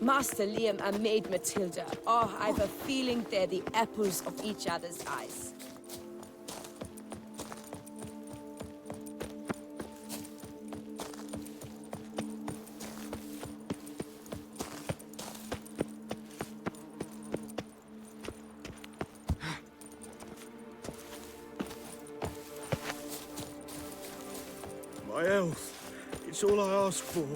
Master Liam and Maid Matilda. Oh, I've a feeling they're the apples of each other's eyes. My health. It's all I ask for.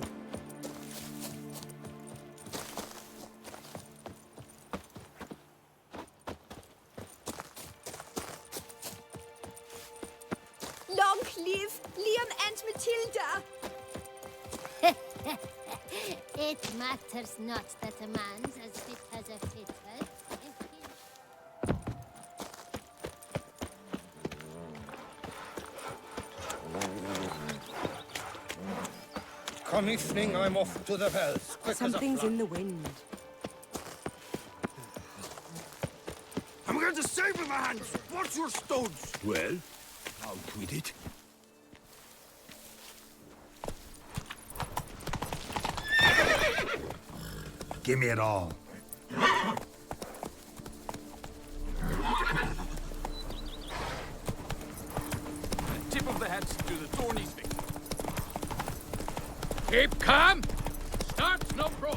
Long live Liam and Matilda! It matters not that a man's as fit as a fitter. Come evening, I'm off to the wells. Quick Something's in the wind. I'm going to save with my hands. Watch your stones. Well, out with it. Give me it all. Tip of the hat to the Thorny's victim. Keep calm. Start no cross.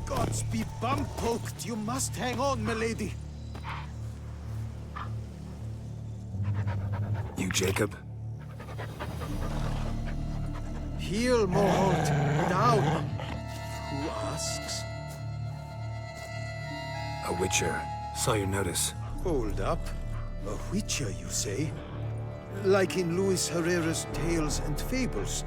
Gods be bum-poked. You must hang on, milady. You, Jacob? Heel, Moholt. Down. Who asks? A witcher. Saw your notice. Hold up. A witcher, you say? Like in Luis Herrera's Tales and Fables.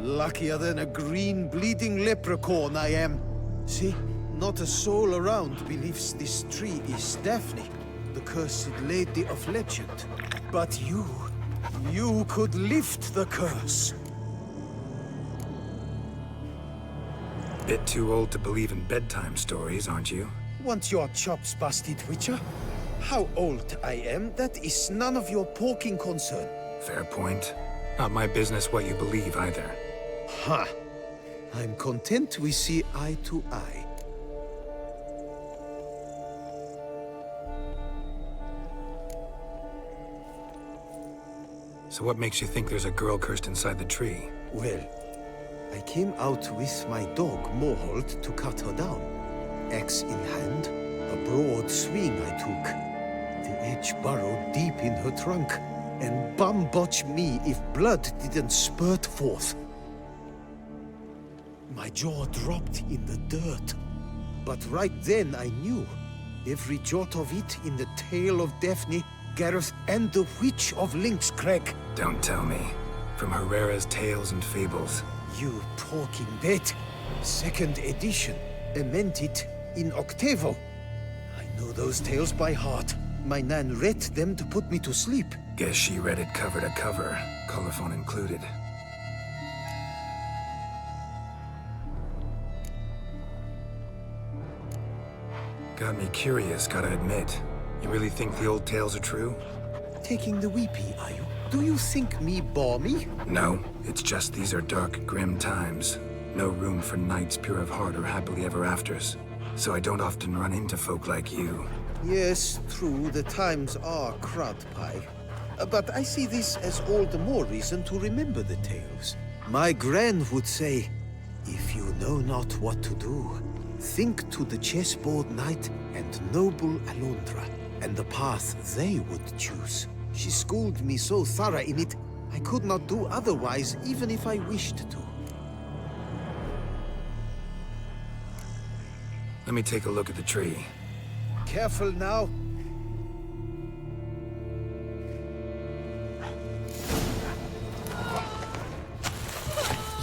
Luckier than a green, bleeding leprechaun I am. See? Not a soul around believes this tree is Daphne, the cursed lady of legend. But you could lift the curse. Bit too old to believe in bedtime stories, aren't you? Want your chops busted, witcher? How old I am, that is none of your poking concern. Fair point. Not my business what you believe, either. Ha! I'm content we see eye to eye. So what makes you think there's a girl cursed inside the tree? Well, I came out with my dog, Moholt, to cut her down. Axe in hand, a broad swing I took. The edge burrowed deep in her trunk, and bum-botch me if blood didn't spurt forth. My jaw dropped in the dirt. But right then I knew. Every jot of it in the tale of Daphne, Gareth, and the Witch of Lynx Crag. Don't tell me. From Herrera's Tales and Fables. You talking bet. Second edition. Amended in octavo. I know those tales by heart. My nan read them to put me to sleep. Guess she read it cover to cover, colophon included. Got me curious, gotta admit. You really think the old tales are true? Taking the weepy, are you? Do you think me balmy? No, it's just these are dark, grim times. No room for knights pure of heart or happily ever afters. So I don't often run into folk like you. Yes, true, the times are crud pie. But I see this as all the more reason to remember the tales. My gran would say, if you know not what to do, think to the chessboard knight and noble Alondra, and the path they would choose. She schooled me so thorough in it, I could not do otherwise, even if I wished to. Let me take a look at the tree. Careful now.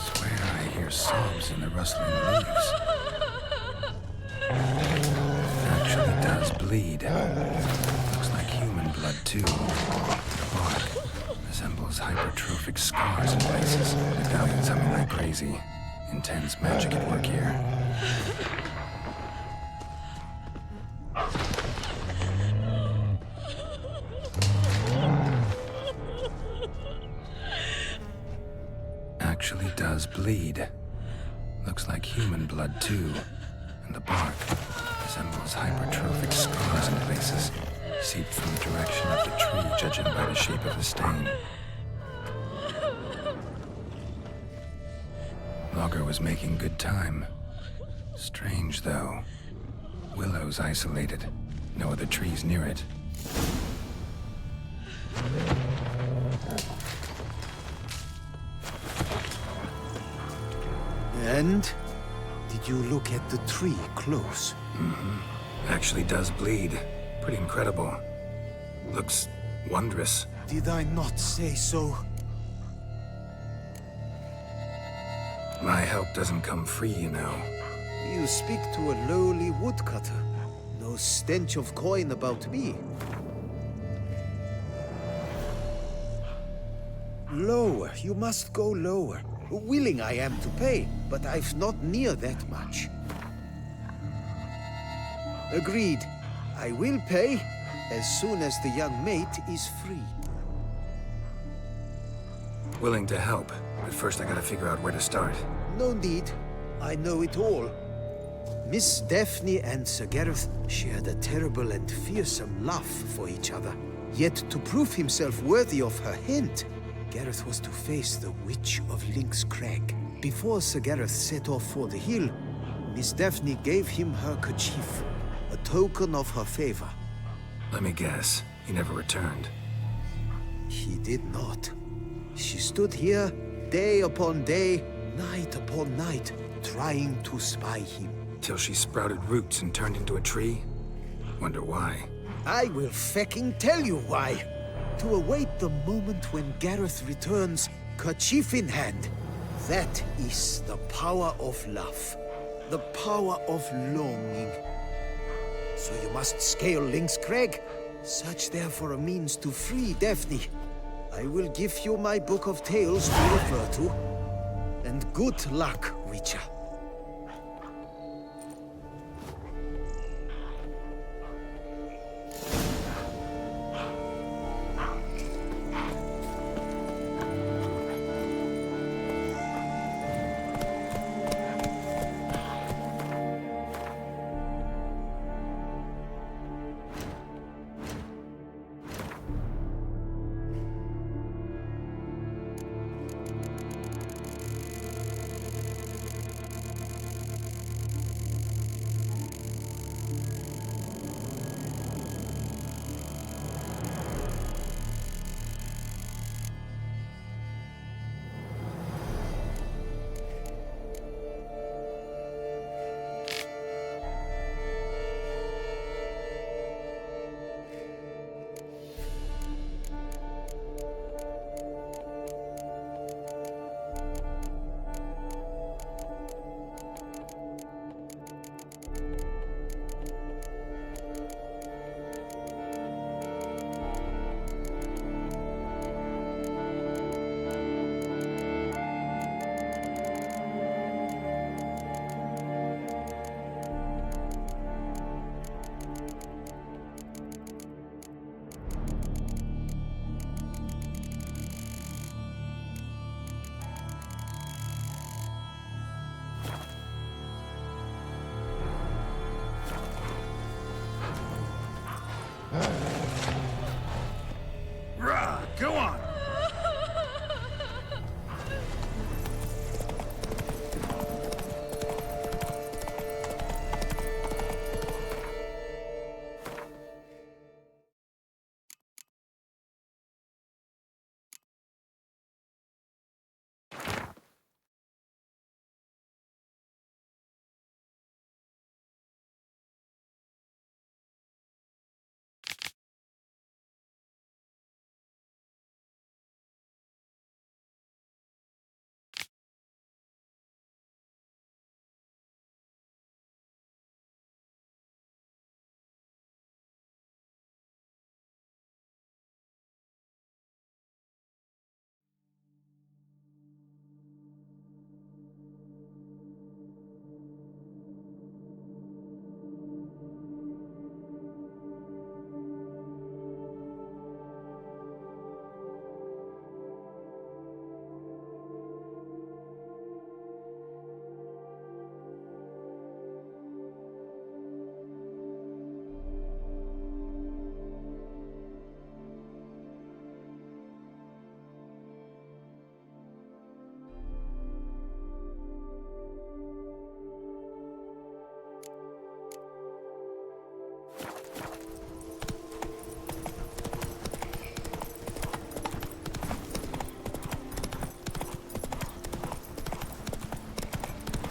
Swear I hear sobs in the rustling leaves. Actually does bleed. Looks like human blood too. The bark resembles hypertrophic scars in places. Medallions humming like crazy. Intense magic at work here. does bleed. Looks like human blood, too. And the bark resembles hypertrophic scars in places, seeped from the direction of the tree, judging by the shape of the stain. Logger was making good time. Strange, though. Willow's isolated. No other trees near it. And? Did you look at the tree close? Actually does bleed. Pretty incredible. Looks wondrous. Did I not say so? My help doesn't come free, you know. You speak to a lowly woodcutter. No stench of coin about me. Lower, you must go lower. Willing I am to pay, but I've not near that much. Agreed. I will pay as soon as the young mate is free. Willing to help, but first I gotta figure out where to start. No need. I know it all. Miss Daphne and Sir Gareth shared a terrible and fearsome love for each other. Yet to prove himself worthy of her hint, Gareth was to face the Witch of Lynx Crag. Before Sir Gareth set off for the hill, Miss Daphne gave him her kerchief, a token of her favor. Let me guess, he never returned. He did not. She stood here, day upon day, night upon night, trying to spy him. Till she sprouted roots and turned into a tree? Wonder why. I will fecking tell you why. To await the moment when Gareth returns, kerchief in hand. That is the power of love. The power of longing. So you must scale Lynx Crag. Search there for a means to free Daphne. I will give you my book of tales to refer to. And good luck, Witcher.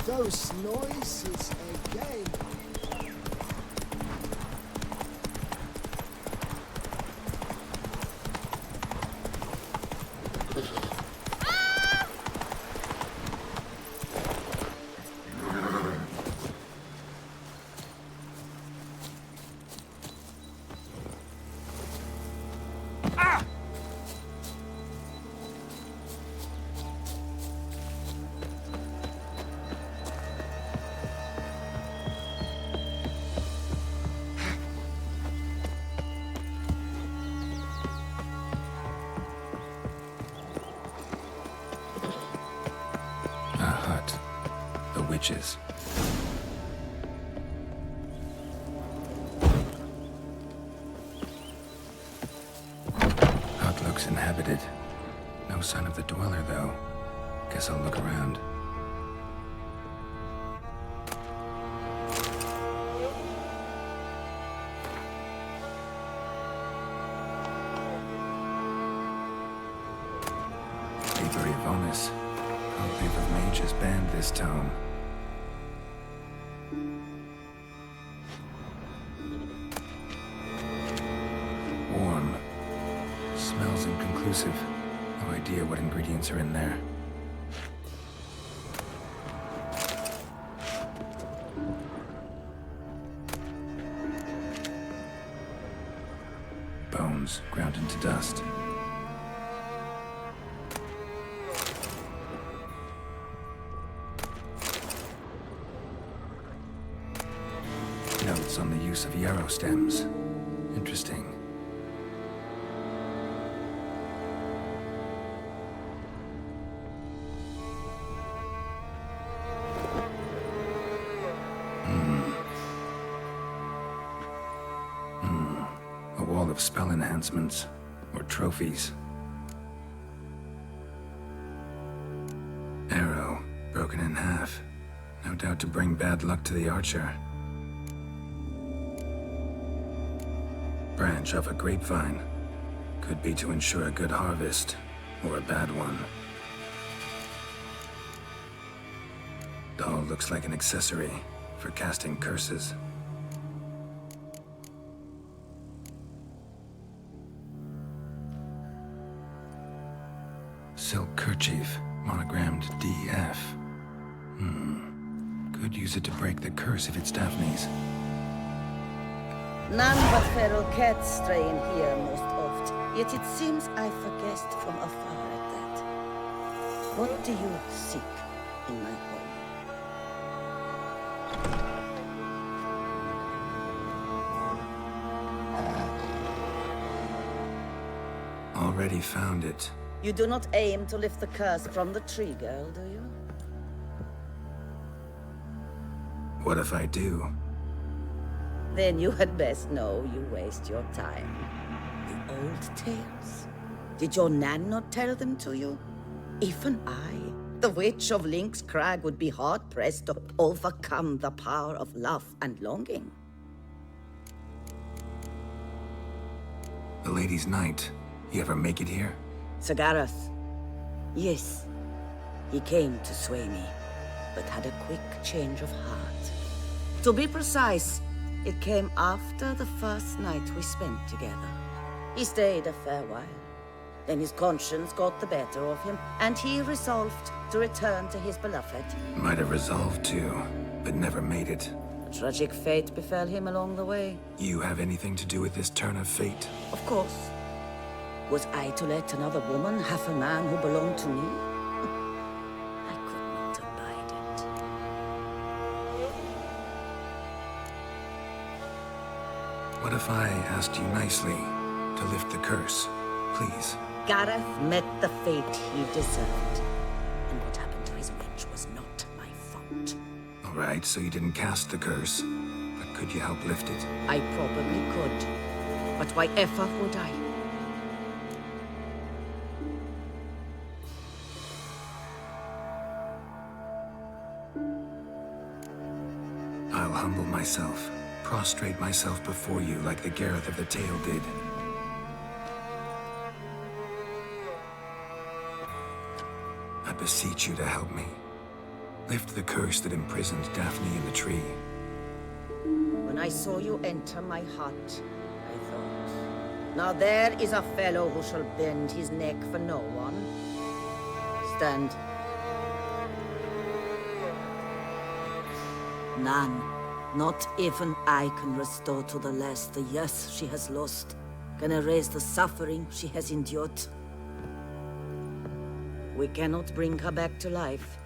Those noises again. Witches. Hut looks inhabited. No sign of the dweller, though. Guess I'll look around. Library of Onus. Probably the mages banned this tome. Warm. Smells inconclusive. No idea what ingredients are in there. Bones ground into dust. Notes on the use of yarrow stems. Interesting. A wall of spell enhancements, or trophies. Arrow, broken in half. No doubt to bring bad luck to the archer. Branch of a grapevine. Could be to ensure a good harvest, or a bad one. Doll looks like an accessory for casting curses. Silk kerchief, monogrammed DF. Could use it to break the curse if it's Daphne's. None but feral cats stray in here most oft, yet it seems I've a guest from afar at that. What do you seek in my home? Already found it. You do not aim to lift the curse from the tree girl, do you? What if I do? Then you had best know you waste your time. The old tales? Did your Nan not tell them to you? Even I, the witch of Link's Crag, would be hard-pressed to overcome the power of love and longing. The Lady's Knight. You ever make it here? Sir Gareth? Yes. He came to sway me, but had a quick change of heart. To be precise, it came after the first night we spent together. He stayed a fair while. Then his conscience got the better of him, and he resolved to return to his beloved. Might have resolved to, but never made it. A tragic fate befell him along the way. You have anything to do with this turn of fate? Of course. Was I to let another woman have a man who belonged to me? I could not abide it. What if I asked you nicely to lift the curse, please? Gareth met the fate he deserved. And what happened to his witch was not my fault. All right, so you didn't cast the curse, but could you help lift it? I probably could. But why ever would I? I'll humble myself, prostrate myself before you like the Gareth of the tale did. I beseech you to help me. Lift the curse that imprisoned Daphne in the tree. When I saw you enter my hut, I thought, now there is a fellow who shall bend his neck for no one. Stand. None. Not even I can restore to the last the years she has lost, can erase the suffering she has endured. We cannot bring her back to life,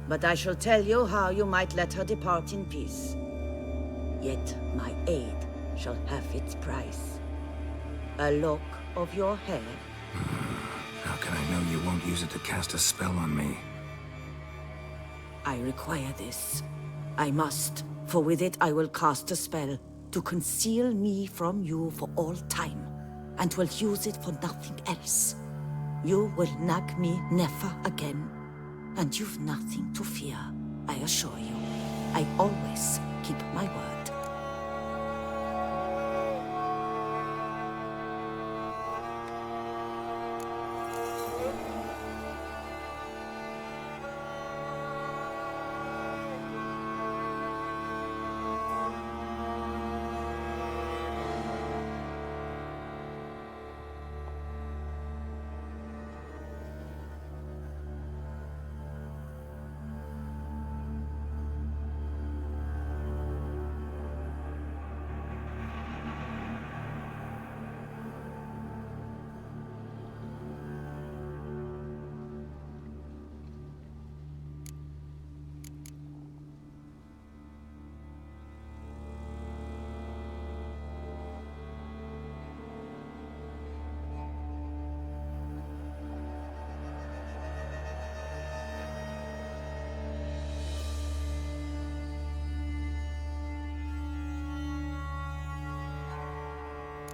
but I shall tell you how you might let her depart in peace. Yet my aid shall have its price. A lock of your hair. How can I know you won't use it to cast a spell on me? I require this. I must, for with it I will cast a spell to conceal me from you for all time, and will use it for nothing else. You will nag me never again, and you've nothing to fear, I assure you. I always keep my word.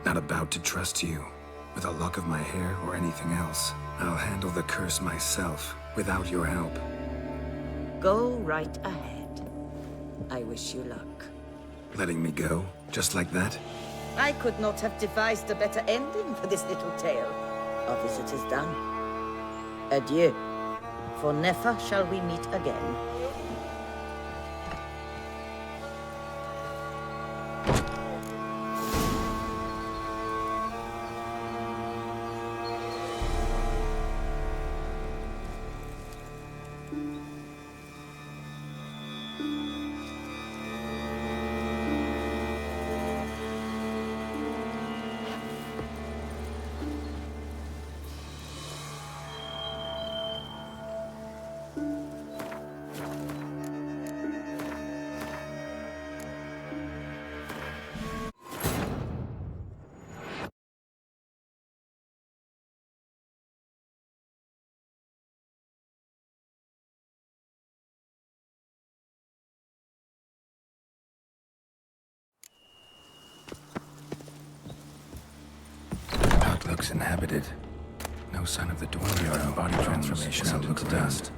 Not about to trust you, with a lock of my hair or anything else. I'll handle the curse myself, without your help. Go right ahead. I wish you luck. Letting me go, just like that? I could not have devised a better ending for this little tale. Our visit is done. Adieu, for never shall we meet again. Looks inhabited. No sign of the dwelling. Body transformation out into dust.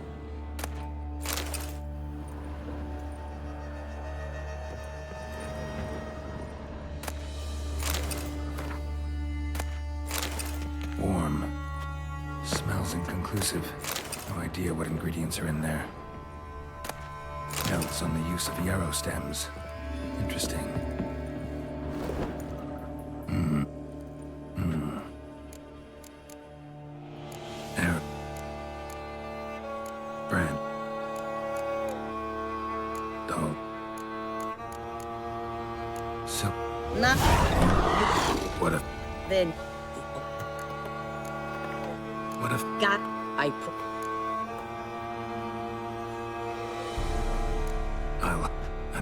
Warm. Smells inconclusive. No idea what ingredients are in there. Notes on the use of yarrow stems. Interesting. Brand. Dog. So. Nah. What if? Then. What if? God, I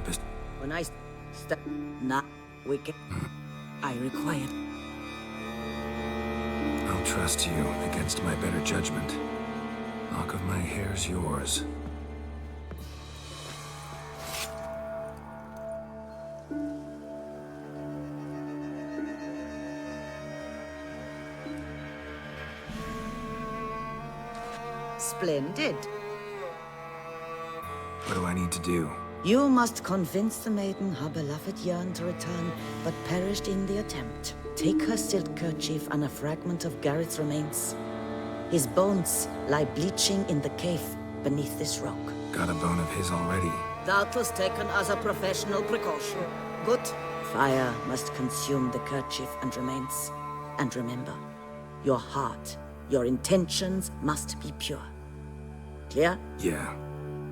just. When I step. Nah. Wicked. I require. I'll trust you against my better judgment. Lock of my hair's yours. Splendid. What do I need to do? You must convince the maiden her beloved yearned to return, but perished in the attempt. Take her silk kerchief and a fragment of Garrett's remains. His bones lie bleaching in the cave beneath this rock. Got a bone of his already. That was taken as a professional precaution. Good. Fire must consume the kerchief and remains. And remember, your heart, your intentions must be pure. Clear? Yeah.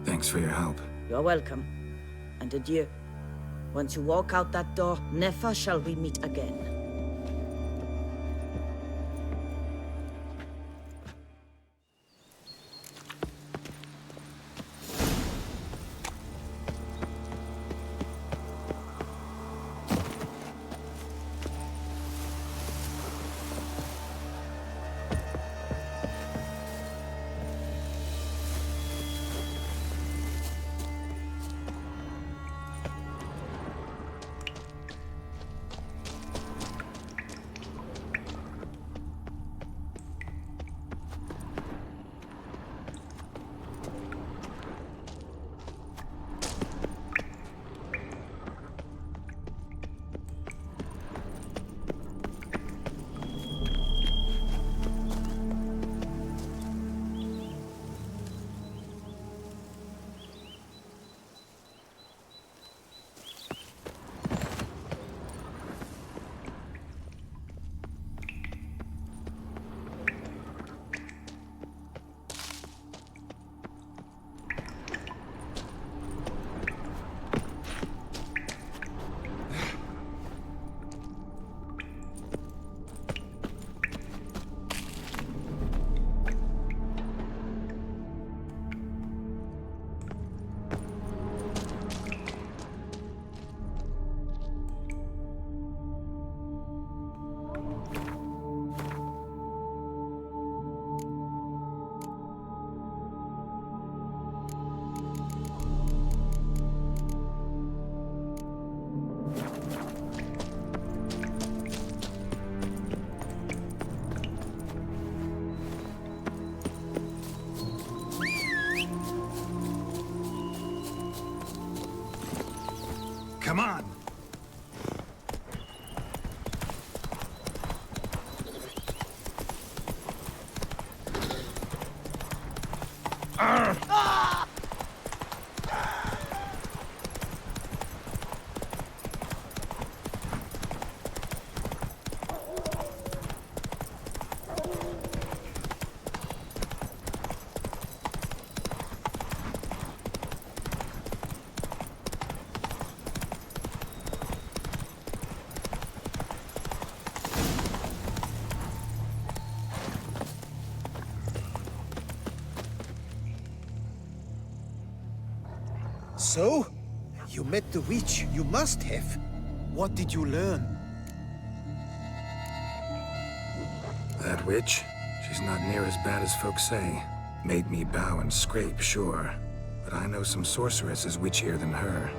Thanks for your help. You're welcome. And adieu. Once you walk out that door, never shall we meet again. Come on! So? You met the witch. You must have. What did you learn? That witch? She's not near as bad as folks say. Made me bow and scrape, sure. But I know some sorceresses witchier than her.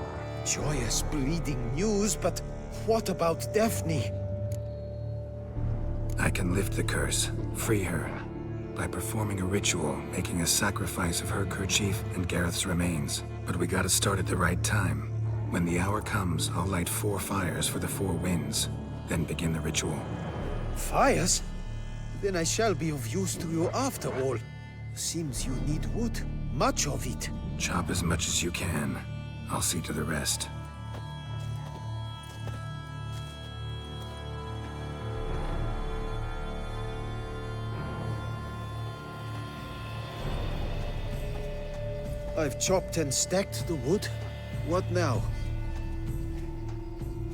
Joyous bleeding news, but what about Daphne? I can lift the curse, free her, by performing a ritual, making a sacrifice of her kerchief and Gareth's remains. But we gotta start at the right time. When the hour comes, I'll light 4 fires for the 4 winds, then begin the ritual. Fires? Then I shall be of use to you after all. Seems you need wood. Much of it. Chop as much as you can. I'll see to the rest. I've chopped and stacked the wood. What now?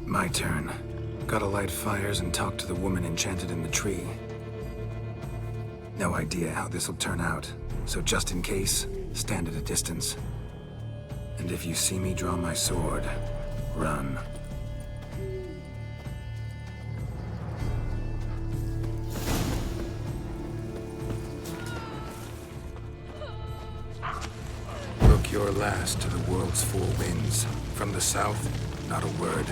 My turn. Gotta light fires and talk to the woman enchanted in the tree. No idea how this'll turn out, so just in case, stand at a distance. And if you see me draw my sword, run. Look your last to the world's 4 winds. From the south, not a word.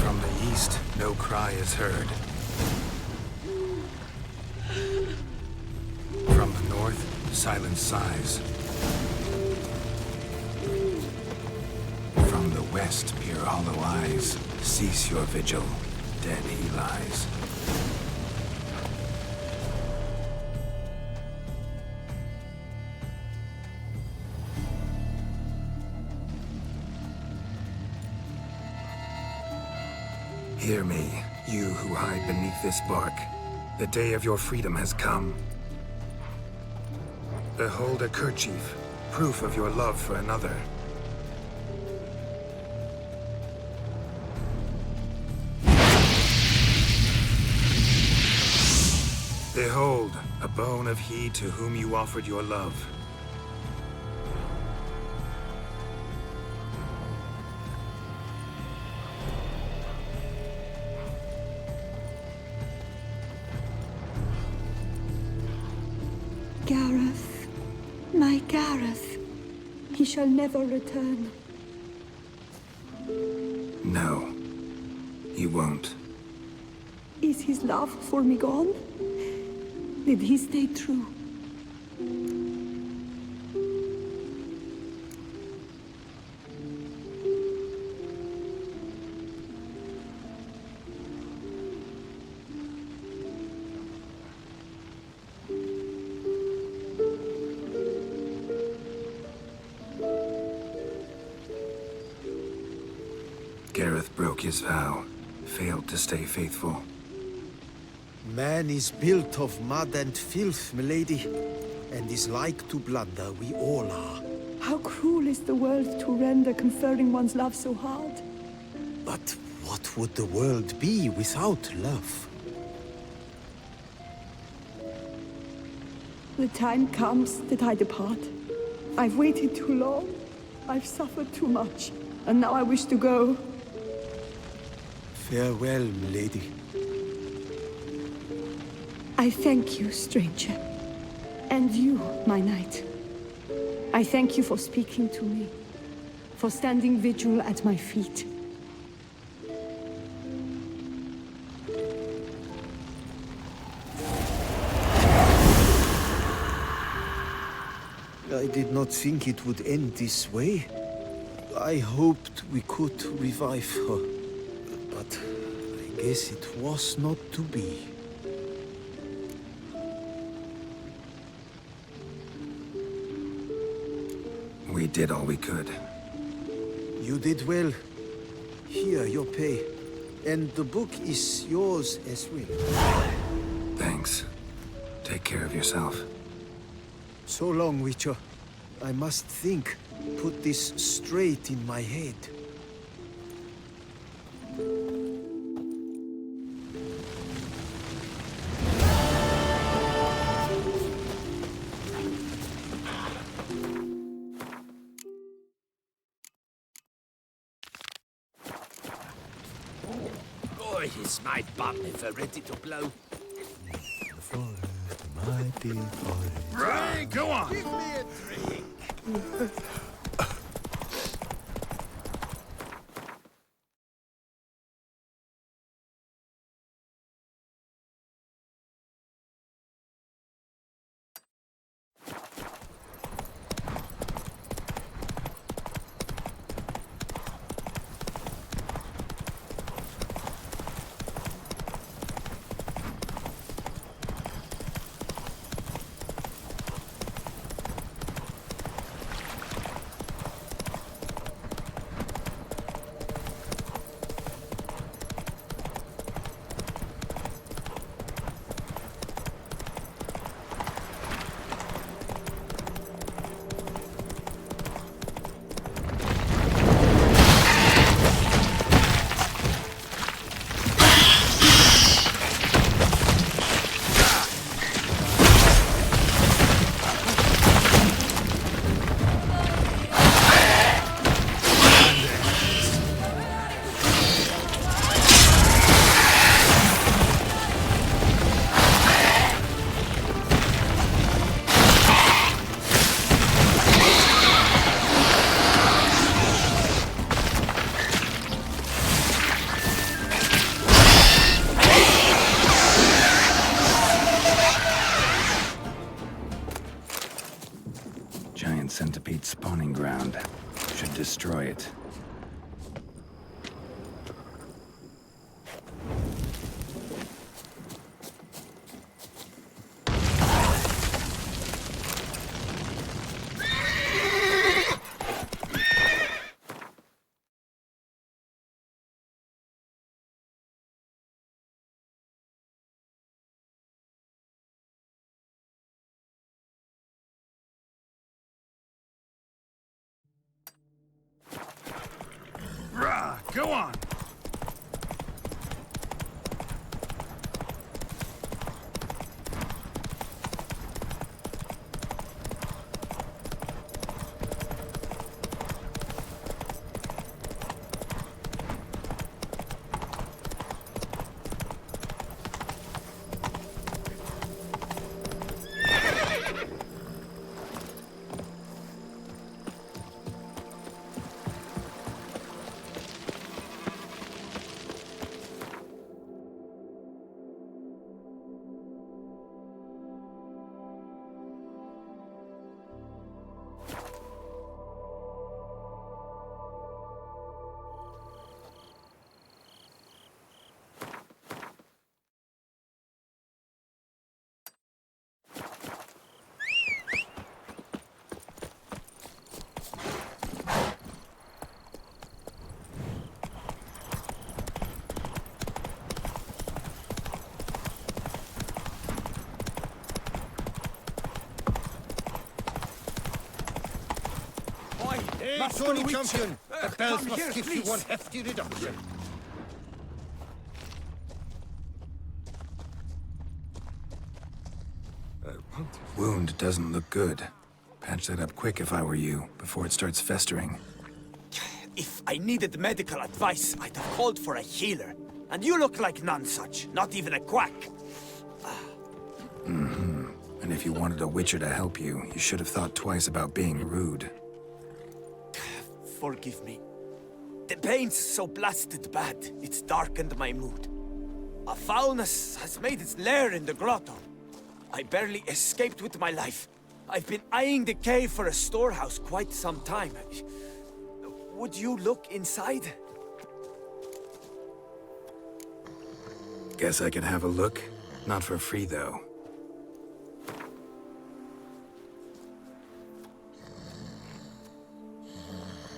From the east, no cry is heard. From the north, silence sighs. From the west, peer hollow eyes. Cease your vigil, dead he lies. Hear me, you who hide beneath this bark. The day of your freedom has come. Behold a kerchief, proof of your love for another. Behold, a bone of he to whom you offered your love. Gareth, my Gareth, he shall never return. No, he won't. Is his love for me gone? Did he stay true? Gareth broke his vow, failed to stay faithful. Man is built of mud and filth, milady, and is like to blunder, we all are. How cruel is the world to render conferring one's love so hard. But what would the world be without love? The time comes that I depart. I've waited too long. I've suffered too much. And now I wish to go. Farewell, milady. I thank you, stranger. And you, my knight. I thank you for speaking to me. For standing vigil at my feet. I did not think it would end this way. I hoped we could revive her. But I guess it was not to be. We did all we could. You did well. Here, your pay. And the book is yours as well. Thanks. Take care of yourself. So long, Witcher. I must think. Put this straight in my head. Boy, is my bum if we're ready to blow. Mighty forest. Right, go on. Give me a drink. Giant centipede spawning ground. Should destroy it. Go on. Hey, Tony Champion! The bells must give you one hefty reduction. Wound doesn't look good. Patch that up quick if I were you, before it starts festering. If I needed medical advice, I'd have called for a healer. And you look like none such, not even a quack. And if you wanted a witcher to help you, you should have thought twice about being rude. Forgive me. The pain's so blasted bad, it's darkened my mood. A foulness has made its lair in the grotto. I barely escaped with my life. I've been eyeing the cave for a storehouse quite some time. Would you look inside? Guess I could have a look. Not for free, though.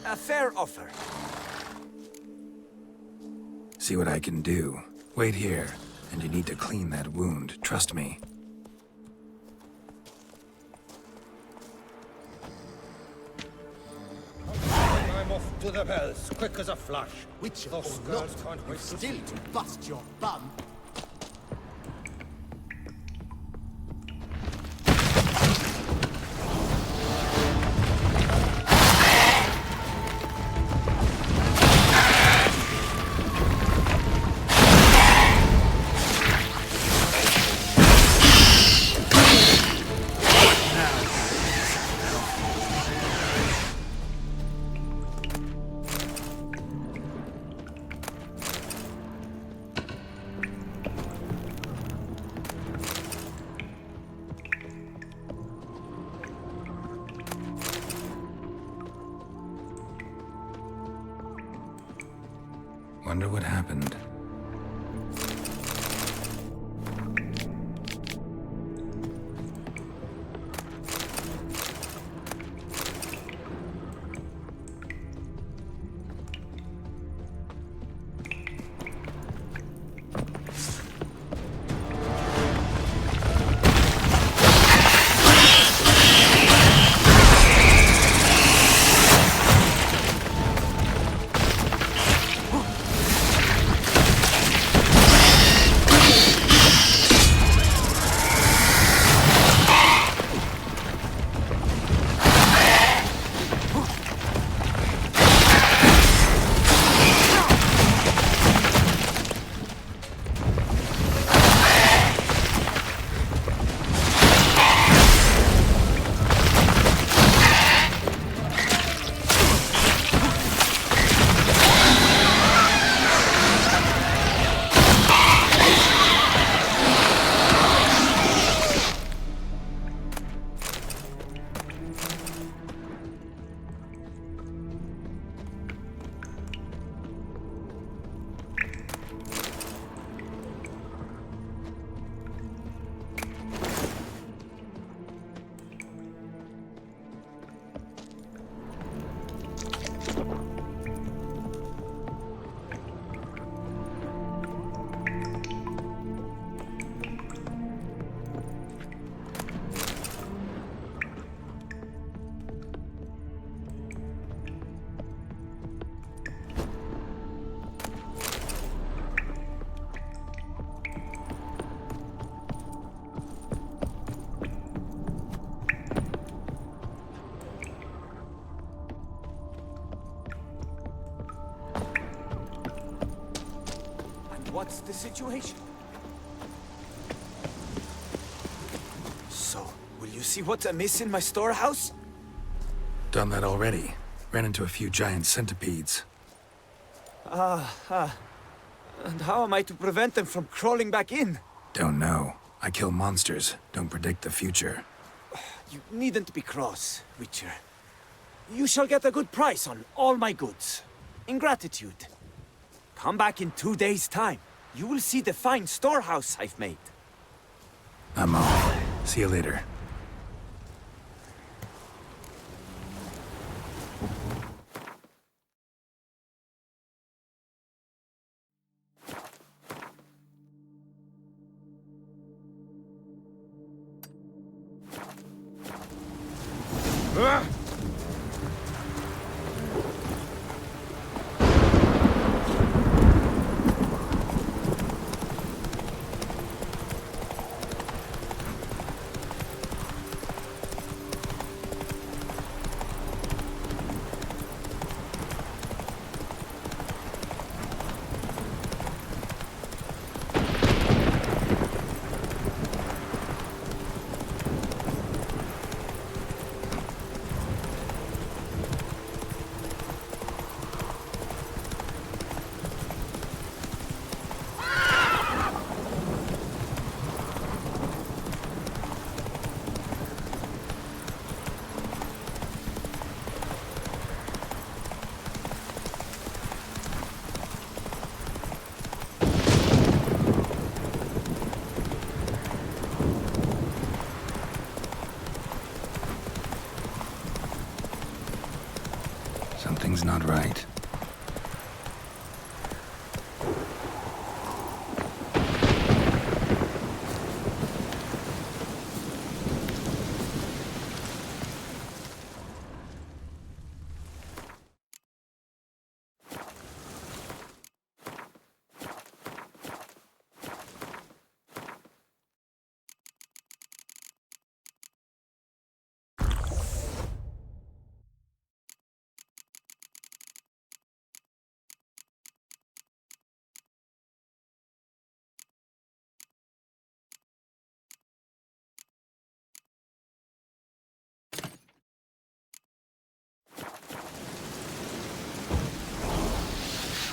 A fair offer. See what I can do. Wait here, and you need to clean that wound, trust me. I'm off to the bells, quick as a flash. Which Those or girls not, can't wait to still see to bust your bum. Wonder what happened. What's the situation? So, will you see what's amiss in my storehouse? Done that already. Ran into a few giant centipedes. And how am I to prevent them from crawling back in? Don't know. I kill monsters, don't predict the future. You needn't be cross, Witcher. You shall get a good price on all my goods. In gratitude. Come back in 2 days' time. You will see the fine storehouse I've made. I'm off. See you later. Something's not right.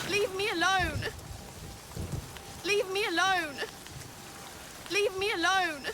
Leave me alone! Leave me alone! Leave me alone!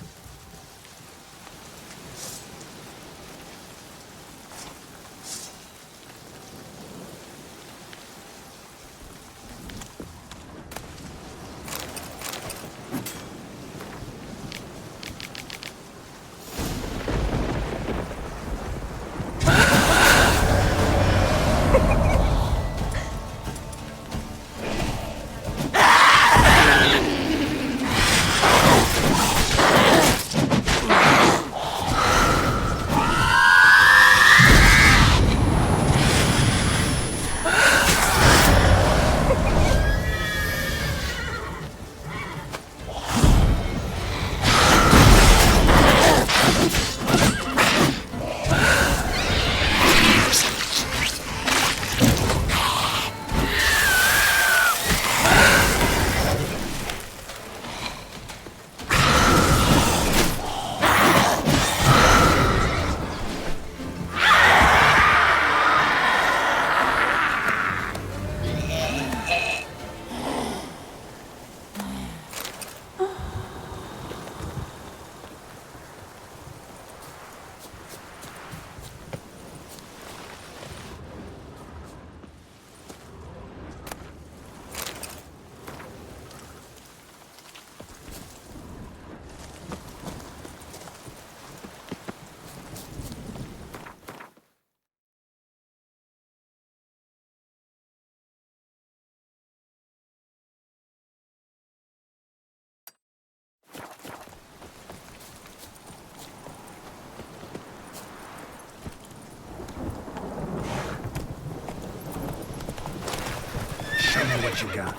Show me what you got.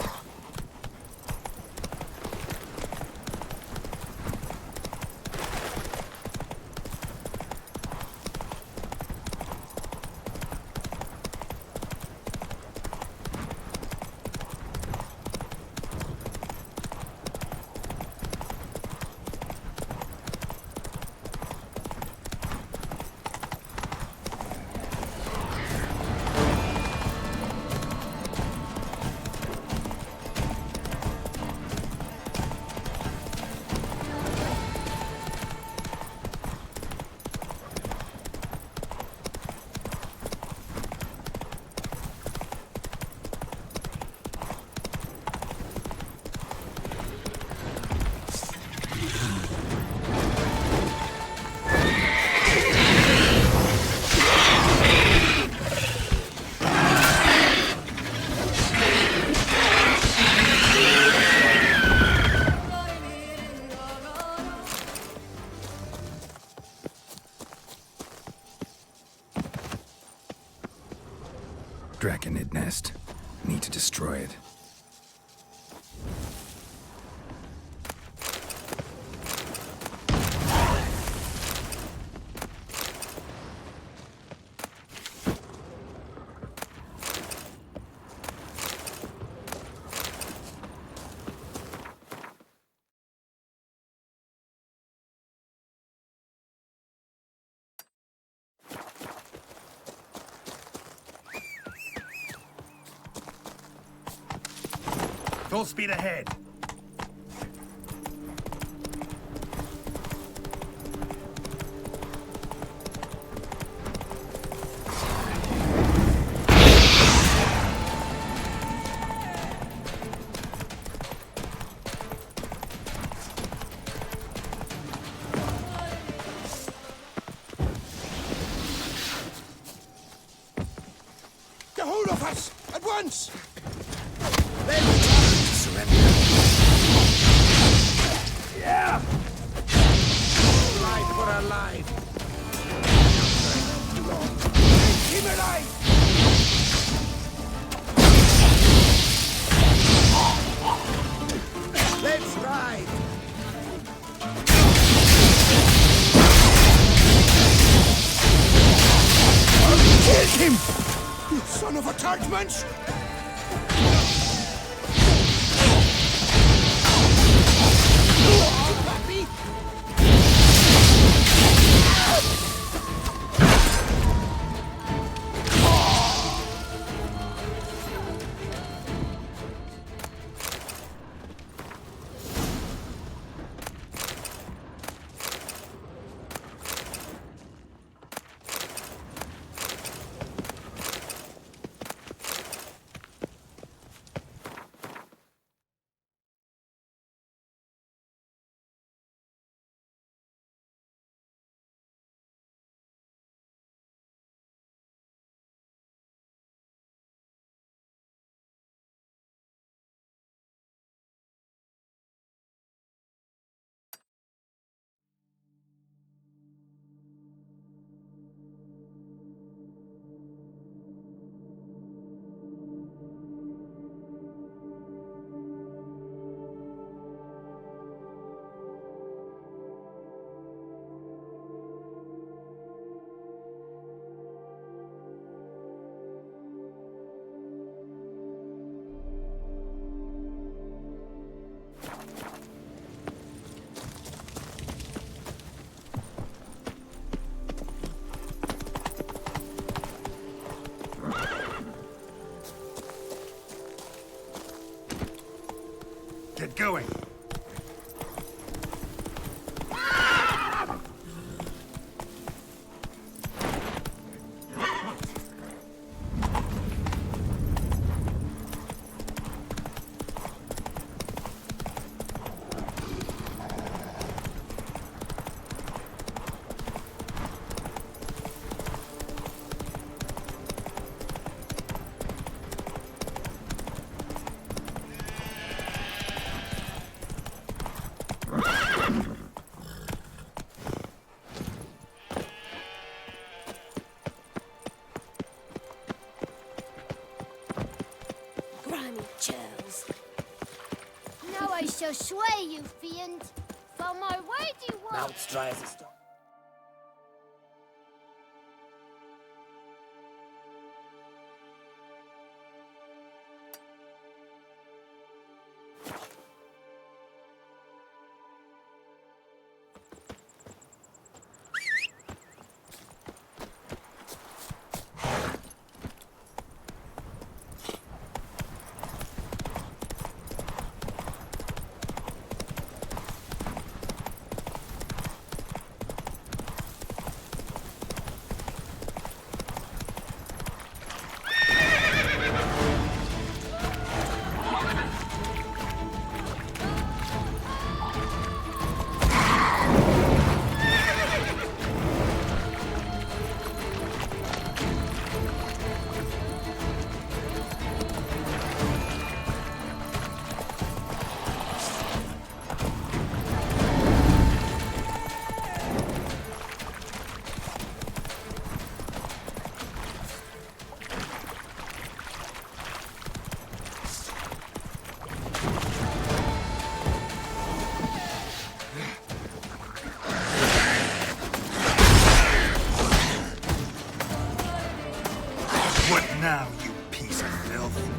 Draconid nest. Need to destroy it. Full speed ahead. Get hold of us! At once! Yeah! Alive for alive! Keep him alive! Let's ride! Kill him! You son of a Tartman's! Get going. Now I shall sway you, fiend. For my weighty work. Mouth's dry as a stone. What now, you piece of filth?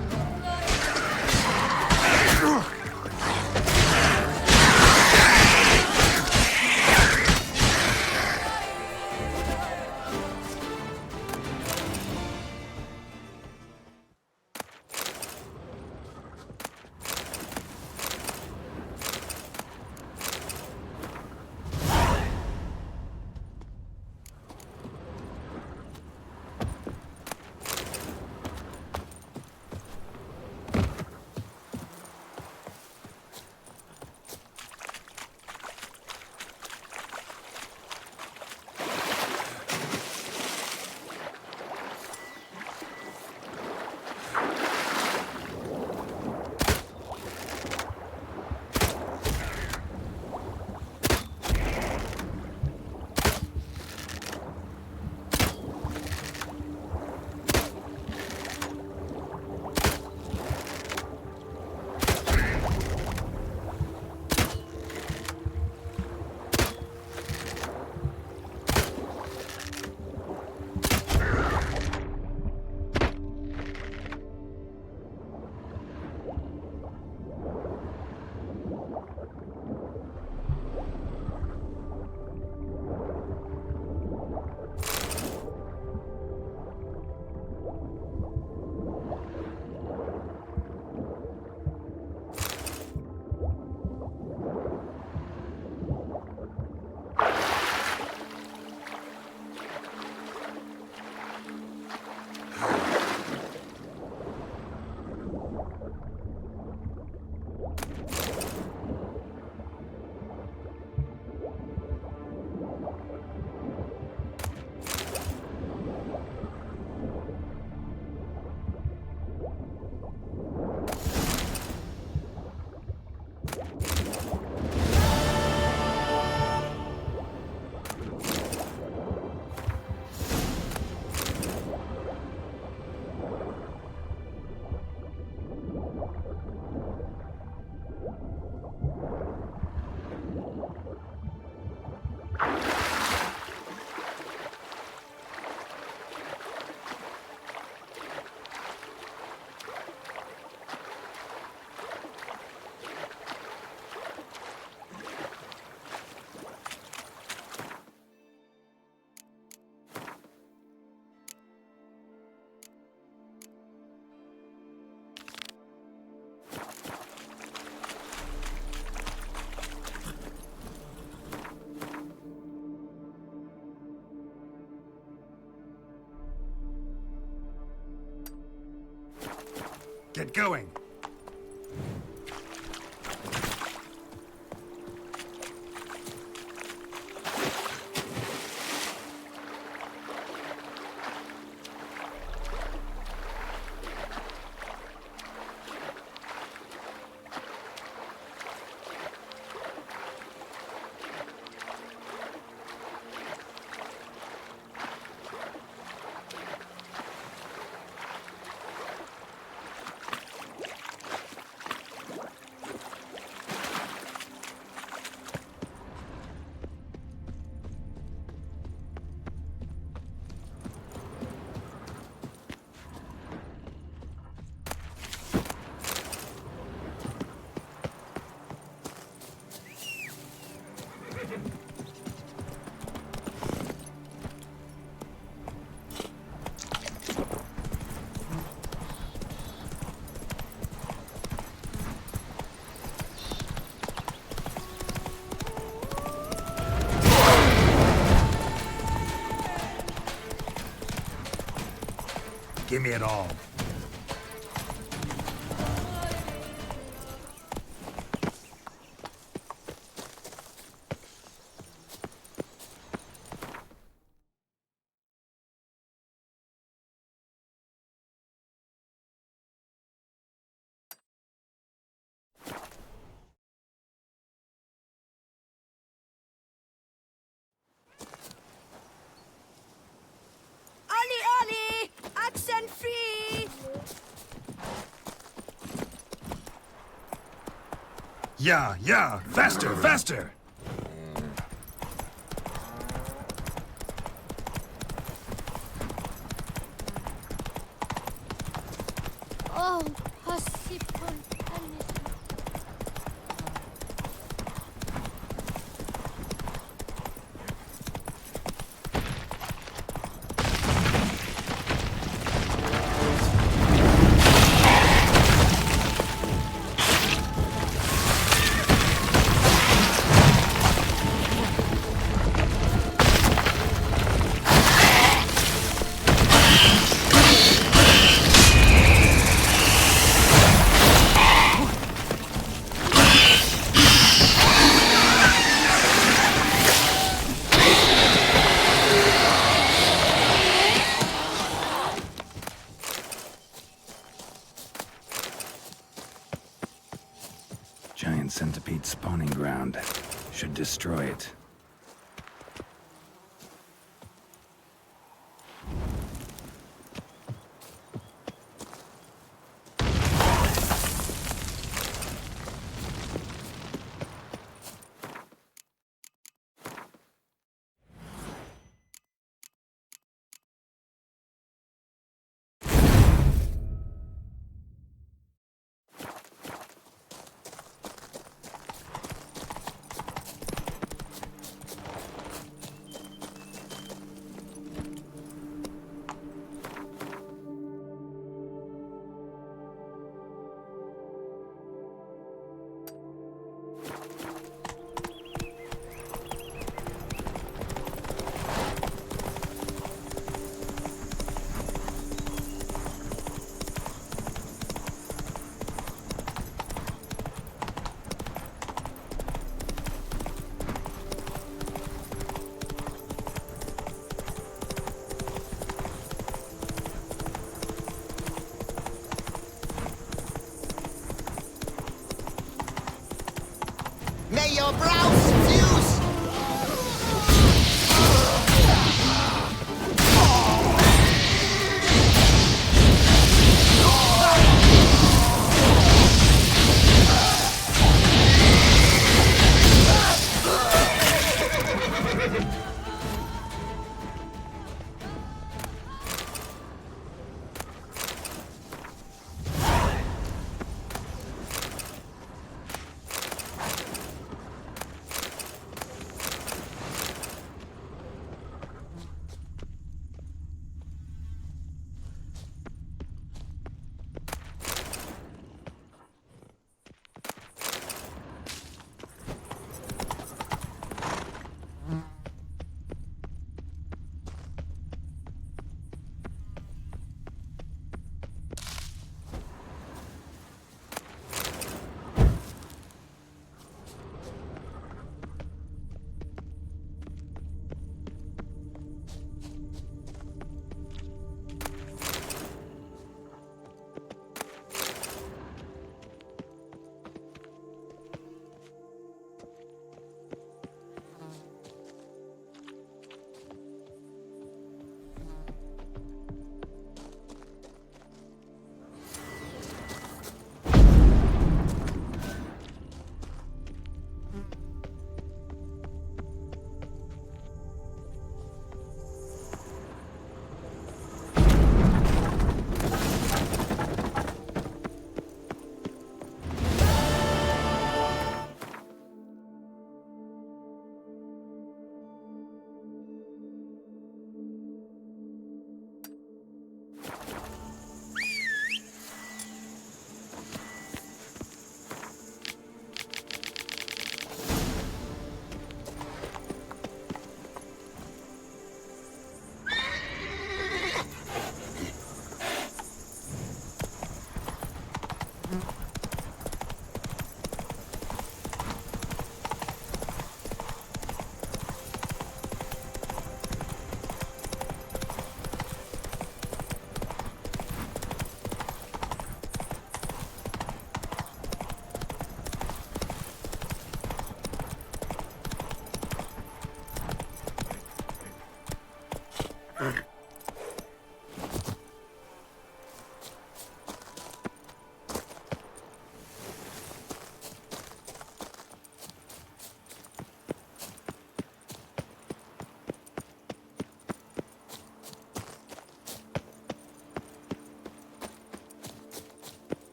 Get going. Give me it all. Ollie, Ollie! Accent free! Yeah, faster, faster! Oh, Hasipon Panis. Giant centipede spawning ground. Should destroy it. May your brows fuse!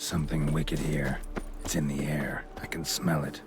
Something wicked here. It's in the air. I can smell it.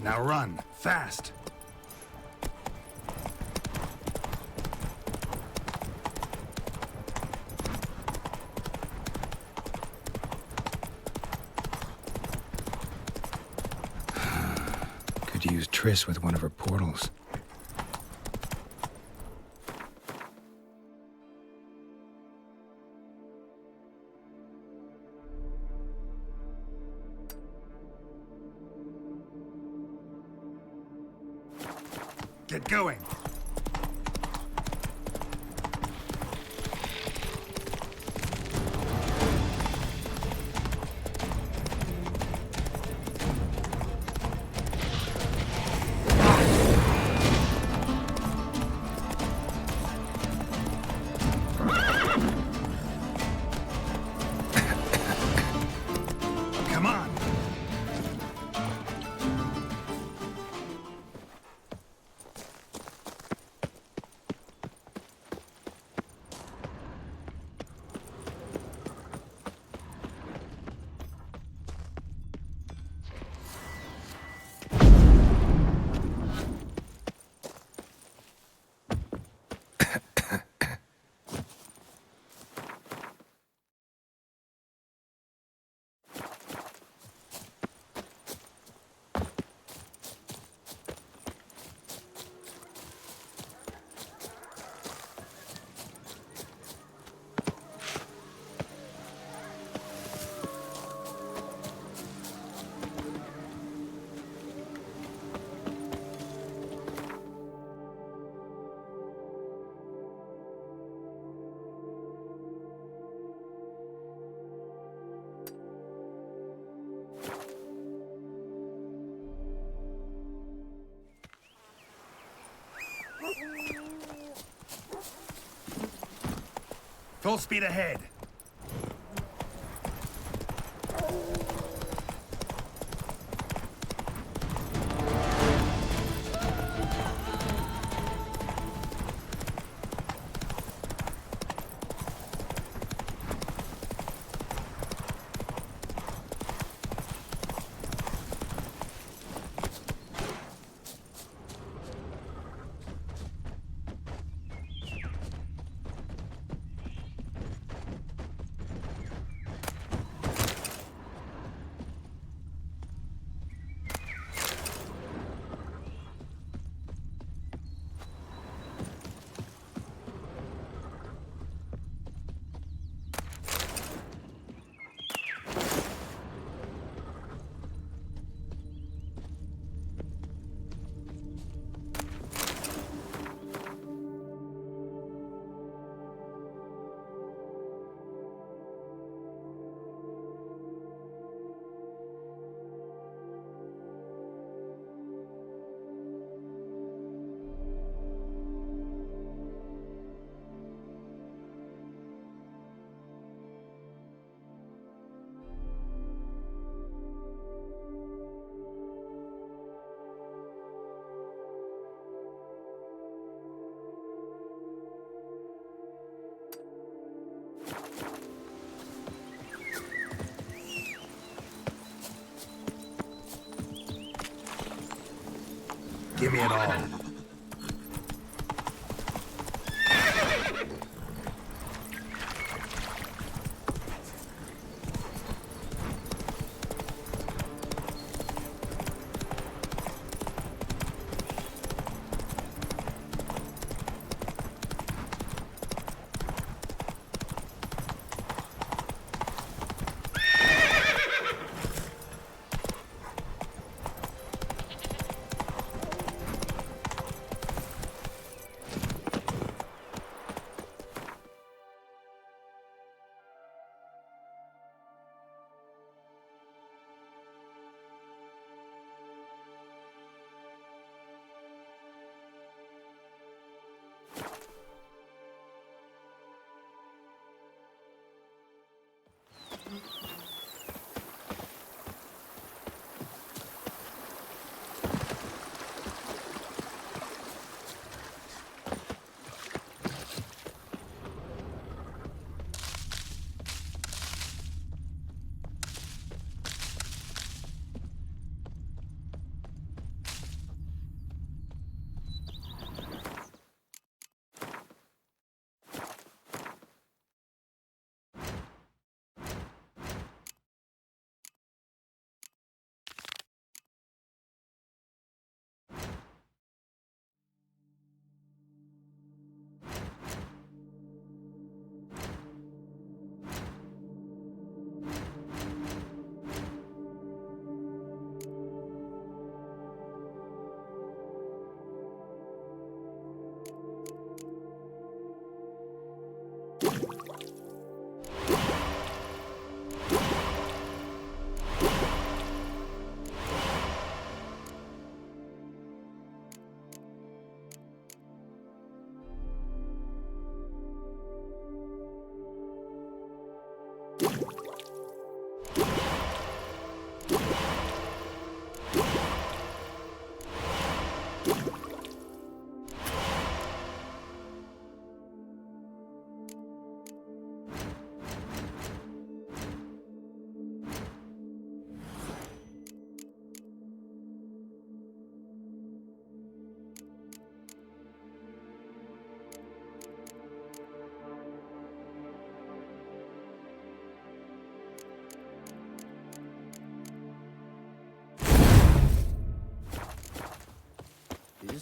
Now run, fast! Could use Triss with one of her portals. Get going! Come on! Full speed ahead. Give me it all.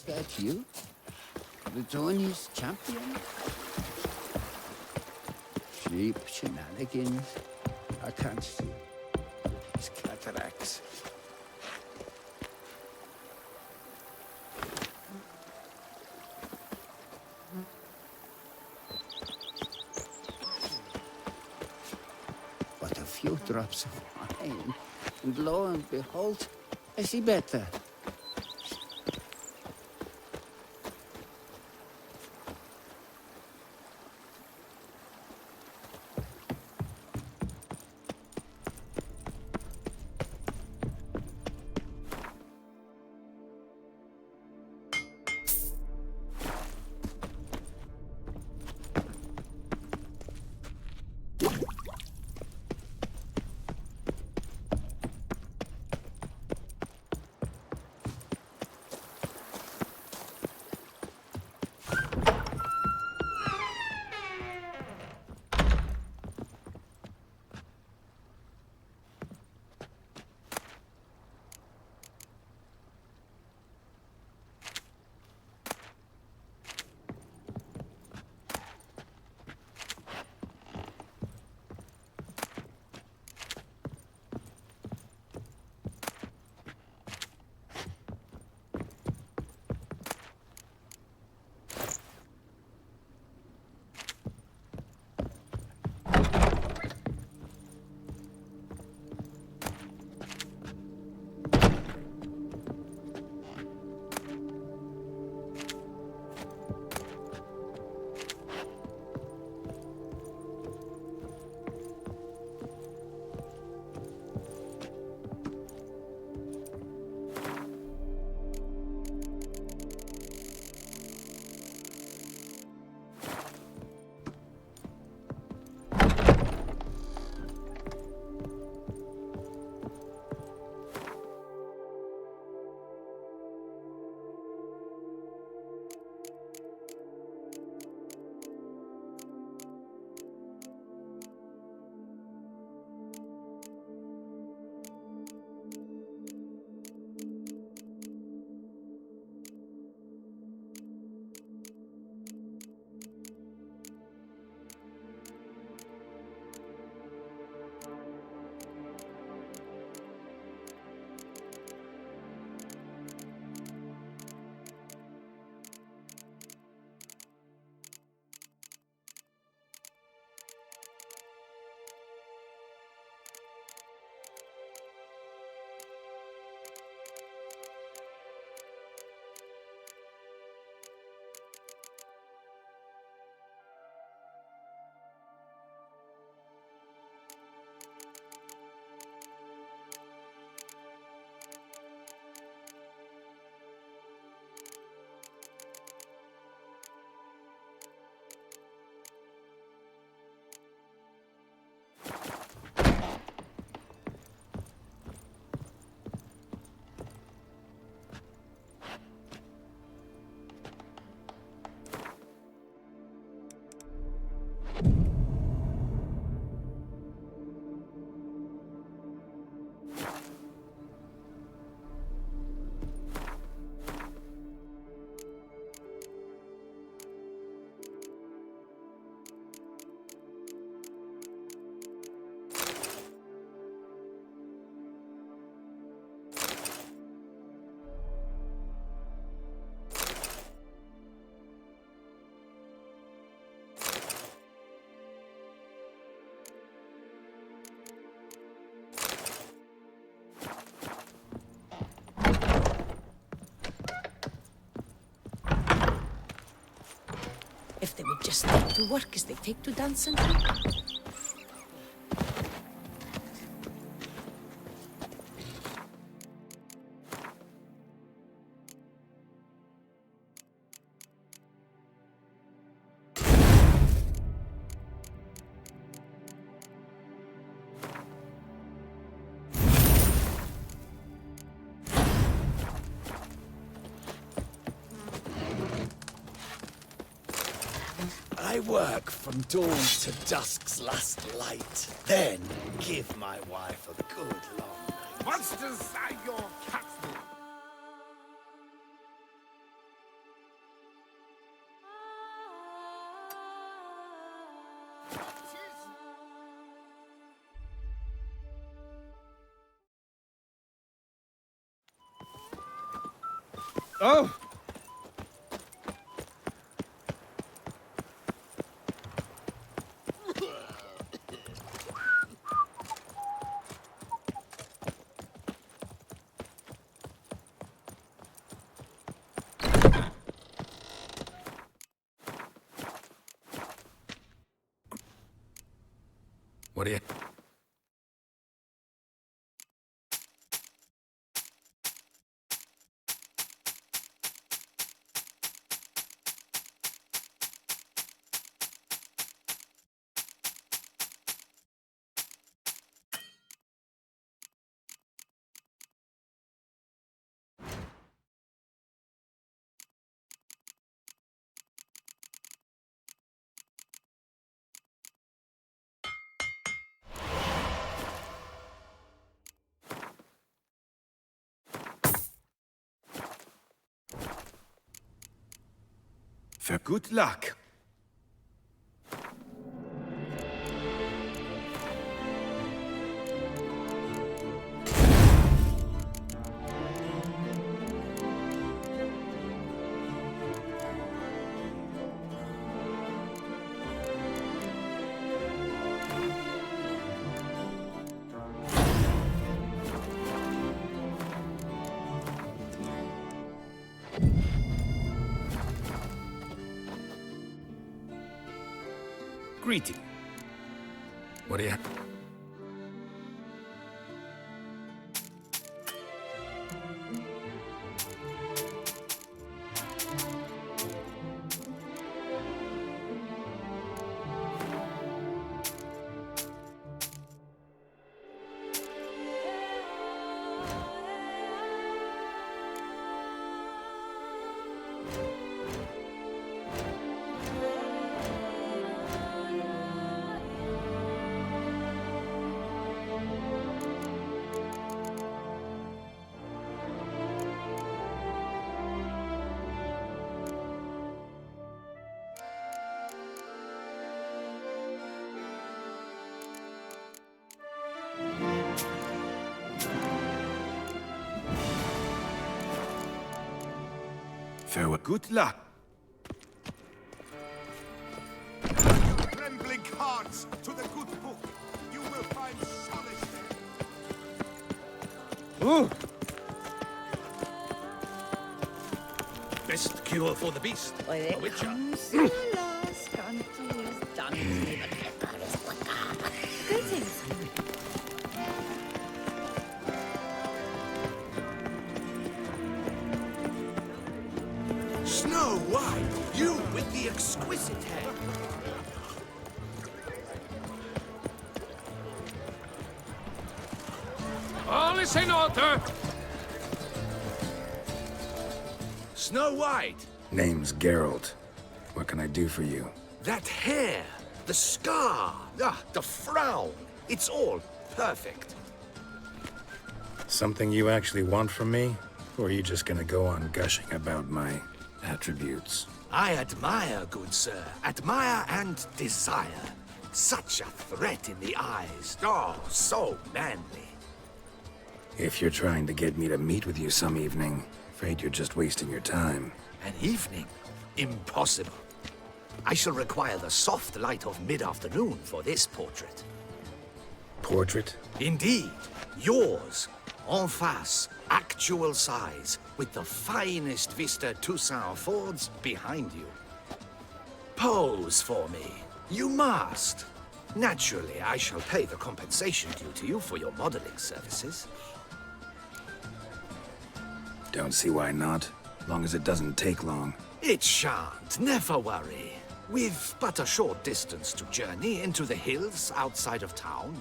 that you? The Tony's champion? Cheap shenanigans. I can't see. These cataracts. But a few drops of wine, and lo and behold, I see better. If they would just take to work as they take to dancing. I work from dawn to dusk's last light. Then give my wife a good long night. Monsters are your cat's Oh! What do you... For good luck. Greeting. What do you... Farewell. Good luck. Trembling hearts to the good book. You will find solace there. Ooh! Best cure for the beast. A witcher. Greetings. Snow White, you with the exquisite hair. All is in order. Snow White, Name's Geralt. What can I do for you? that hair, the scar, the frown. It's all perfect. Something you actually want from me? Or are you just gonna go on gushing about my attributes? I admire, good sir. Admire and desire. Such a threat in the eyes. Oh, so manly. If you're trying to get me to meet with you some evening, afraid you're just wasting your time. An evening? Impossible. I shall require the soft light of mid-afternoon for this portrait. Portrait? Indeed. Yours. En face. Actual size. With the finest vista Toussaint affords behind you. Pose for me. You must. Naturally, I shall pay the compensation due to you for your modeling services. Don't see why not. Long as it doesn't take long. It shan't. Never worry. With but a short distance to journey into the hills outside of town.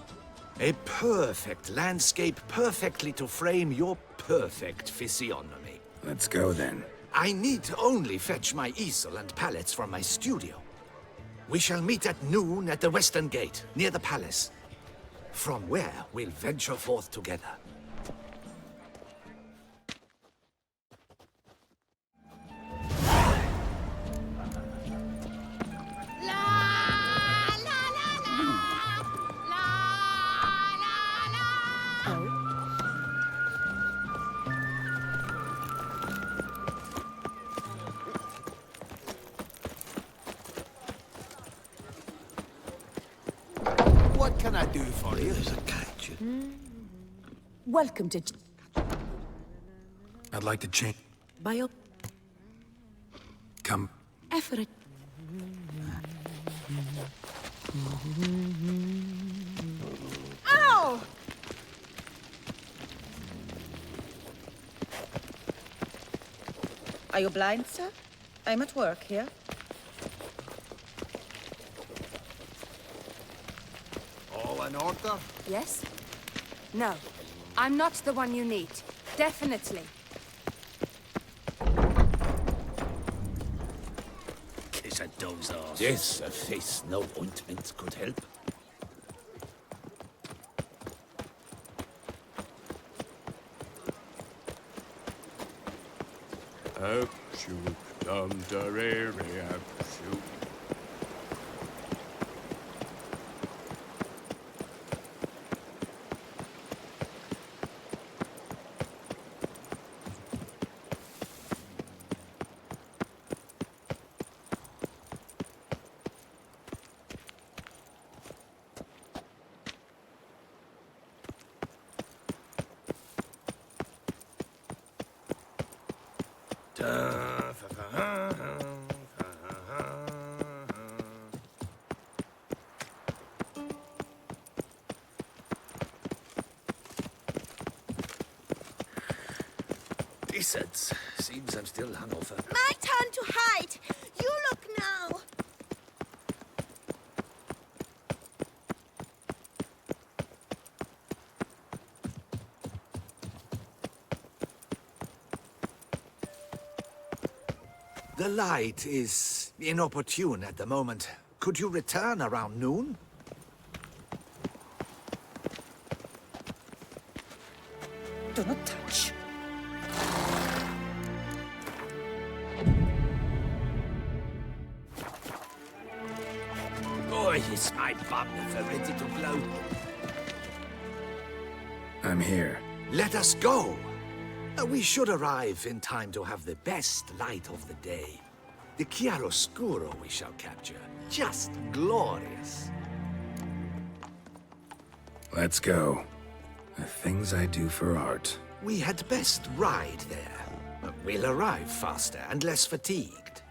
A perfect landscape perfectly to frame your perfect physiognomy. Let's go then. I need only fetch my easel and palettes from my studio. We shall meet at noon at the western gate, near the palace. From where we'll venture forth together. can I do for you? There's a kaiju. Welcome to... I'd like to change. Bio Come. effort. Ow! Are you blind, sir? I'm at work here. All in order? Yes? No. I'm not the one you need. Definitely. Kiss a dog's arse. Yes, a face no ointment could help. Absolute dunderary, absolute. Lizards. Seems I'm still hungover. My turn to hide. You look now. The light is inopportune at the moment. Could you return around noon? Do not touch. Oh, yes, my bum if I'm ready to blow. I'm here. Let us go. We should arrive in time to have the best light of the day. The chiaroscuro we shall capture. Just glorious. Let's go. The things I do for art. We had best ride there. We'll arrive faster and less fatigued.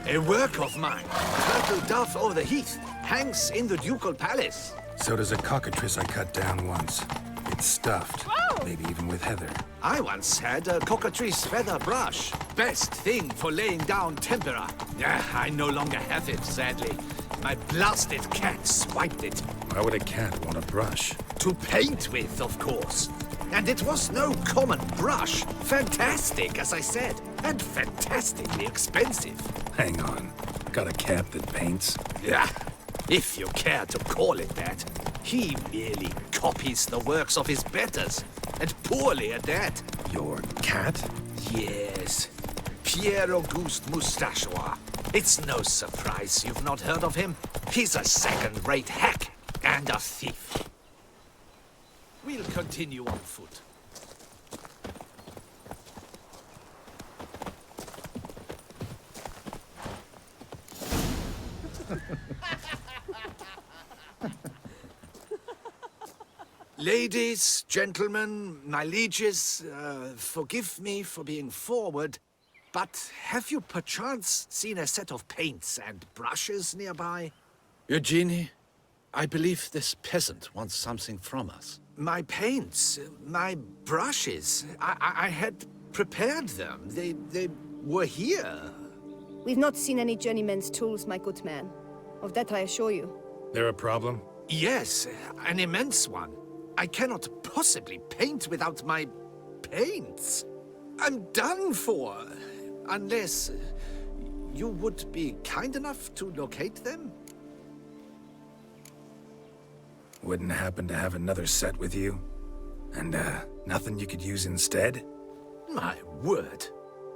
A work of mine, turtle dove o'er the heath, hangs in the ducal palace. So does a cockatrice I cut down once. It's stuffed, maybe even with heather. I once had a cockatrice feather brush. Best thing for laying down tempera. I no longer have it, sadly. My blasted cat swiped it. Why would a cat want a brush? To paint with, of course. And it was no common brush. Fantastic, as I said. And fantastically expensive. Hang on. Got a cat that paints? Yeah, if you care to call it that. He merely copies the works of his betters. And poorly at that. Your cat? Yes. Pierre Auguste Moustachois. It's no surprise you've not heard of him. He's a second-rate hack and a thief. We'll continue on foot. Ladies, gentlemen, my lieges, forgive me for being forward, but have you perchance seen a set of paints and brushes nearby? Eugenie, I believe this peasant wants something from us. My paints, my brushes, I had prepared them. They were here. We've not seen any journeyman's tools, my good man. Of that I assure you. There a problem? Yes, an immense one. I cannot possibly paint without my paints. I'm done for. Unless you would be kind enough to locate them? Wouldn't happen to have another set with you? And, nothing you could use instead? My word.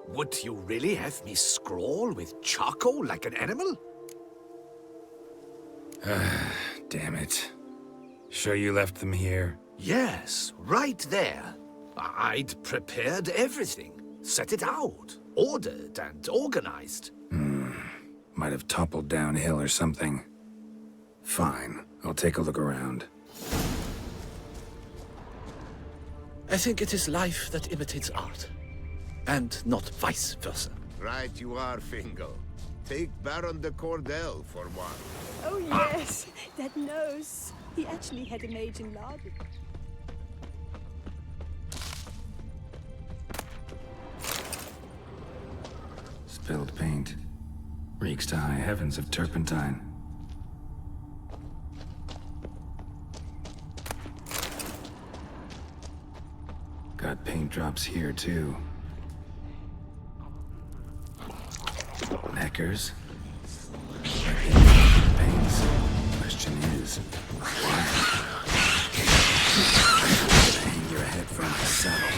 Would you really have me scrawl with charcoal like an animal? Damn it. Sure you left them here? Yes, right there. I'd prepared everything. Set it out. Ordered and organized. Might have toppled downhill or something. Fine, I'll take a look around. I think it is life that imitates art, and not vice versa. Right you are, Fingal. Take Baron de Cordel for one. Oh yes, that nose. He actually had a mage in Lard. Spilled paint. Reeks to high heavens of turpentine. Got paint drops here, too. Neckers. Paints. Question is, why? Hang your head from the saddle.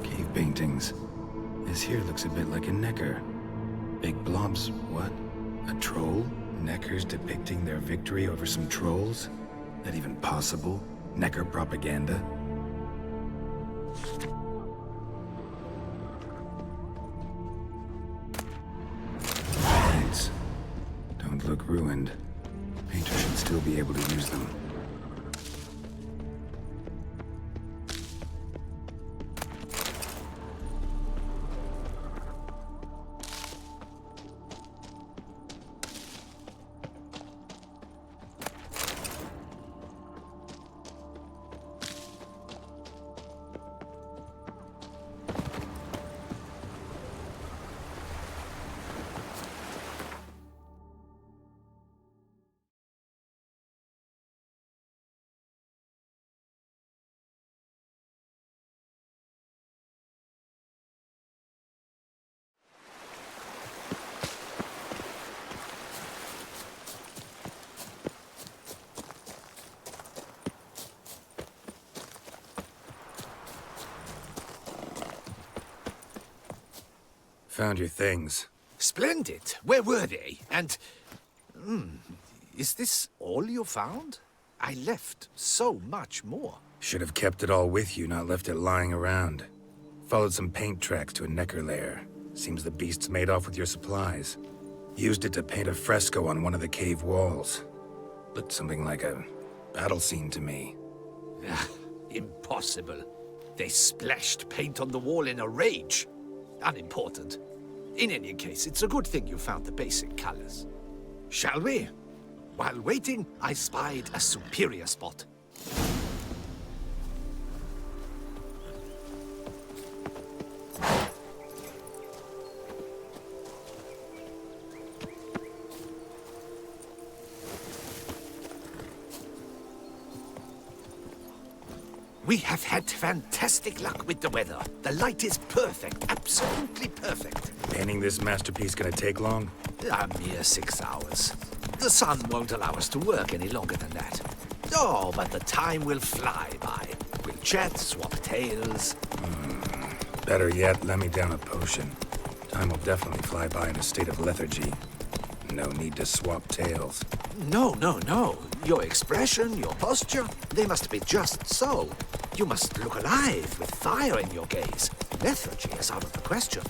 Cave paintings. This here looks a bit like a necker. Big blobs, what? A troll? Neckers depicting their victory over some trolls? That even possible? Necker propaganda? Paints. Don't look ruined. Painter should still be able to use them. Found your things. Splendid. Where were they? And... is this all you found? I left so much more. Should have kept it all with you, not left it lying around. Followed some paint tracks to a necker lair. Seems the beast's made off with your supplies. Used it to paint a fresco on one of the cave walls. Looked something like a battle scene to me. Impossible. They splashed paint on the wall in a rage. Unimportant. In any case, it's a good thing you found the basic colors. Shall we? While waiting, I spied a superior spot. We have had fantastic luck with the weather. The light is perfect, absolutely perfect. Painting this masterpiece gonna take long? A mere 6 hours. The sun won't allow us to work any longer than that. Oh, but the time will fly by. We'll chat, swap tales. Better yet, let me down a potion. Time will definitely fly by in a state of lethargy. No need to swap tales. No. Your expression, your posture, they must be just so. You must look alive with fire in your gaze. Lethargy is out of the question.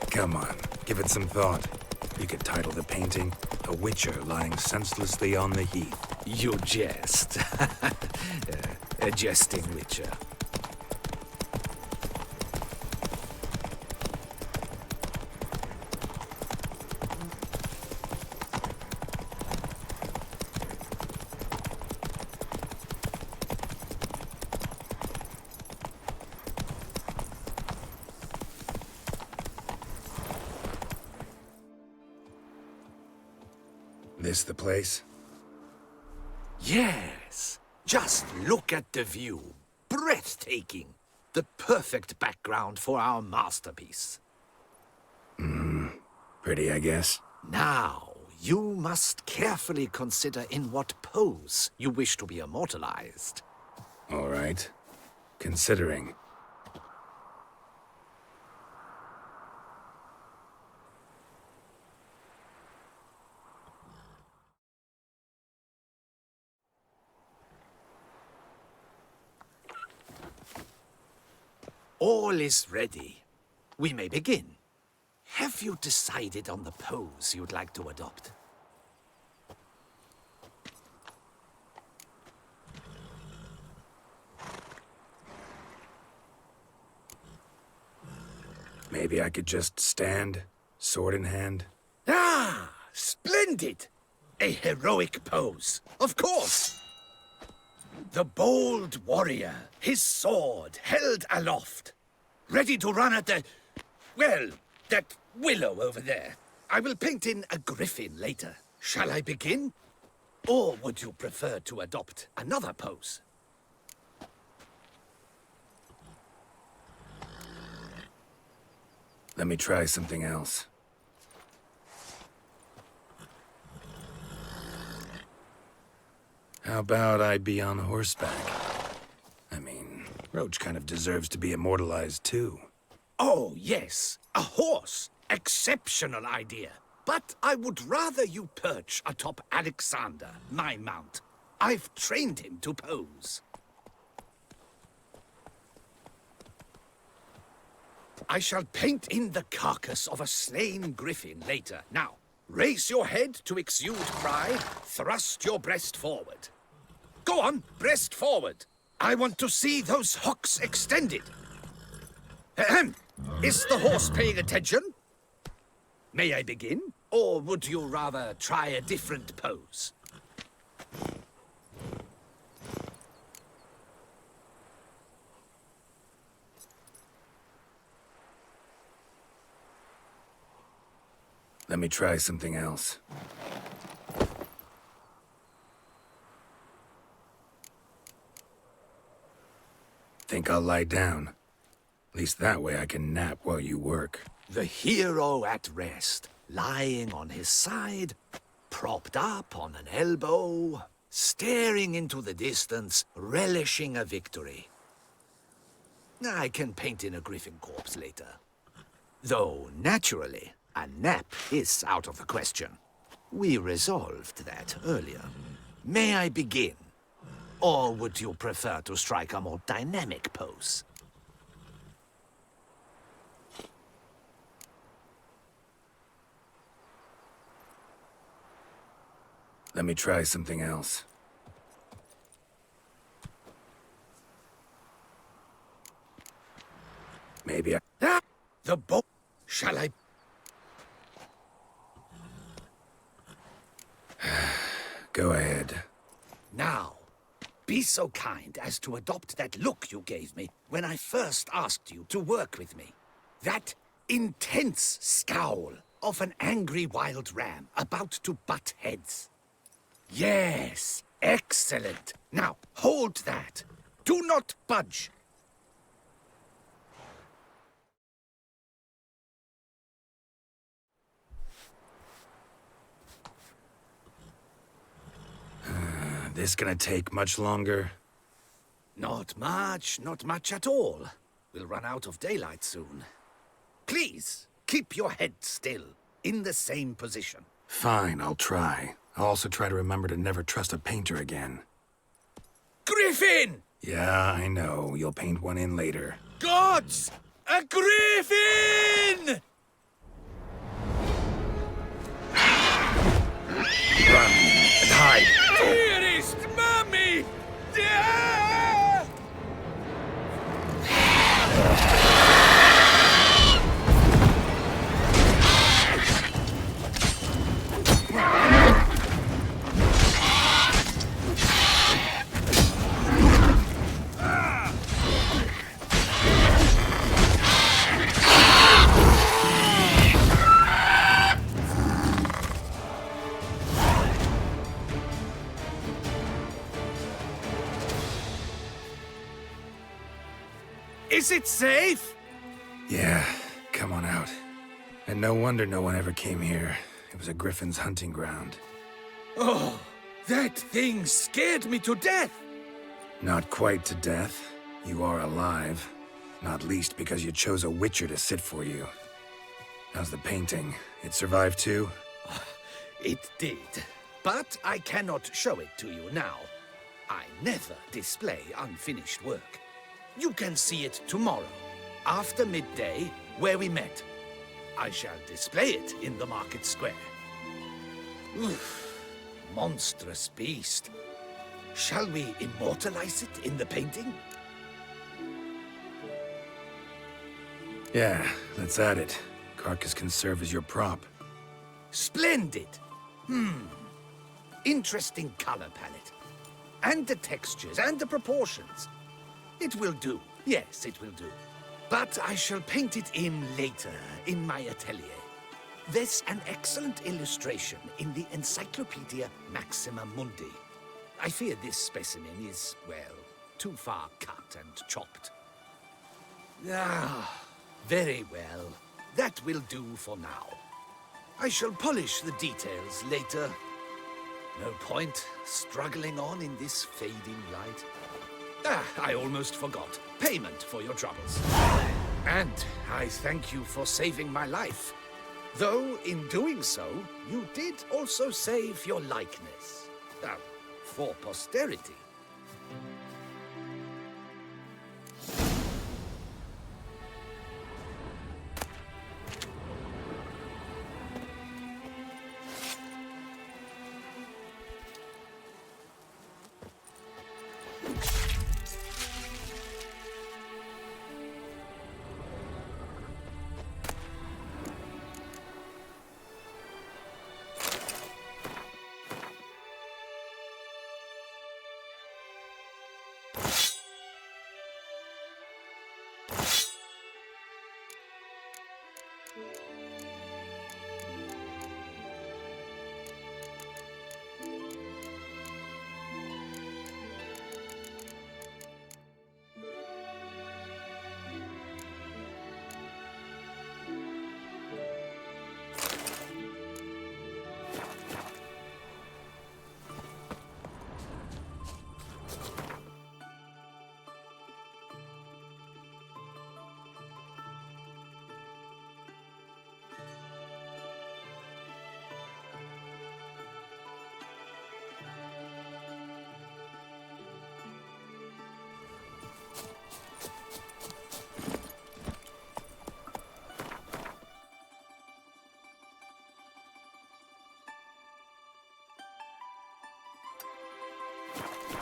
Come on, give it some thought. You could title the painting, A Witcher Lying Senselessly on the Heath. You jest. A jesting witcher. This the place? Yes. Just look at the view. Breathtaking. The perfect background for our masterpiece. Pretty, I guess. Now, You must carefully consider in what pose you wish to be immortalized. All right. Considering. All is ready. We may begin. Have you decided on the pose you'd like to adopt? Maybe I could just stand, sword in hand. Ah, splendid! A heroic pose, of course! The bold warrior, his sword held aloft, ready to run at that willow over there. I will paint in a griffin later. Shall I begin? Or would you prefer to adopt another pose? Let me try something else. How about I be on horseback? I mean, Roach kind of deserves to be immortalized too. Oh, yes. A horse. Exceptional idea. But I would rather you perch atop Alexander, my mount. I've trained him to pose. I shall paint in the carcass of a slain griffin later. Now, raise your head to exude pride. Thrust your breast forward. Go on, breast forward. I want to see those hocks extended. Ahem. Is the horse paying attention? May I begin? Or would you rather try a different pose? Let me try something else. Think I'll lie down. At least that way I can nap while you work. The hero at rest, lying on his side, propped up on an elbow, staring into the distance, relishing a victory. I can paint in a griffin corpse later. Though, naturally, a nap is out of the question. We resolved that earlier. May I begin? Or would you prefer to strike a more dynamic pose? Let me try something else. Maybe I... Ah! The bow... Shall I... Go ahead. Now, be so kind as to adopt that look you gave me when I first asked you to work with me. That intense scowl of an angry wild ram about to butt heads. Yes, excellent. Now, hold that. Do not budge. This gonna take much longer? Not much at all. We'll run out of daylight soon. Please, keep your head still, in the same position. Fine, I'll try. I'll also try to remember to never trust a painter again. Griffin! Yeah, I know. You'll paint one in later. Gods! A griffin! Run and hide! Dearest mommy! Ah! Is it safe? Yeah, come on out. And no wonder no one ever came here. It was a griffin's hunting ground. Oh, that thing scared me to death! Not quite to death. You are alive. Not least because you chose a witcher to sit for you. How's the painting? It survived too? It did. But I cannot show it to you now. I never display unfinished work. You can see it tomorrow, after midday, where we met. I shall display it in the market square. Oof, monstrous beast. Shall we immortalize it in the painting? Yeah, let's add it. Carcass can serve as your prop. Splendid! Interesting color palette. And the textures and the proportions. It will do. Yes, it will do. But I shall paint it in later, in my atelier. There's an excellent illustration in the Encyclopedia Maxima Mundi. I fear this specimen is, well, too far cut and chopped. Ah, very well. That will do for now. I shall polish the details later. No point struggling on in this fading light. Ah, I almost forgot. Payment for your troubles. And I thank you for saving my life. Though, in doing so, you did also save your likeness. For posterity.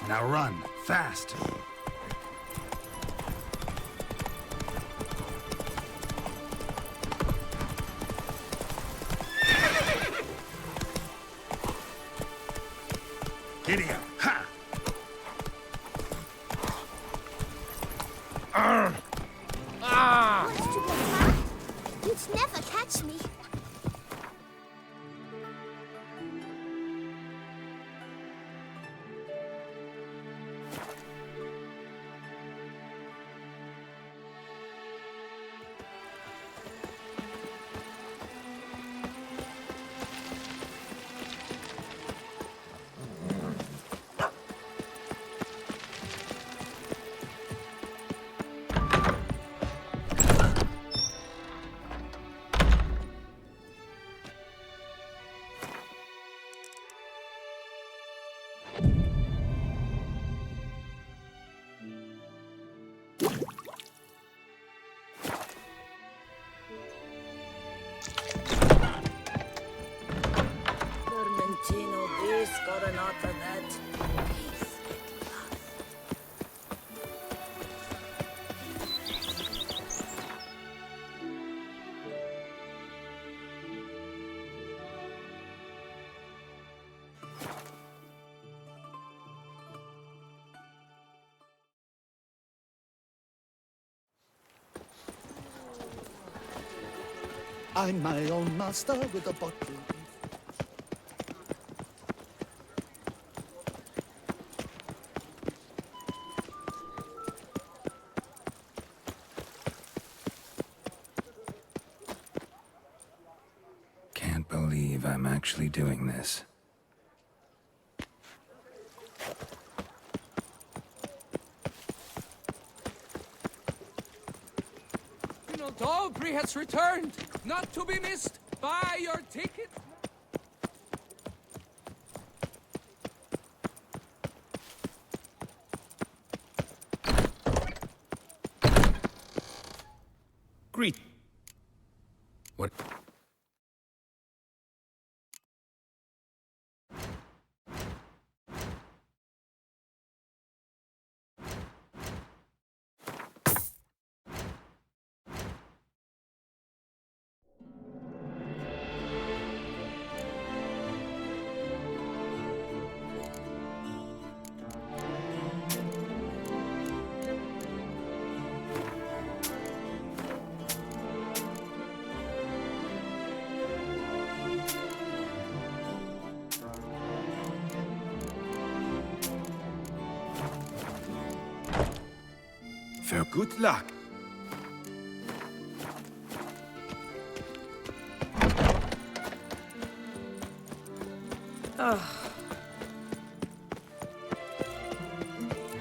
Now run, fast! Idiot! Ha! Wants to get back? You'd never catch me. Vermentino, this coronata that. I'm my own master with a bottle. Can't believe believe I'm actually doing this. Dalbury has returned, not to be missed. Buy your ticket. Greet. What? For good luck.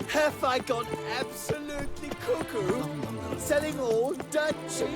Have I gone absolutely cuckoo? Selling all dirt cheap?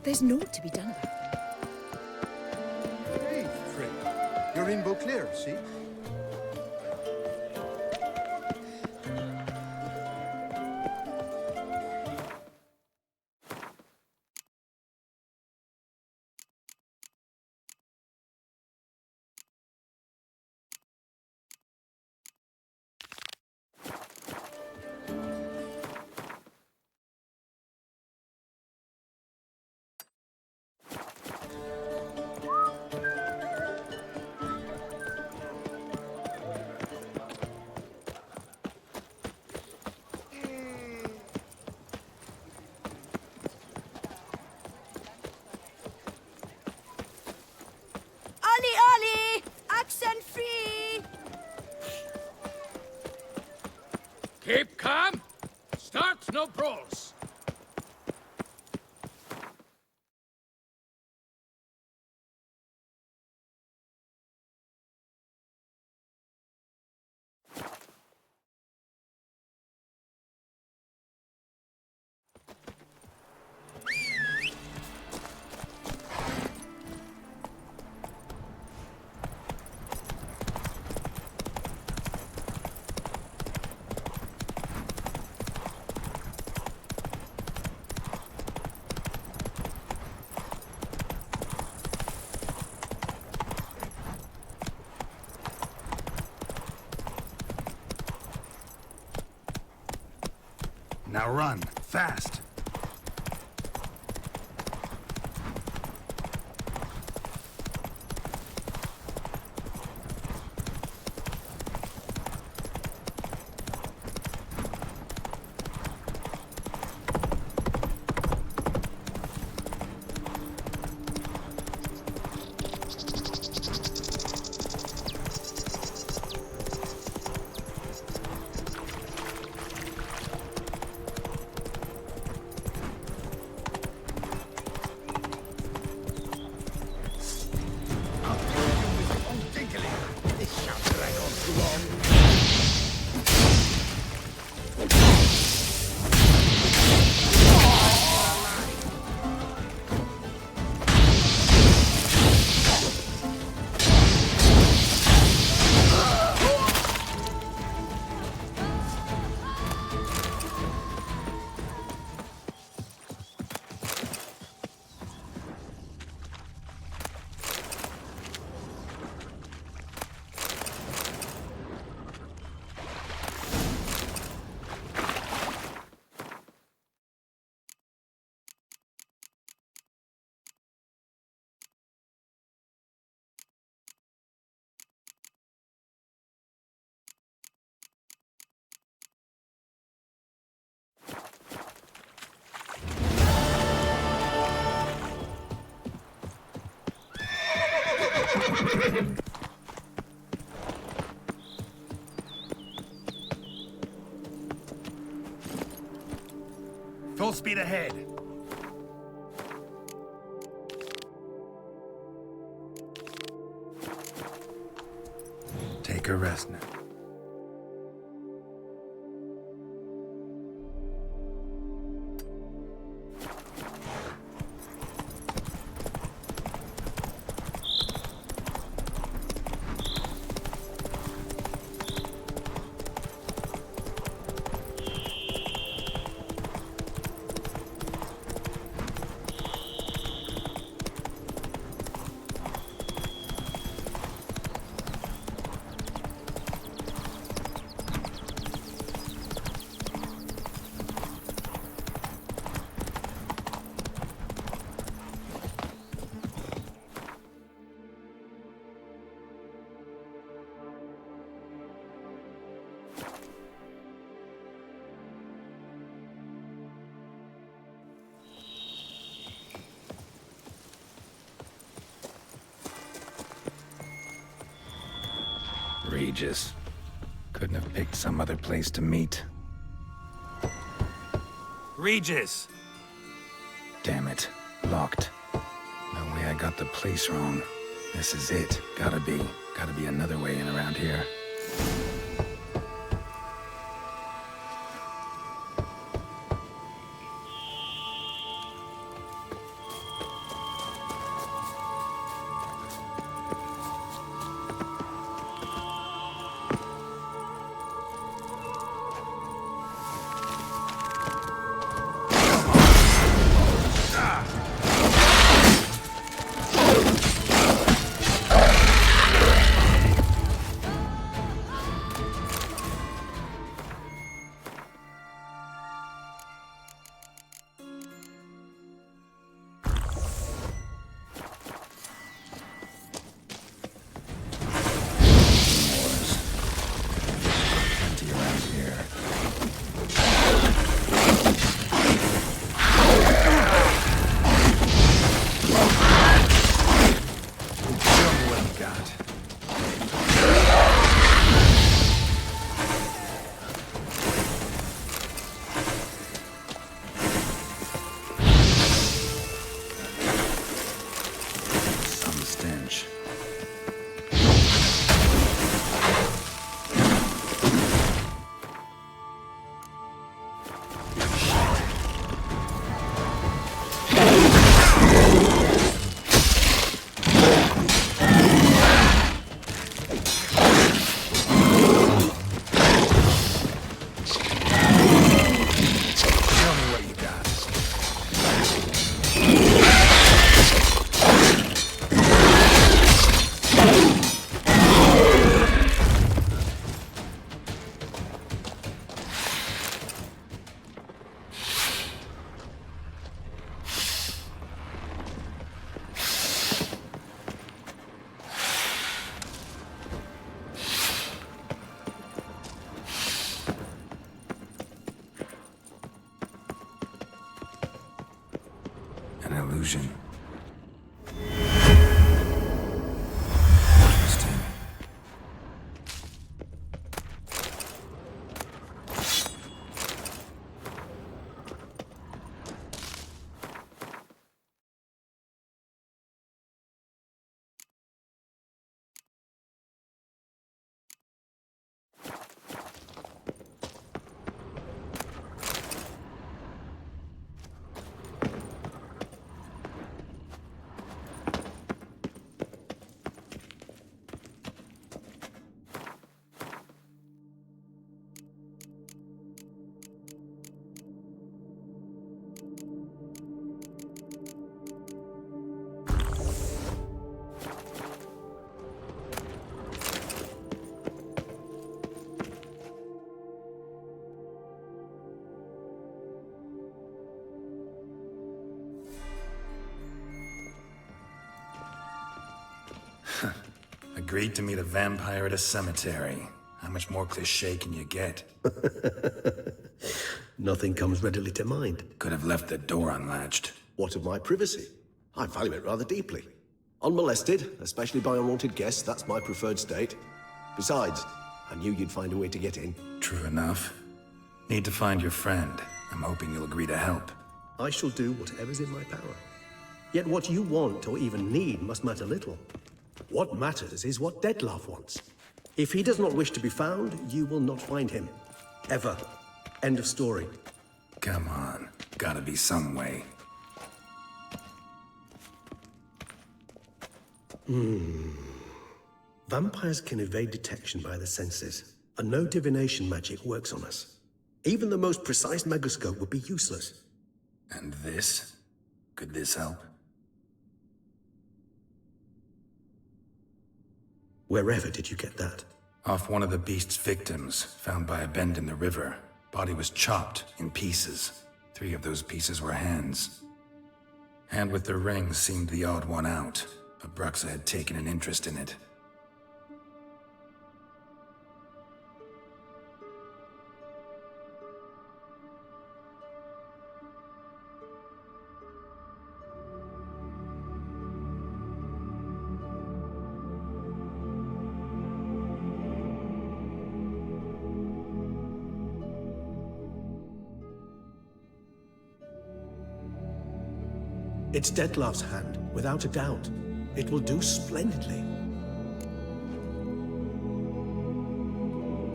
There's naught to be done about it. Hey, Frick. You're in Beauclair, see? Ollie, Ollie! Accent free! Keep calm. Start no brawls. Now run, fast! Full speed ahead. Take a rest now. Regis. Couldn't have picked some other place to meet. Regis! Damn it. Locked. No way I got the place wrong. This is it. Gotta be another way in around here. An illusion. Interesting. Agreed to meet a vampire at a cemetery. How much more cliché can you get? Nothing comes readily to mind. Could have left the door unlatched. What of my privacy? I value it rather deeply. Unmolested, especially by unwanted guests, that's my preferred state. Besides, I knew you'd find a way to get in. True enough. Need to find your friend. I'm hoping you'll agree to help. I shall do whatever's in my power. Yet what you want or even need must matter little. What matters is what Dettlaff wants. If he does not wish to be found, you will not find him. Ever. End of story. Come on. Gotta be some way. Vampires can evade detection by the senses, and no divination magic works on us. Even the most precise megascope would be useless. And this? Could this help? Wherever did you get that? Off one of the beast's victims, found by a bend in the river. Body was chopped in pieces. 3 of those pieces were hands. Hand with the ring seemed the odd one out, but Bruxa had taken an interest in it. It's Dettlaff's hand, without a doubt. It will do splendidly.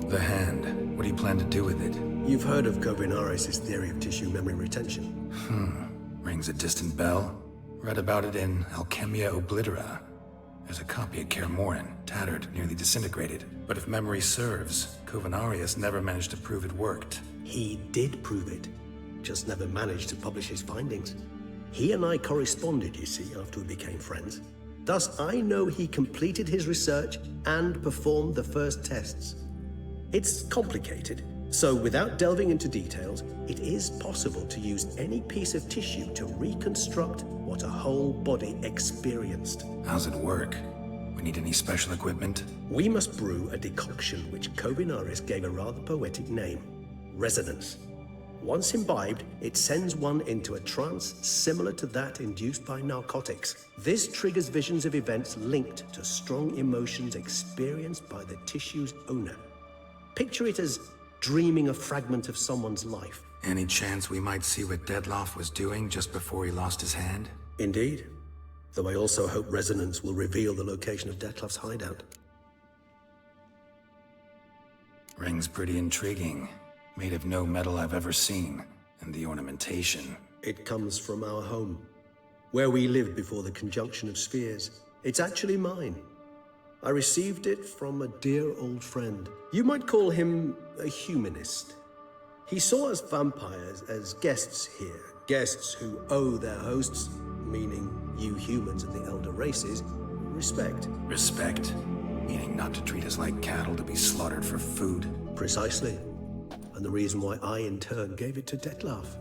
The hand. What do you plan to do with it? You've heard of Kovinaris' theory of tissue memory retention. Rings a distant bell. Read about it in Alchemia Oblitera. There's a copy at Kaer Morhen, tattered, nearly disintegrated. But if memory serves, Kovinaris never managed to prove it worked. He did prove it, just never managed to publish his findings. He and I corresponded, you see, after we became friends. Thus, I know he completed his research and performed the first tests. It's complicated, so without delving into details, it is possible to use any piece of tissue to reconstruct what a whole body experienced. How's it work? We need any special equipment? We must brew a decoction which Kovinaris gave a rather poetic name, resonance. Once imbibed, it sends one into a trance similar to that induced by narcotics. This triggers visions of events linked to strong emotions experienced by the tissue's owner. Picture it as dreaming a fragment of someone's life. Any chance we might see what Dettlaff was doing just before he lost his hand? Indeed. Though I also hope resonance will reveal the location of Dettlaff's hideout. Ring's pretty intriguing. Made of no metal I've ever seen. And the ornamentation. It comes from our home, where we lived before the conjunction of spheres. It's actually mine. I received it from a dear old friend. You might call him a humanist. He saw us vampires as guests here, guests who owe their hosts, meaning you humans of the elder races, respect. Respect? Meaning not to treat us like cattle to be slaughtered for food? Precisely. And the reason why I, in turn, gave it to Dettlaff.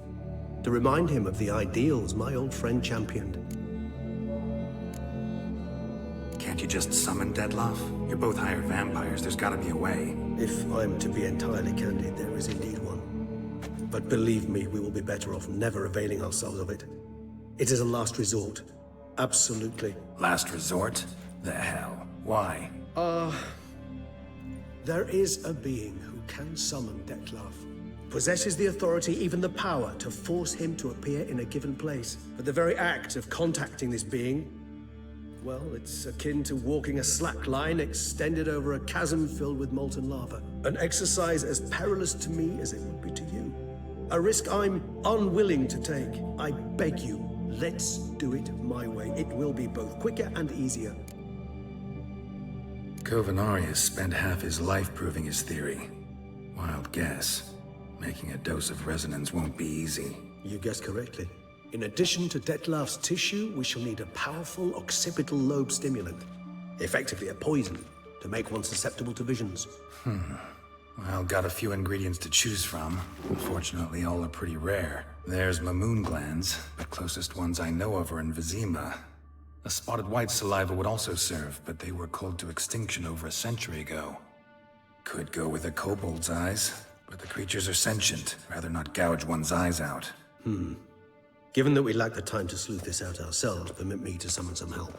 To remind him of the ideals my old friend championed. Can't you just summon Dettlaff? You're both hired vampires, there's gotta be a way. If I'm to be entirely candid, there is indeed one. But believe me, we will be better off never availing ourselves of it. It is a last resort. Absolutely. Last resort? The hell? Why? There is a being who can summon Dettlaff. Possesses the authority, even the power, to force him to appear in a given place. But the very act of contacting this being, well, it's akin to walking a slack line extended over a chasm filled with molten lava. An exercise as perilous to me as it would be to you. A risk I'm unwilling to take. I beg you, let's do it my way. It will be both quicker and easier. Kovinaris spent half his life proving his theory. Wild guess. Making a dose of resonance won't be easy. You guessed correctly. In addition to Dettlaff's tissue, we shall need a powerful occipital lobe stimulant. Effectively a poison, to make one susceptible to visions. Well, got a few ingredients to choose from. Unfortunately, all are pretty rare. There's Mamoon glands. The closest ones I know of are in Vizima. A spotted white saliva would also serve, but they were cold to extinction over a century ago. Could go with a kobold's eyes, but the creatures are sentient. Rather not gouge one's eyes out. Given that we lack the time to sleuth this out ourselves, permit me to summon some help.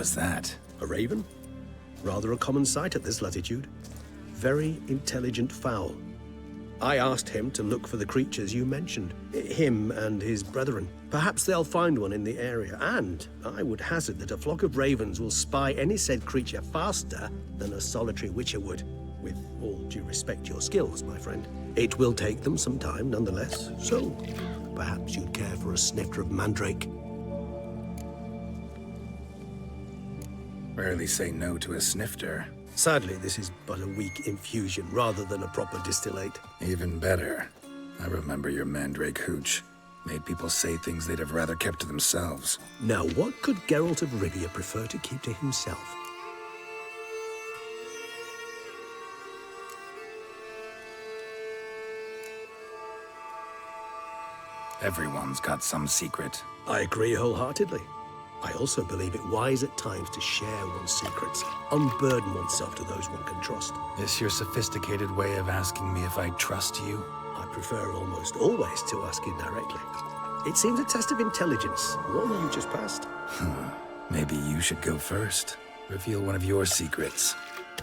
was that? A raven? Rather a common sight at this latitude. Very intelligent fowl. I asked him to look for the creatures you mentioned. Him and his brethren. Perhaps they'll find one in the area, and I would hazard that a flock of ravens will spy any said creature faster than a solitary witcher would. With all due respect to your skills, my friend. It will take them some time, nonetheless, so perhaps you'd care for a snifter of mandrake. Rarely say no to a snifter. Sadly, this is but a weak infusion rather than a proper distillate. Even better. I remember your mandrake hooch. Made people say things they'd have rather kept to themselves. Now, what could Geralt of Rivia prefer to keep to himself? Everyone's got some secret. I agree wholeheartedly. I also believe it wise at times to share one's secrets, unburden oneself to those one can trust. This your sophisticated way of asking me if I trust you? I prefer almost always to ask indirectly. It seems a test of intelligence, one you just passed. Maybe you should go first. Reveal one of your secrets.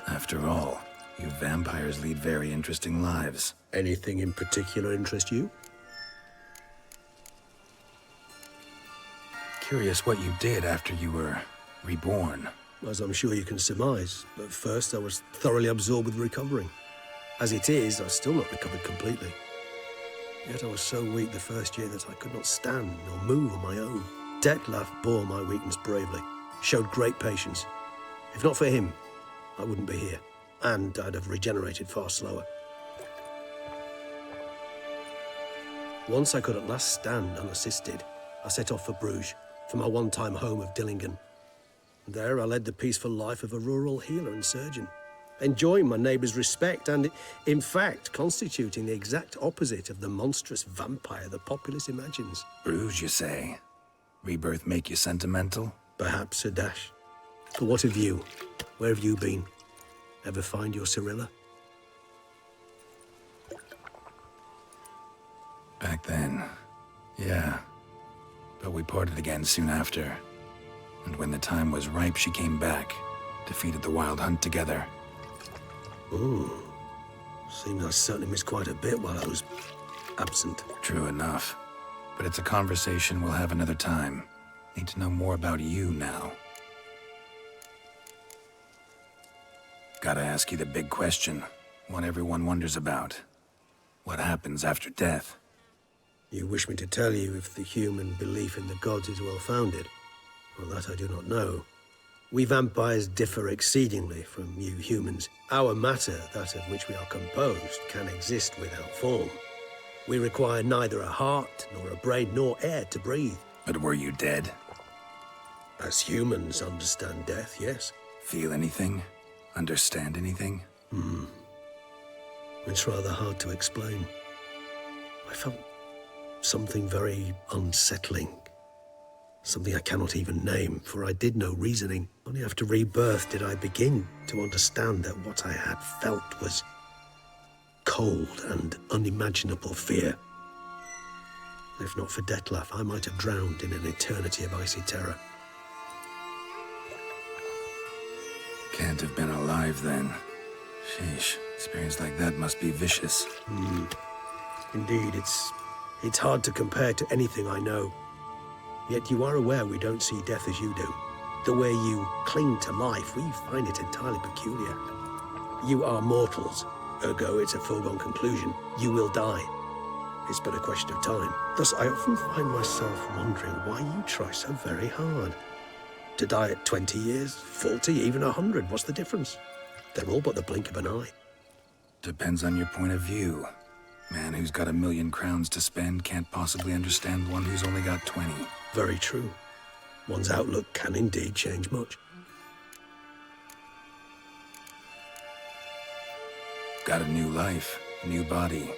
After all, you vampires lead very interesting lives. Anything in particular interest you? Curious what you did after you were reborn. As I'm sure you can surmise, but first I was thoroughly absorbed with recovering. As it is, I've still not recovered completely. Yet I was so weak the first year that I could not stand or move on my own. Detlef bore my weakness bravely, showed great patience. If not for him, I wouldn't be here, and I'd have regenerated far slower. Once I could at last stand unassisted, I set off for Bruges, for my one-time home of Dillingen. There I led the peaceful life of a rural healer and surgeon, enjoying my neighbours' respect and, in fact, constituting the exact opposite of the monstrous vampire the populace imagines. Bruges, you say? Rebirth make you sentimental? Perhaps a dash. But what of you? Where have you been? Ever find your Cyrilla? Back then, yeah. But we parted again soon after. And when the time was ripe, she came back. Defeated the Wild Hunt together. Ooh. Seems I certainly missed quite a bit while I was absent. True enough. But it's a conversation we'll have another time. Need to know more about you now. Gotta ask you the big question. One everyone wonders about. What happens after death? You wish me to tell you if the human belief in the gods is well-founded? Well, that I do not know. We vampires differ exceedingly from you humans. Our matter, that of which we are composed, can exist without form. We require neither a heart, nor a brain, nor air to breathe. But were you dead? As humans understand death, yes. Feel anything? Understand anything? It's rather hard to explain. I felt something very unsettling. Something I cannot even name, for I did no reasoning. Only after rebirth did I begin to understand that what I had felt was cold and unimaginable fear. If not for Detlef, I might have drowned in an eternity of icy terror. Can't have been alive then. Sheesh, experience like that must be vicious. Indeed, it's hard to compare to anything I know. Yet you are aware we don't see death as you do. The way you cling to life, we find it entirely peculiar. You are mortals, ergo it's a foregone conclusion. You will die. It's but a question of time. Thus, I often find myself wondering why you try so very hard. To die at 20 years, 40, even 100, what's the difference? They're all but the blink of an eye. Depends on your point of view. Man who's got 1,000,000 crowns to spend can't possibly understand one who's only got 20. Very true. One's outlook can indeed change much. Got a new life, a new body.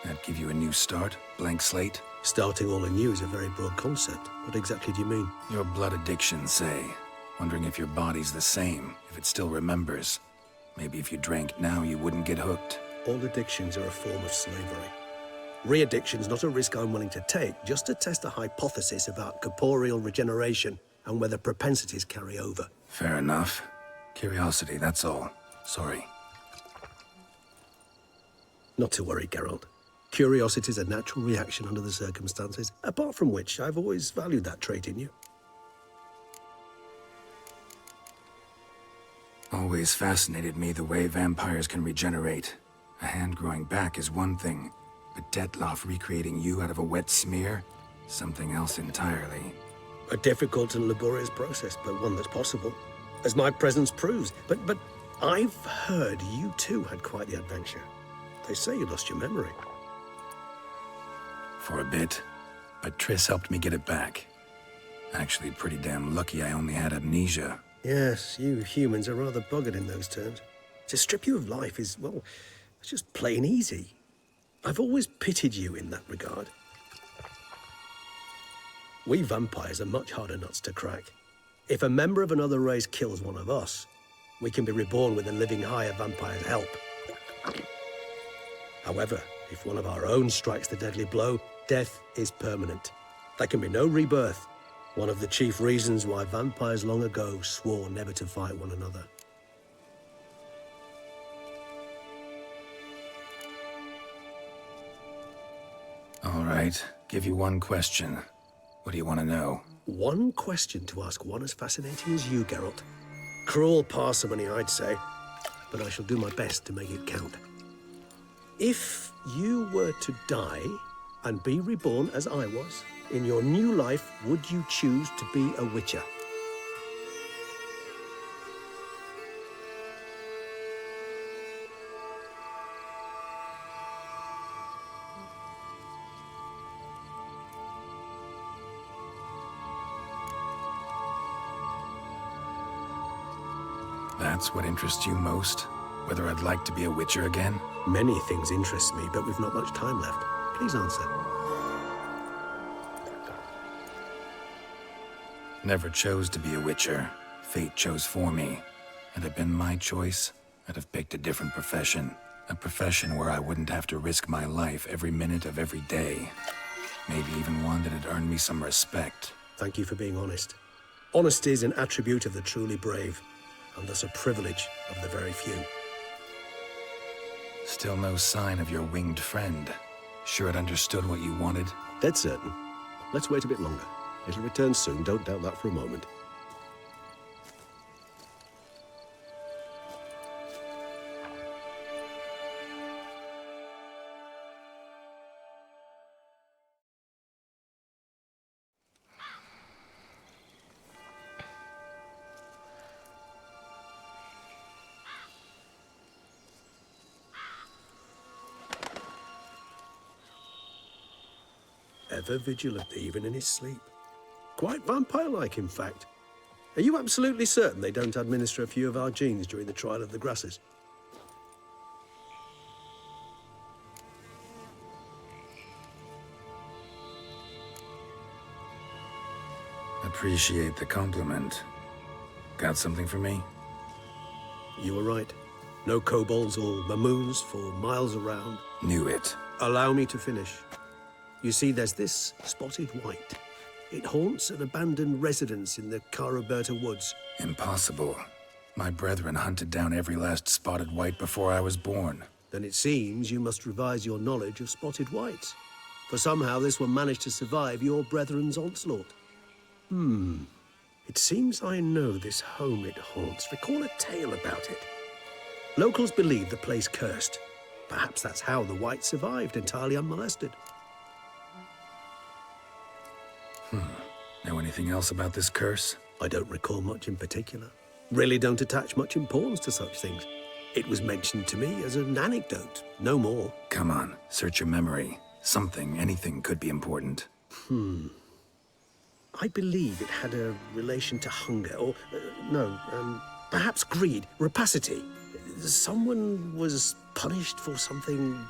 That give you a new start? Blank slate? Starting all anew is a very broad concept. What exactly do you mean? Your blood addiction, say. Wondering if your body's the same, if it still remembers. Maybe if you drank now, you wouldn't get hooked. All addictions are a form of slavery. Re-addiction's not a risk I'm willing to take, just to test a hypothesis about corporeal regeneration and whether propensities carry over. Fair enough. Curiosity, that's all. Sorry. Not to worry, Geralt. Curiosity is a natural reaction under the circumstances, apart from which I've always valued that trait in you. Always fascinated me the way vampires can regenerate. A hand growing back is one thing, but Detloff recreating you out of a wet smear? Something else entirely. A difficult and laborious process, but one that's possible, as my presence proves. But I've heard you too had quite the adventure. They say you lost your memory. For a bit, but Triss helped me get it back. Actually, pretty damn lucky I only had amnesia. Yes, you humans are rather buggered in those terms. To strip you of life is, well, it's just plain easy. I've always pitied you in that regard. We vampires are much harder nuts to crack. If a member of another race kills one of us, we can be reborn with a living higher vampire's help. However, if one of our own strikes the deadly blow, death is permanent. There can be no rebirth. One of the chief reasons why vampires long ago swore never to fight one another. All right, give you one question. What do you want to know? One question to ask one as fascinating as you, Geralt. Cruel parsimony, I'd say, but I shall do my best to make it count. If you were to die and be reborn as I was, in your new life, would you choose to be a Witcher? That's what interests you most? Whether I'd like to be a Witcher again? Many things interest me, but we've not much time left. Please answer. Never chose to be a Witcher. Fate chose for me. Had it been my choice, I'd have picked a different profession. A profession where I wouldn't have to risk my life every minute of every day. Maybe even one that had earned me some respect. Thank you for being honest. Honesty is an attribute of the truly brave, and thus a privilege of the very few. Still no sign of your winged friend. Sure it understood what you wanted? Dead certain. Let's wait a bit longer. It'll return soon, don't doubt that for a moment. Ever vigilant, even in his sleep. Quite vampire-like, in fact. Are you absolutely certain they don't administer a few of our genes during the trial of the grasses? Appreciate the compliment. Got something for me? You were right. No kobolds or mamoons for miles around. Knew it. Allow me to finish. You see, there's this spotted white. It haunts an abandoned residence in the Caraberta woods. Impossible. My brethren hunted down every last spotted white before I was born. Then it seems you must revise your knowledge of spotted whites. For somehow this one managed to survive your brethren's onslaught. It seems I know this home it haunts. Recall a tale about it. Locals believe the place cursed. Perhaps that's how the white survived, entirely unmolested. Know anything else about this curse? I don't recall much in particular. Really don't attach much importance to such things. It was mentioned to me as an anecdote, no more. Come on, search your memory. Something, anything could be important. I believe it had a relation to hunger, or, perhaps greed, rapacity. Someone was punished for something...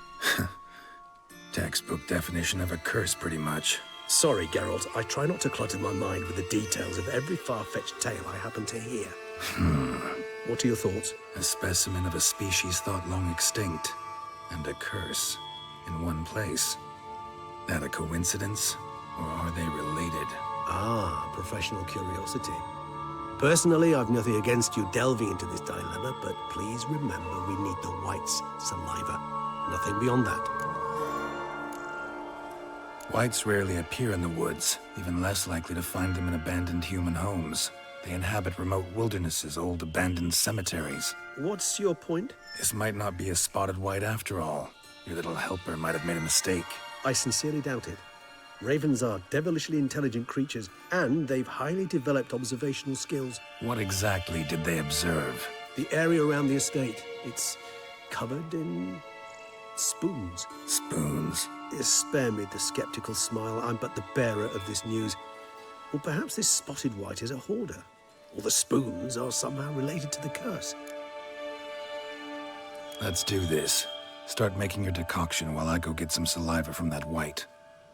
Textbook definition of a curse, pretty much. Sorry, Geralt, I try not to clutter my mind with the details of every far-fetched tale I happen to hear. What are your thoughts? A specimen of a species thought long extinct, and a curse in one place. That a coincidence, or are they related? Ah, professional curiosity. Personally, I've nothing against you delving into this dilemma, but please remember we need the White's saliva. Nothing beyond that. Whites rarely appear in the woods, even less likely to find them in abandoned human homes. They inhabit remote wildernesses, old abandoned cemeteries. What's your point? This might not be a spotted white after all. Your little helper might have made a mistake. I sincerely doubt it. Ravens are devilishly intelligent creatures, and they've highly developed observational skills. What exactly did they observe? The area around the estate, it's covered in spoons. Spoons? Spare me the skeptical smile. I'm but the bearer of this news. Or perhaps this spotted white is a hoarder. Or the spoons are somehow related to the curse. Let's do this. Start making your decoction while I go get some saliva from that white.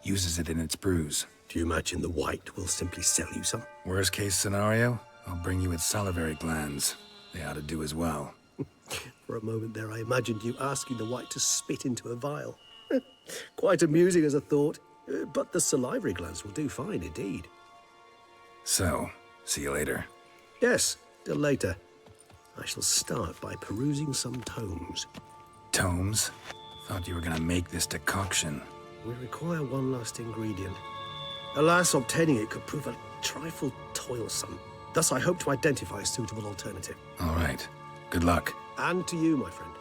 Uses it in its brews. Do you imagine the white will simply sell you some? Worst case scenario, I'll bring you its salivary glands. They ought to do as well. For a moment there, I imagined you asking the white to spit into a vial. Quite amusing as a thought, but the salivary glands will do fine indeed. So, see you later. Yes, till later. I shall start by perusing some tomes. Tomes? Thought you were gonna make this decoction. We require one last ingredient. Alas, obtaining it could prove a trifle toilsome. Thus, I hope to identify a suitable alternative. All right. Good luck. And to you, my friend.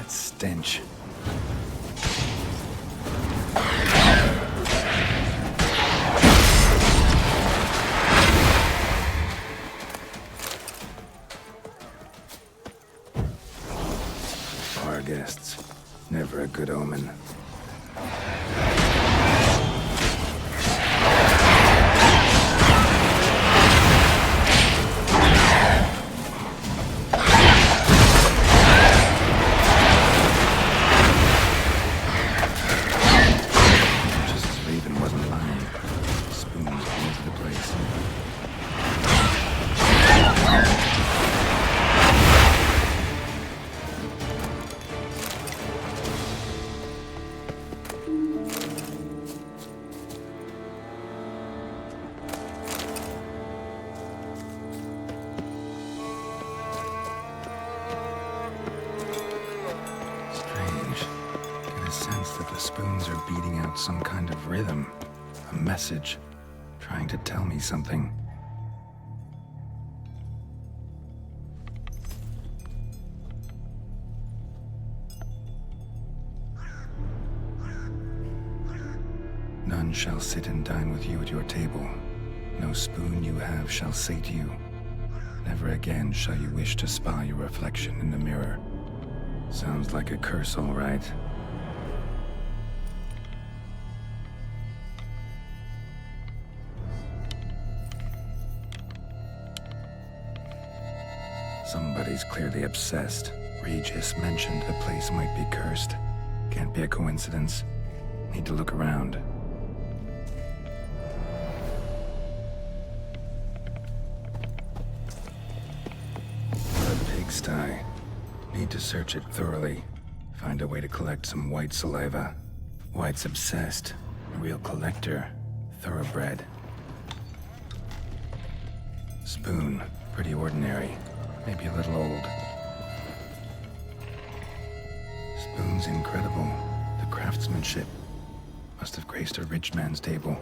Stench. Bar guests. Never a good omen. Some kind of rhythm, a message, trying to tell me something. None shall sit and dine with you at your table. No spoon you have shall sate you. Never again shall you wish to spy your reflection in the mirror. Sounds like a curse, all right. clearly obsessed. Regis mentioned the place might be cursed. Can't be a coincidence. Need to look around. A pigsty. Need to search it thoroughly. Find a way to collect some white saliva. White's obsessed. A real collector. Thoroughbred. Spoon. Pretty ordinary. Maybe a little old. Spoon's incredible. The craftsmanship. Must have graced a rich man's table.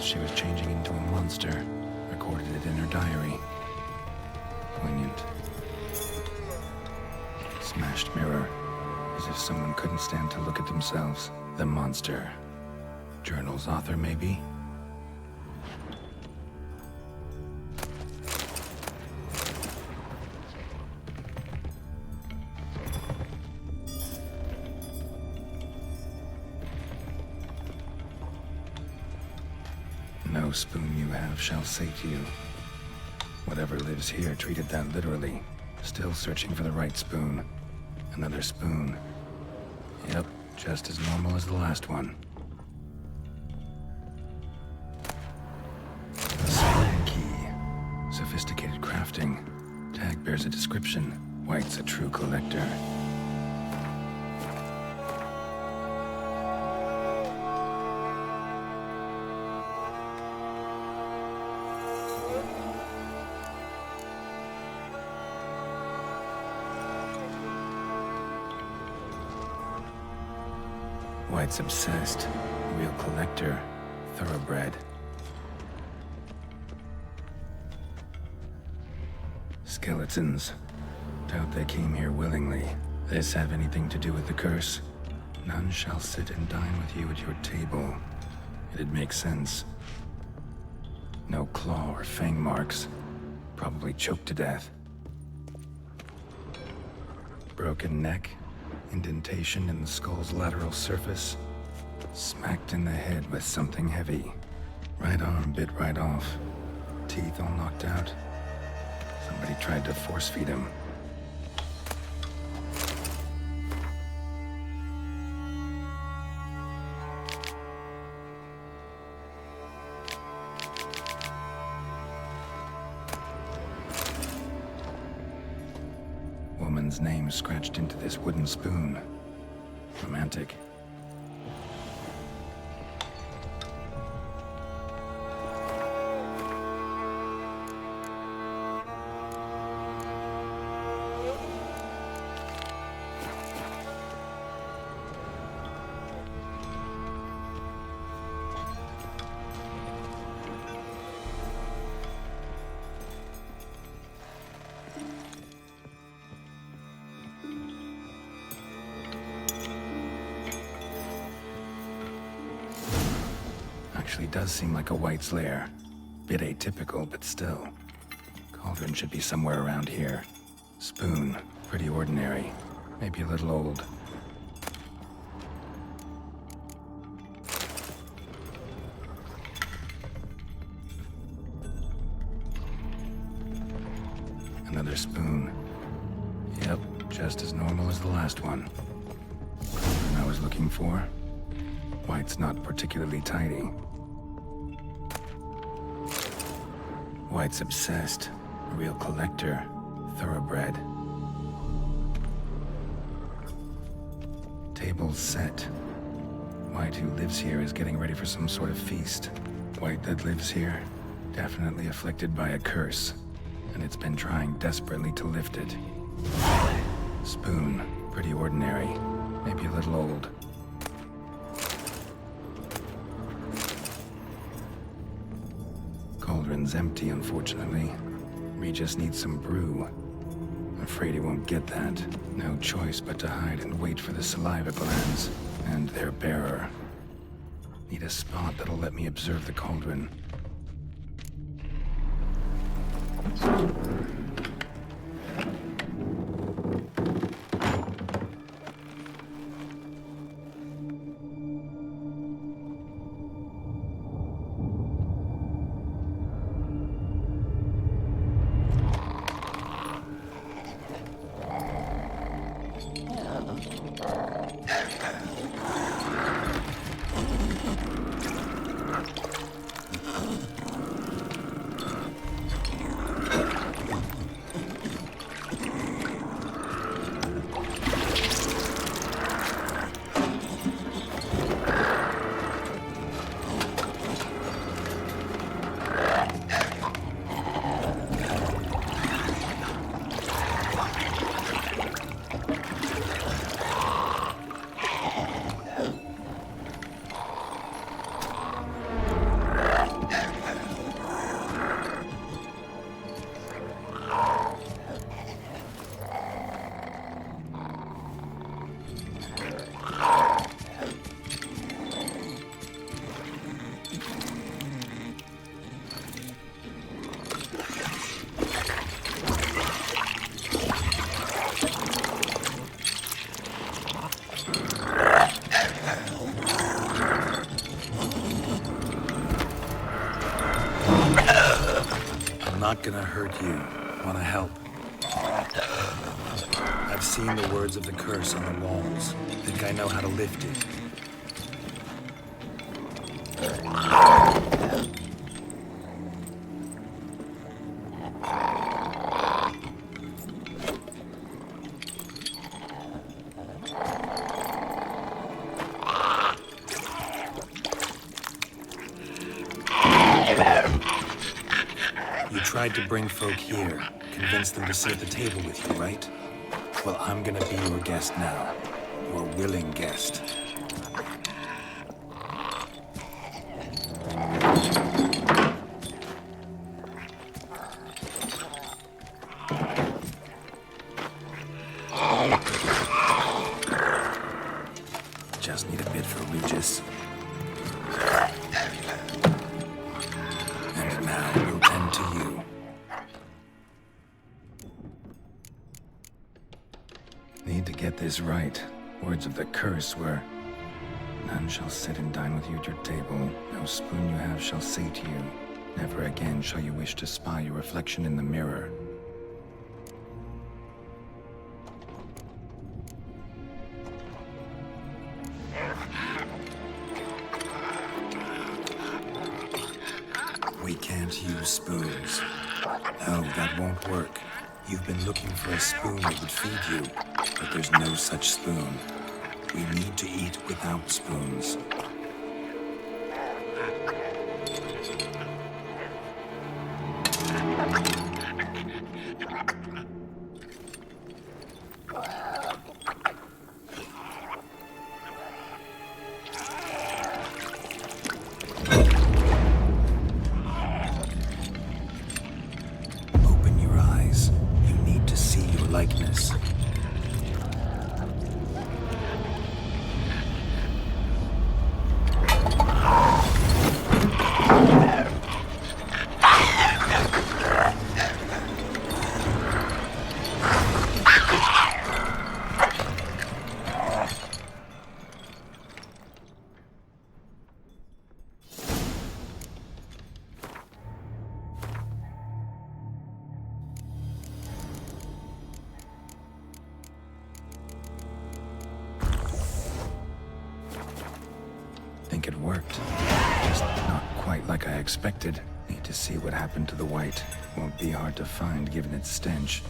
She was changing into a monster. Recorded it in her diary. Poignant. Smashed mirror. As if someone couldn't stand to look at themselves. The monster. Journal's author, maybe? No spoon you have shall sate you. Whatever lives here treated that literally. Still searching for the right spoon. Another spoon. Yep, just as normal as the last one. Spoon key. Sophisticated crafting. Tag bears a description. White's a true collector. White's obsessed. Real collector. Thoroughbred. Skeletons. Doubt they came here willingly. This have anything to do with the curse? None shall sit and dine with you at your table. It'd make sense. No claw or fang marks. Probably choked to death. Broken neck. Indentation in the skull's lateral surface. Smacked in the head with something heavy. Right arm bit right off. Teeth all knocked out. Somebody tried to force feed him. Woman's name scratched into this wooden spoon. Romantic. Actually does seem like a White's lair. Bit atypical, but still. Cauldron should be somewhere around here. Spoon, pretty ordinary. Maybe a little old. Another spoon. Yep, just as normal as the last one. Cauldron I was looking for. White's not particularly tidy. White's obsessed. A real collector. Thoroughbred. Table's set. White, who lives here, is getting ready for some sort of feast. White that lives here, definitely afflicted by a curse, and it's been trying desperately to lift it. Spoon, pretty ordinary, maybe a little old. Cauldron's empty, unfortunately. Regis needs some brew. Afraid he won't get that. No choice but to hide and wait for the saliva glands and their bearer. Need a spot that'll let me observe the cauldron. Not gonna hurt you. Wanna help? I've seen the words of the curse on the walls. Think I know how to lift it. Tried to bring folk here, convince them to sit at the table with you, right? Well, I'm gonna be your guest now. Your willing guest. Just need a bit for Regis. And now we'll tend to you. Need to get this right. Words of the curse were, none shall sit and dine with you at your table. No spoon you have shall say to you, never again shall you wish to spy your reflection in the mirror. We can't use spoons. No, that won't work. You've been looking for a spoon that would feed you, but there's no such spoon. We need to eat without spoons. Likeness. think it worked. Just not quite like I expected. Need to see what happened to the white. Won't be hard to find given its stench.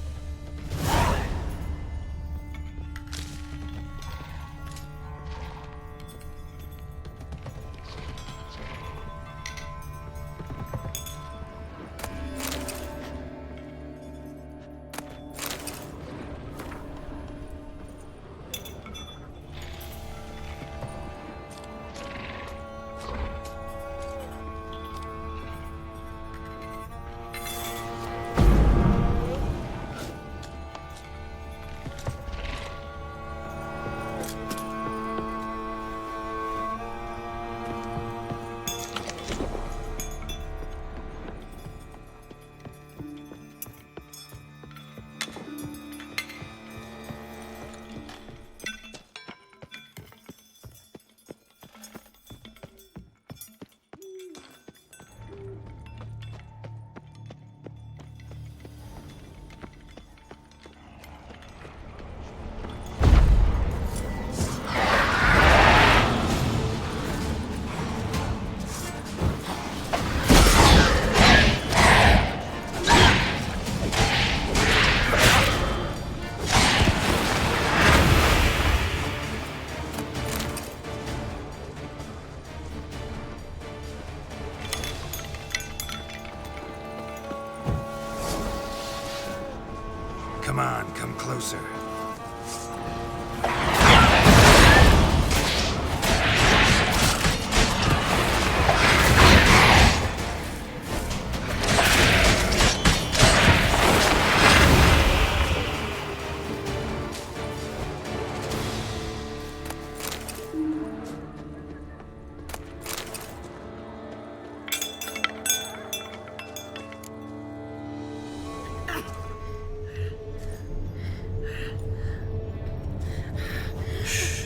Come on, come closer.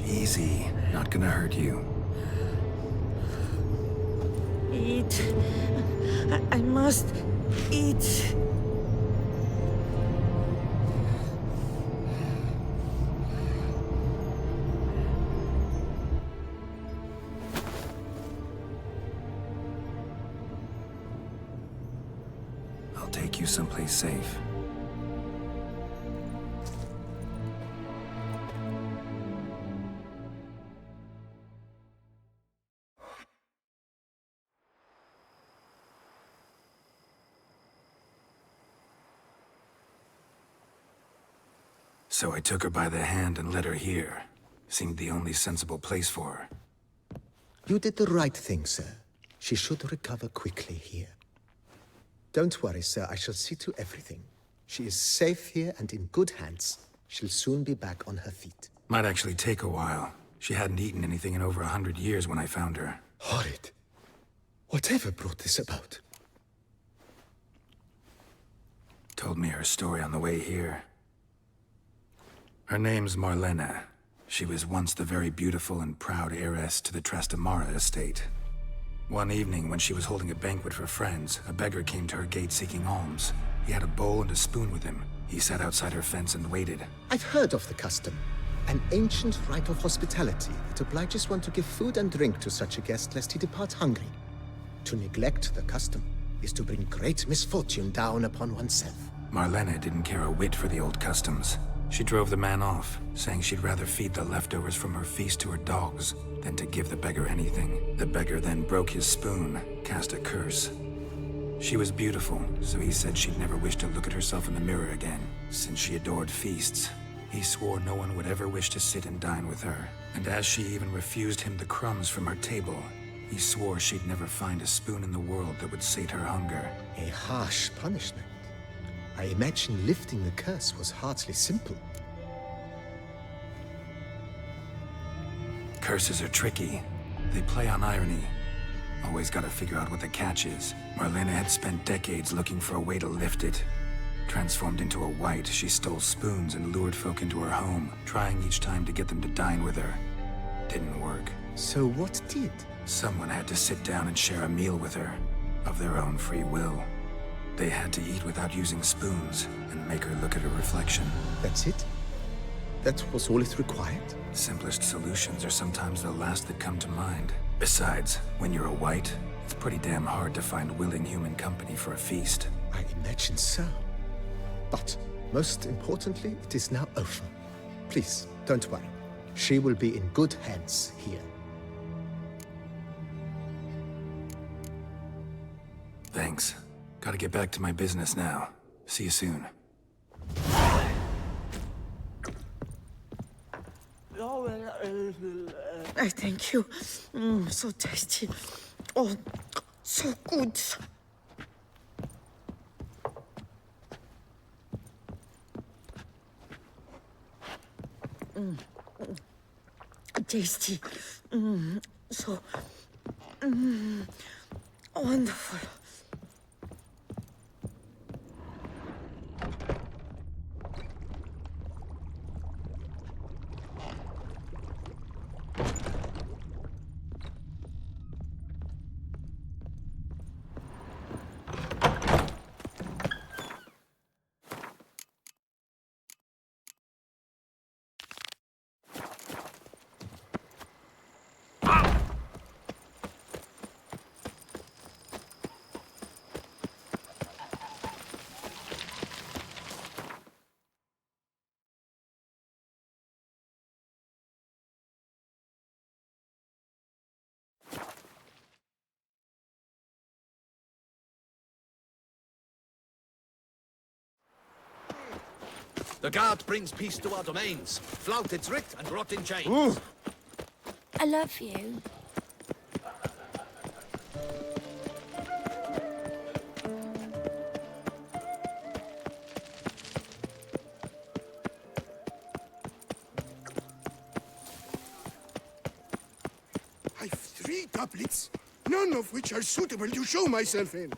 Easy. Not gonna hurt you. Eat. I must eat. I'll take you someplace safe. So I took her by the hand and led her here. Seemed the only sensible place for her. You did the right thing, sir. She should recover quickly here. Don't worry, sir. I shall see to everything. She is safe here and in good hands. She'll soon be back on her feet. Might actually take a while. She hadn't eaten anything in over 100 years when I found her. Horrid. Whatever brought this about? Told me her story on the way here. Her name's Marlena. She was once the very beautiful and proud heiress to the Trastamara estate. One evening, when she was holding a banquet for friends, a beggar came to her gate seeking alms. He had a bowl and a spoon with him. He sat outside her fence and waited. I've heard of the custom. An ancient rite of hospitality that obliges one to give food and drink to such a guest lest he depart hungry. To neglect the custom is to bring great misfortune down upon oneself. Marlena didn't care a whit for the old customs. She drove the man off, saying she'd rather feed the leftovers from her feast to her dogs than to give the beggar anything. The beggar then broke his spoon, cast a curse. She was beautiful, so he said she'd never wish to look at herself in the mirror again. Since she adored feasts, he swore no one would ever wish to sit and dine with her. And as she even refused him the crumbs from her table, he swore she'd never find a spoon in the world that would sate her hunger. A harsh punishment. I imagine lifting the curse was hardly simple. Curses are tricky. They play on irony. Always gotta figure out what the catch is. Marlena had spent decades looking for a way to lift it. Transformed into a white, she stole spoons and lured folk into her home, trying each time to get them to dine with her. Didn't work. So what did? Someone had to sit down and share a meal with her, of their own free will. They had to eat without using spoons, and make her look at her reflection. That's it? That was all it required? Simplest solutions are sometimes the last that come to mind. Besides, when you're a white, it's pretty damn hard to find willing human company for a feast. I imagine so. But, most importantly, it is now over. Please, don't worry. She will be in good hands here. Thanks. Gotta get back to my business now. See you soon. I thank you. So tasty. Oh, so good. Tasty. So wonderful. The guard brings peace to our domains. Flouted writ and brought in chains. I love you. I've 3 doublets, none of which are suitable to show myself in.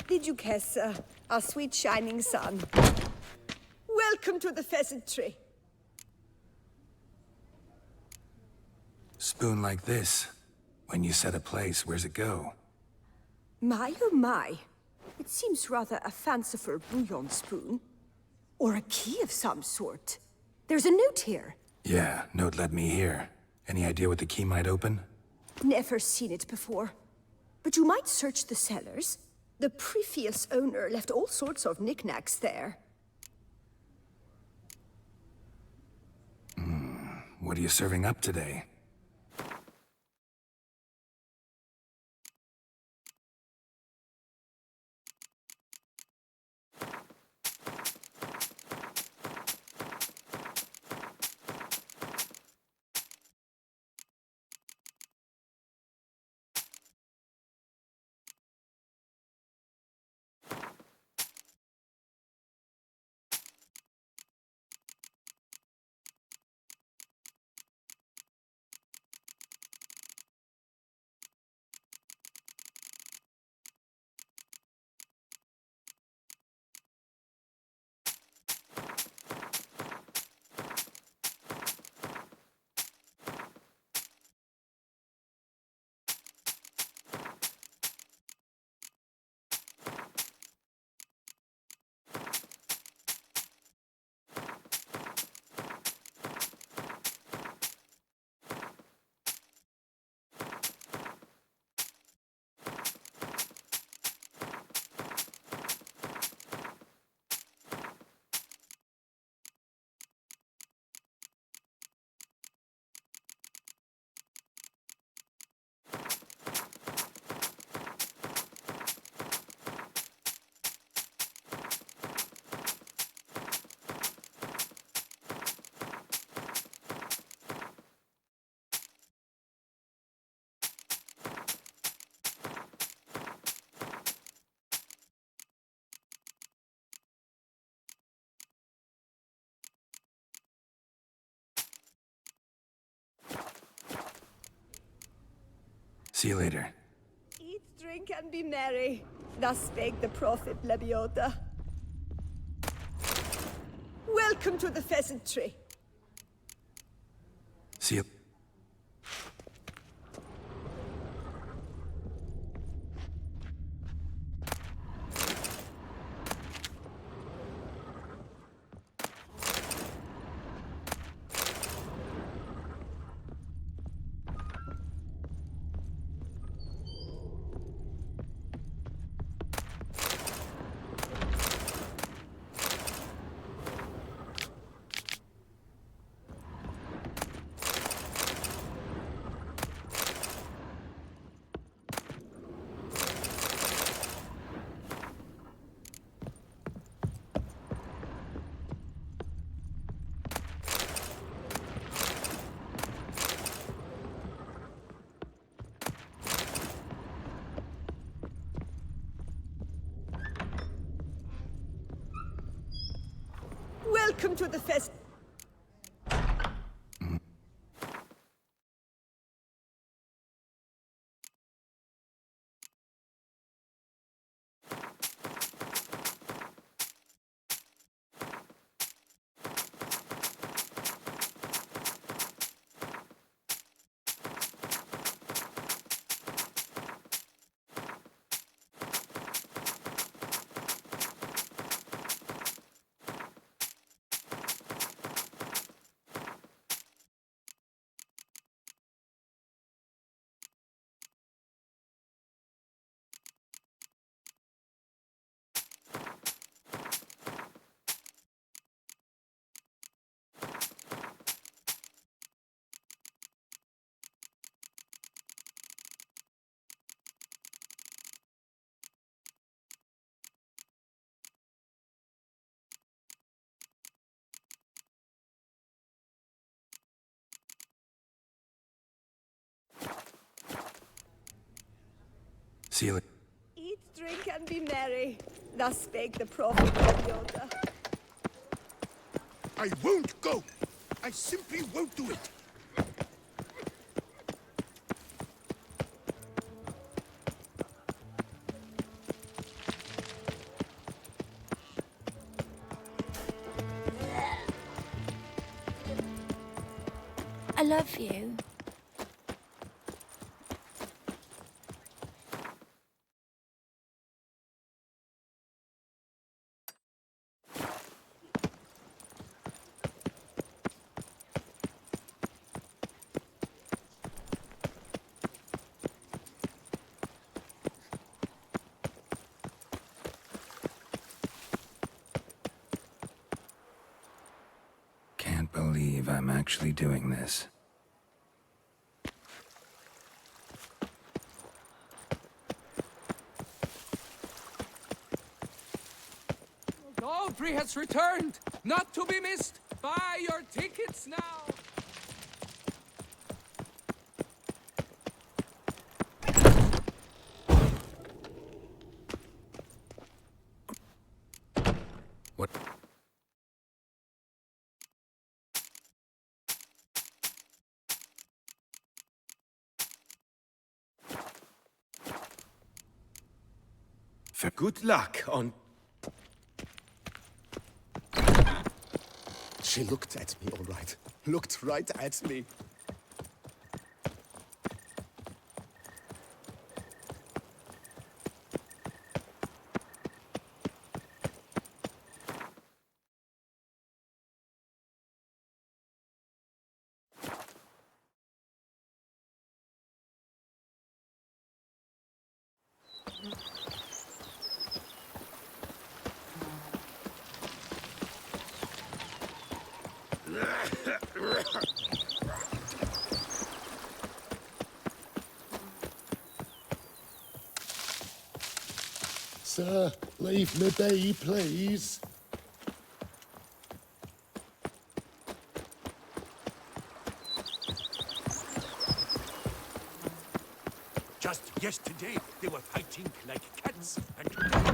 Did you guess, our sweet shining sun? Welcome to the pheasantry. Spoon like this. When you set a place, where's it go? My oh my. It seems rather a fanciful bouillon spoon. Or a key of some sort. There's a note here. Yeah, note led me here. Any idea what the key might open? Never seen it before. But you might search the cellars. The previous owner left all sorts of knickknacks there. What are you serving up today? See you later. Eat, drink, and be merry. Thus spake the prophet Lebiota. Welcome to the pheasantry. See you. Welcome to the fest. Seal it. Eat, drink, and be merry. Thus spake the prophet of Yoda. I won't go. I simply won't do it. I love you. Can't believe I'm actually doing this. Dalbury has returned, not to be missed. Buy your tickets now. What? For good luck on... She looked at me, all right. Looked right at me. Sir, leave me be, please. Just yesterday, they were fighting like cats, and today...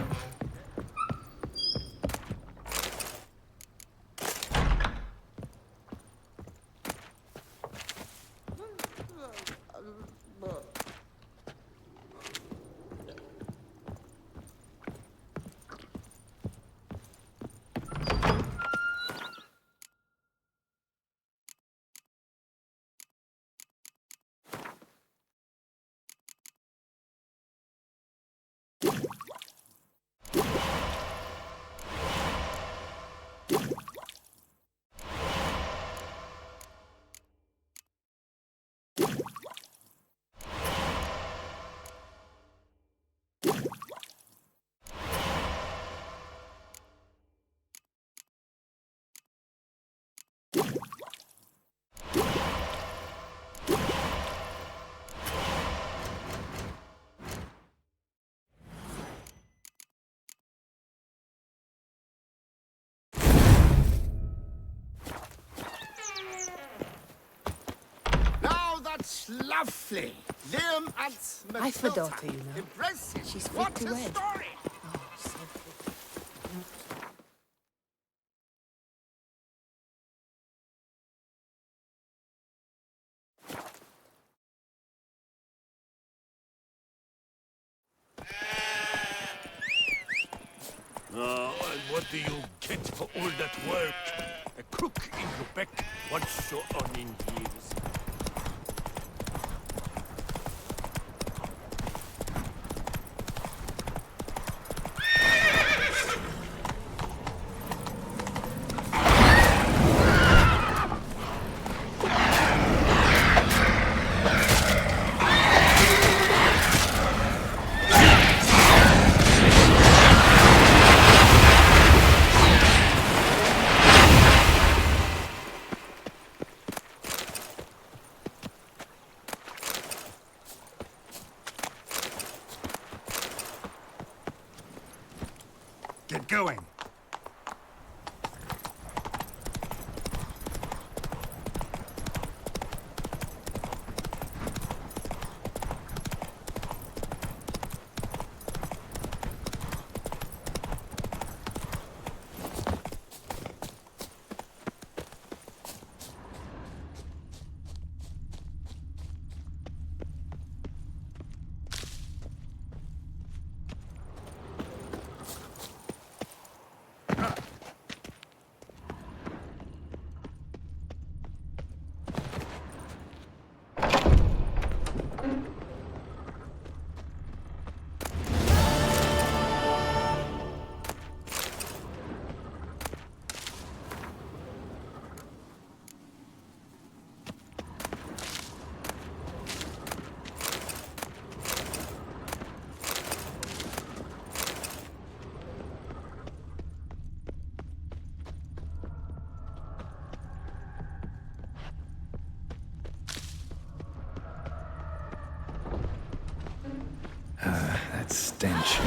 Now that's lovely. Liam and I've a daughter, you know. Impressive. She's fit What to a wed. story. Oh, so fit. And what do you get for all that work? A crook in Quebec, what's so on in years? Get going. That stench.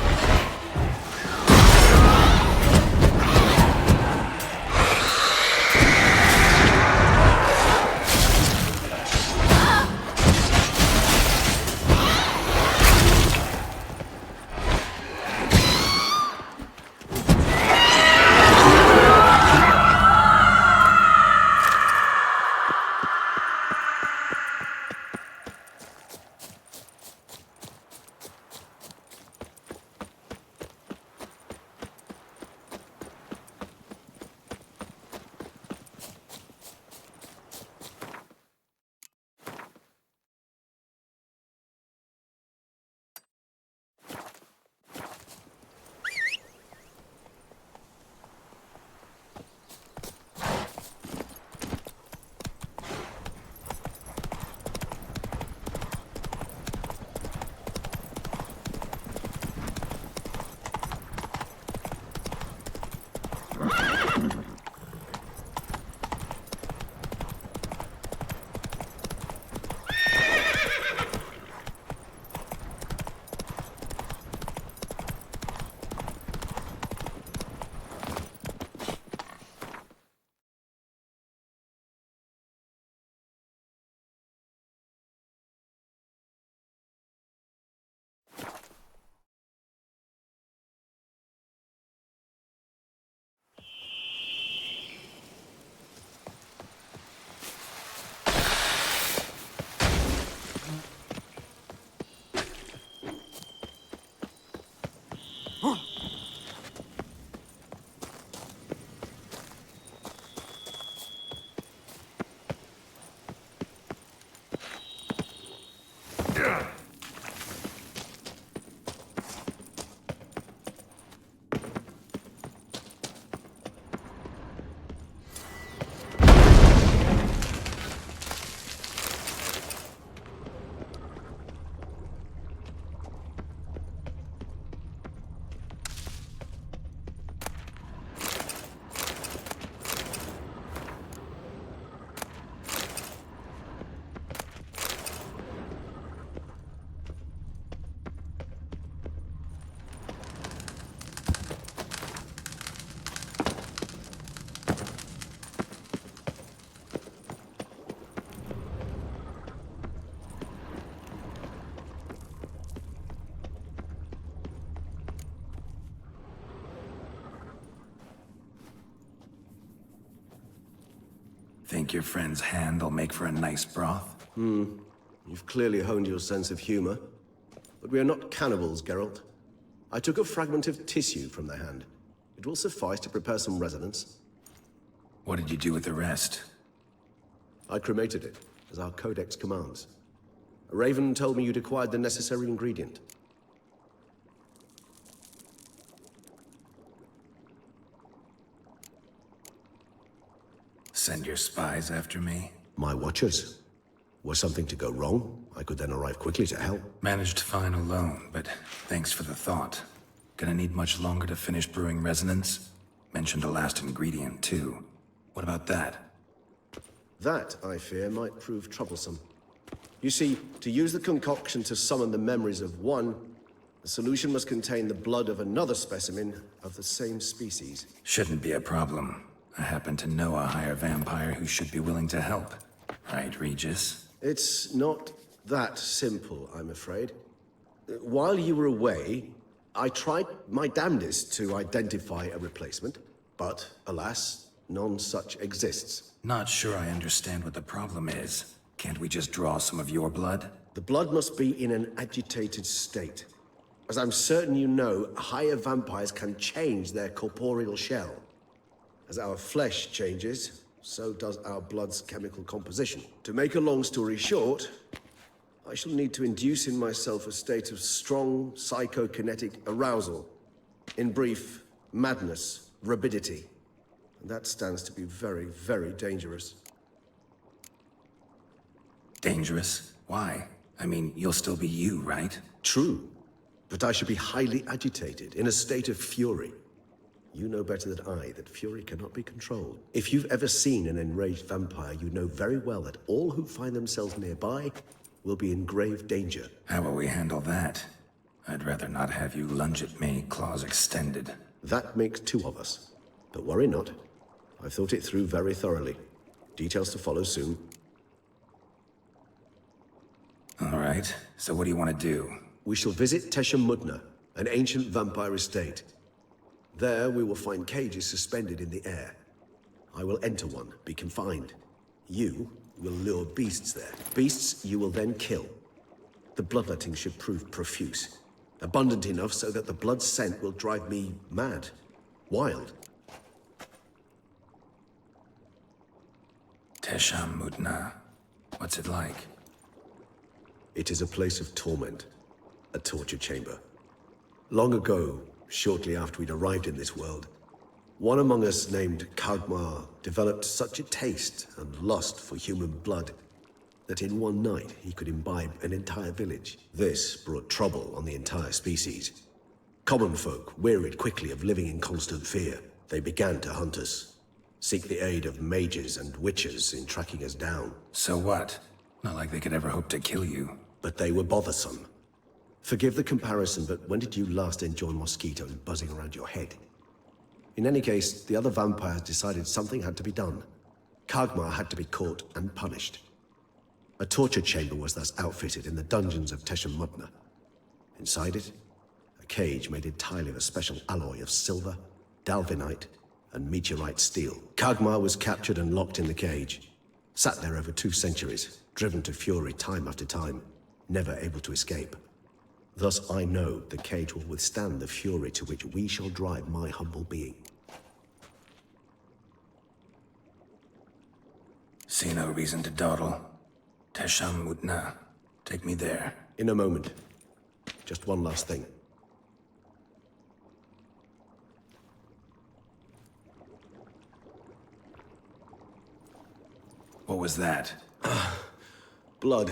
Think your friend's hand will make for a nice broth? You've clearly honed your sense of humor. But we are not cannibals, Geralt. I took a fragment of tissue from the hand. It will suffice to prepare some resonance. What did you do with the rest? I cremated it, as our codex commands. A raven told me you'd acquired the necessary ingredient. Send your spies after me? My watchers. Were something to go wrong, I could then arrive quickly to help. Managed fine alone, but thanks for the thought. Gonna need much longer to finish brewing resonance? Mentioned a last ingredient, too. What about that? That, I fear, might prove troublesome. You see, to use the concoction to summon the memories of one, the solution must contain the blood of another specimen of the same species. Shouldn't be a problem. I happen to know a higher vampire who should be willing to help. Right, Regis? It's not that simple, I'm afraid. While you were away, I tried my damnedest to identify a replacement, but alas, none such exists. Not sure I understand what the problem is. Can't we just draw some of your blood? The blood must be in an agitated state. As I'm certain you know, higher vampires can change their corporeal shell. As our flesh changes, so does our blood's chemical composition. To make a long story short, I shall need to induce in myself a state of strong psychokinetic arousal. In brief, madness, rabidity. And that stands to be very, very dangerous. Dangerous? Why? I mean, you'll still be you, right? True. But I should be highly agitated, in a state of fury. You know better than I that fury cannot be controlled. If you've ever seen an enraged vampire, you know very well that all who find themselves nearby will be in grave danger. How will we handle that? I'd rather not have you lunge at me, claws extended. That makes two of us. But worry not. I've thought it through very thoroughly. Details to follow soon. All right, so what do you want to do? We shall visit Teshem Mudna, an ancient vampire estate. There we will find cages suspended in the air. I will enter one, be confined. You will lure beasts there. Beasts you will then kill. The bloodletting should prove profuse. Abundant enough so that the blood scent will drive me mad. Wild. Teshem Mudna. What's it like? It is a place of torment. A torture chamber. Long ago, shortly after we'd arrived in this world, one among us named Kagmar developed such a taste and lust for human blood that in one night he could imbibe an entire village. This brought trouble on the entire species. Common folk wearied quickly of living in constant fear. They began to hunt us, seek the aid of mages and witches in tracking us down. So what? Not like they could ever hope to kill you. But they were bothersome. Forgive the comparison, but when did you last enjoy mosquitoes buzzing around your head? In any case, the other vampires decided something had to be done. Kagmar had to be caught and punished. A torture chamber was thus outfitted in the dungeons of Teshem Mudna. Inside it, a cage made entirely of a special alloy of silver, dalvinite, and meteorite steel. Kagmar was captured and locked in the cage. Sat there over 2 centuries, driven to fury time after time, never able to escape. Thus I know the cage will withstand the fury to which we shall drive my humble being. See no reason to dawdle. Teshem Mudna. Take me there. In a moment. Just one last thing. What was that? Blood.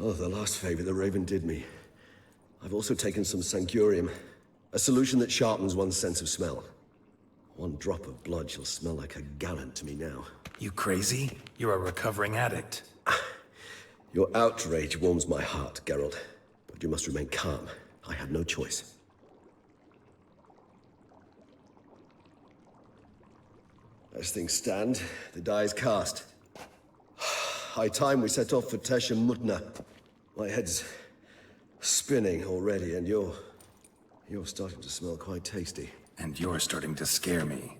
Oh, the last favor the Raven did me. I've also taken some Sancurium, a solution that sharpens one's sense of smell. One drop of blood shall smell like a gallon to me now. You crazy? You're a recovering addict. Your outrage warms my heart, Geralt. But you must remain calm. I had no choice. As things stand, the die is cast. High time we set off for Teshem Mudna. My head's spinning already, and you're starting to smell quite tasty. And you're starting to scare me.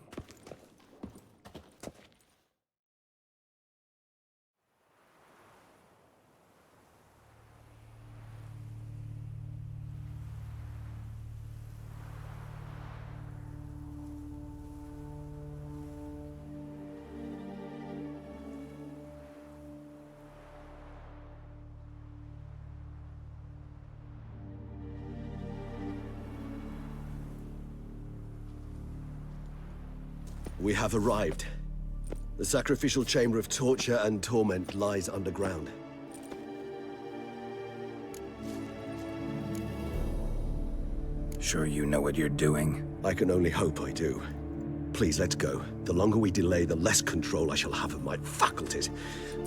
We have arrived. The sacrificial chamber of torture and torment lies underground. Sure you know what you're doing? I can only hope I do. Please, let's go. The longer we delay, the less control I shall have of my faculties.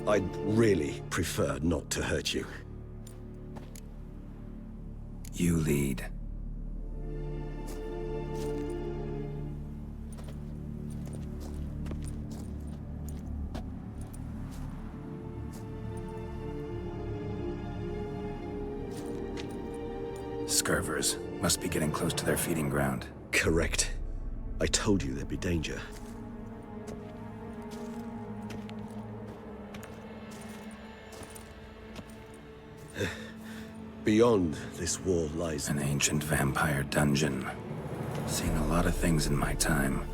I'd really prefer not to hurt you. You lead. Scurvers. Must be getting close to their feeding ground. Correct. I told you there'd be danger. Beyond this wall lies an ancient vampire dungeon. Seen a lot of things in my time.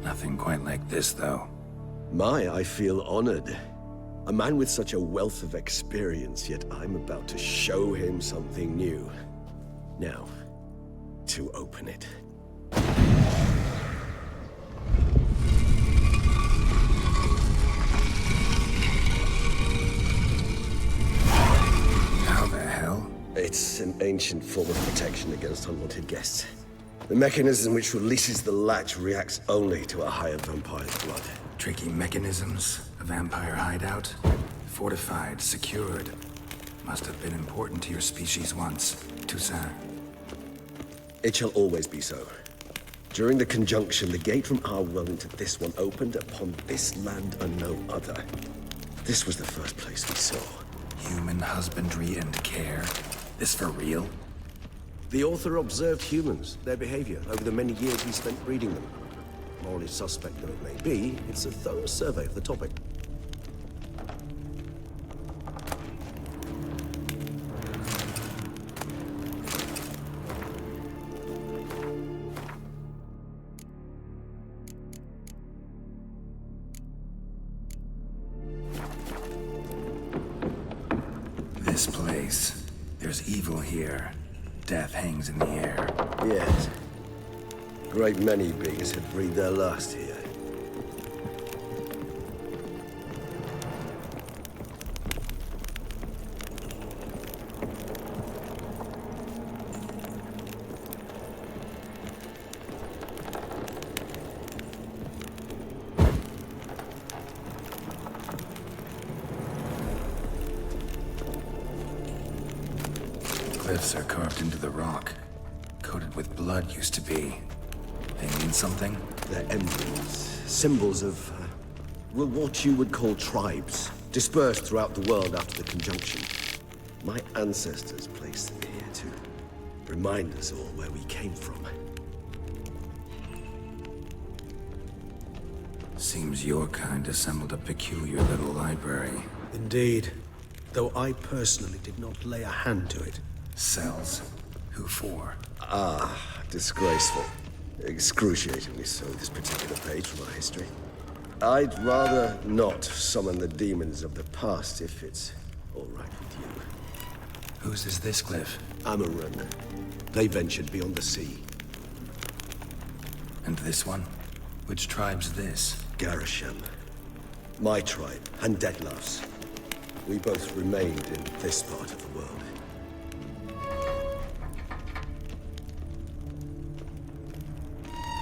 Nothing quite like this, though. I feel honored. A man with such a wealth of experience, yet I'm about to show him something new. Now, to open it. How the hell? It's an ancient form of protection against unwanted guests. The mechanism which releases the latch reacts only to a higher vampire's blood. Tricky mechanisms? A vampire hideout? Fortified, secured. Must have been important to your species once. Toussaint. It shall always be so. During the conjunction, the gate from our world into this one opened upon this land and no other. This was the first place we saw. Human husbandry and care? This for real? The author observed humans, their behavior, over the many years we spent breeding them. Morally suspect though it may be, it's a thorough survey of the topic. This place. There's evil here. Death hangs in the air. Yes. Great many beings had breathed their last here. Cliffs are carved into the rock. Coated with blood used to be. They mean something? They're emblems, symbols of, what you would call tribes, dispersed throughout the world after the conjunction. My ancestors placed them here to remind us all where we came from. Seems your kind assembled a peculiar little library. Indeed. Though I personally did not lay a hand to it. Cells? Who for? Disgraceful. Excruciatingly so, this particular page from our history. I'd rather not summon the demons of the past if it's all right with you. Whose is this cliff? Amaran. They ventured beyond the sea. And this one? Which tribe's this? Garisham. My tribe, and Detlav's. We both remained in this part of the world.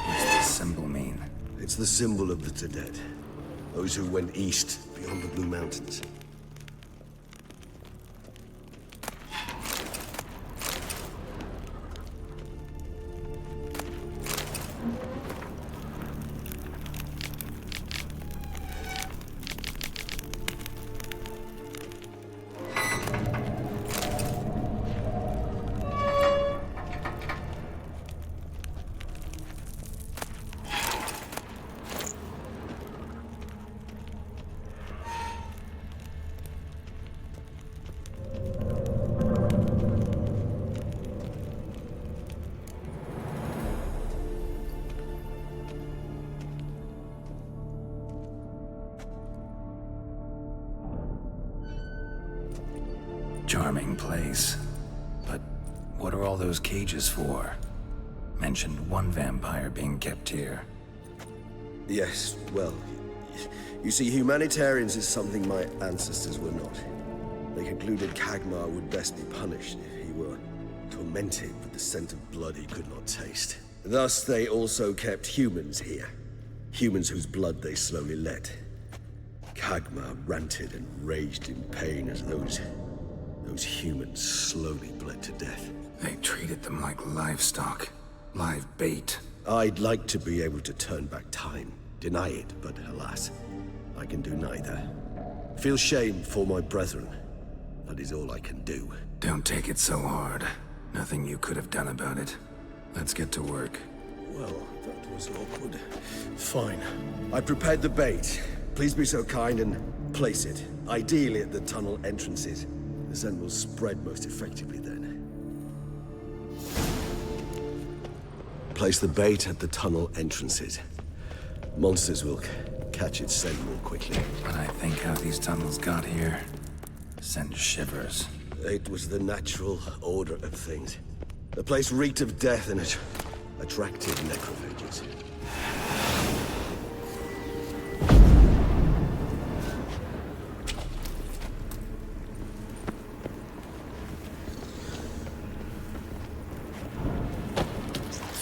What's this symbol mean? It's the symbol of the Tedet. Those who went east, beyond the Blue Mountains. Charming place. But what are all those cages for? Mentioned one vampire being kept here. Yes, well, you see, humanitarians is something my ancestors were not. They concluded Kagmar would best be punished if he were tormented with the scent of blood he could not taste. Thus, they also kept humans here. Humans whose blood they slowly let. Kagmar ranted and raged in pain as those humans slowly bled to death. They treated them like livestock. Live bait. I'd like to be able to turn back time. Deny it, but alas, I can do neither. Feel shame for my brethren. That is all I can do. Don't take it so hard. Nothing you could have done about it. Let's get to work. Well, that was awkward. Fine. I prepared the bait. Please be so kind and place it. Ideally at the tunnel entrances. The scent will spread most effectively then. Place the bait at the tunnel entrances. Monsters will catch its scent more quickly. When I think how these tunnels got here, send shivers. It was the natural order of things. The place reeked of death and attracted necrophages.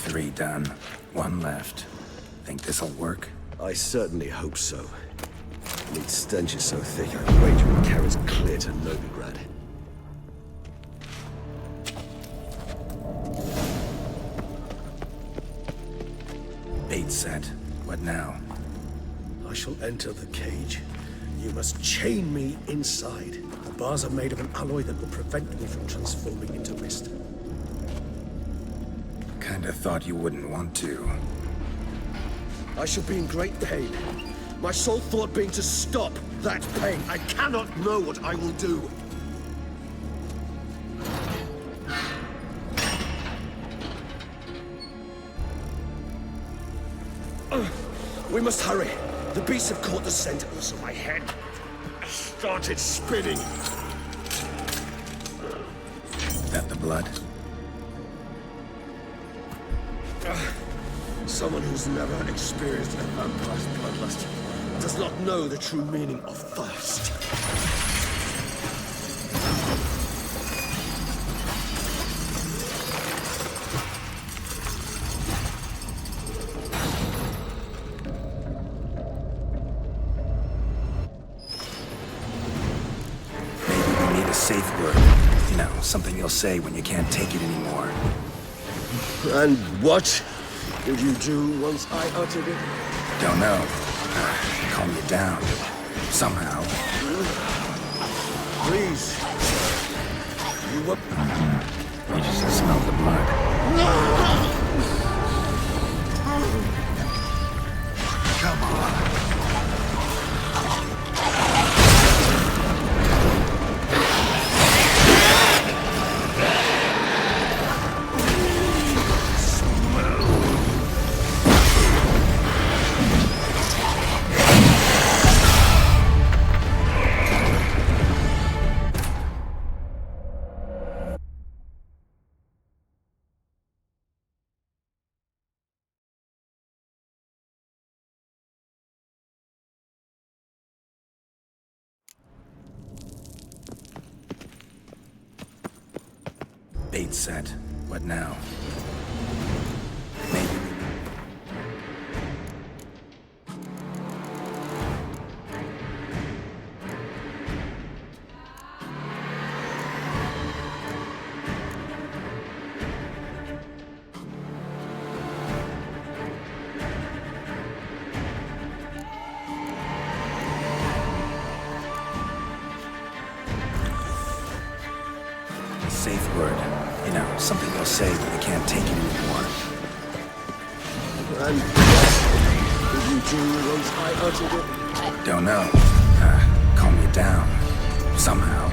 Three done. One left. Think this'll work? I certainly hope so. Meat stench is so thick, I wager it carries clear to Novigrad. Bait set. What now? I shall enter the cage. You must chain me inside. The bars are made of an alloy that will prevent me from transforming into mist. Kinda thought you wouldn't want to. I shall be in great pain. My sole thought being to stop that pain. I cannot know what I will do. We must hurry. The beasts have caught the scent. Also, my head started spinning. That the blood? Someone who's never experienced a vampire's bloodlust does not know the true meaning of thirst. Maybe we need a safe word. You know, something you'll say when you can't take it anymore. And what did you do once I uttered it? Don't know. Calm you down. Somehow. Please. You were... You just smelled the blood. Come on. Bait set. What now? Maybe. A safe word. You know, something you'll say when you can't take it anymore. And what did you do once I uttered it? Don't know. Calm you down. Somehow.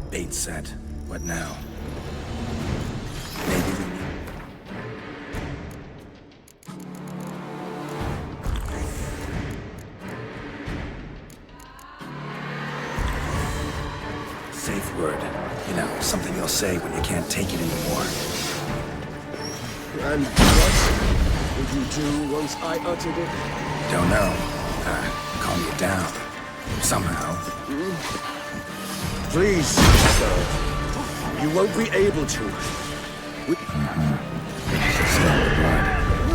Bait set. What now? Maybe we need... word. You know, something you'll say when you can't take it anymore. And what would you do once I uttered it? Don't know. Calm you down. Somehow. Please, sir. You won't be able to. Stop the blood.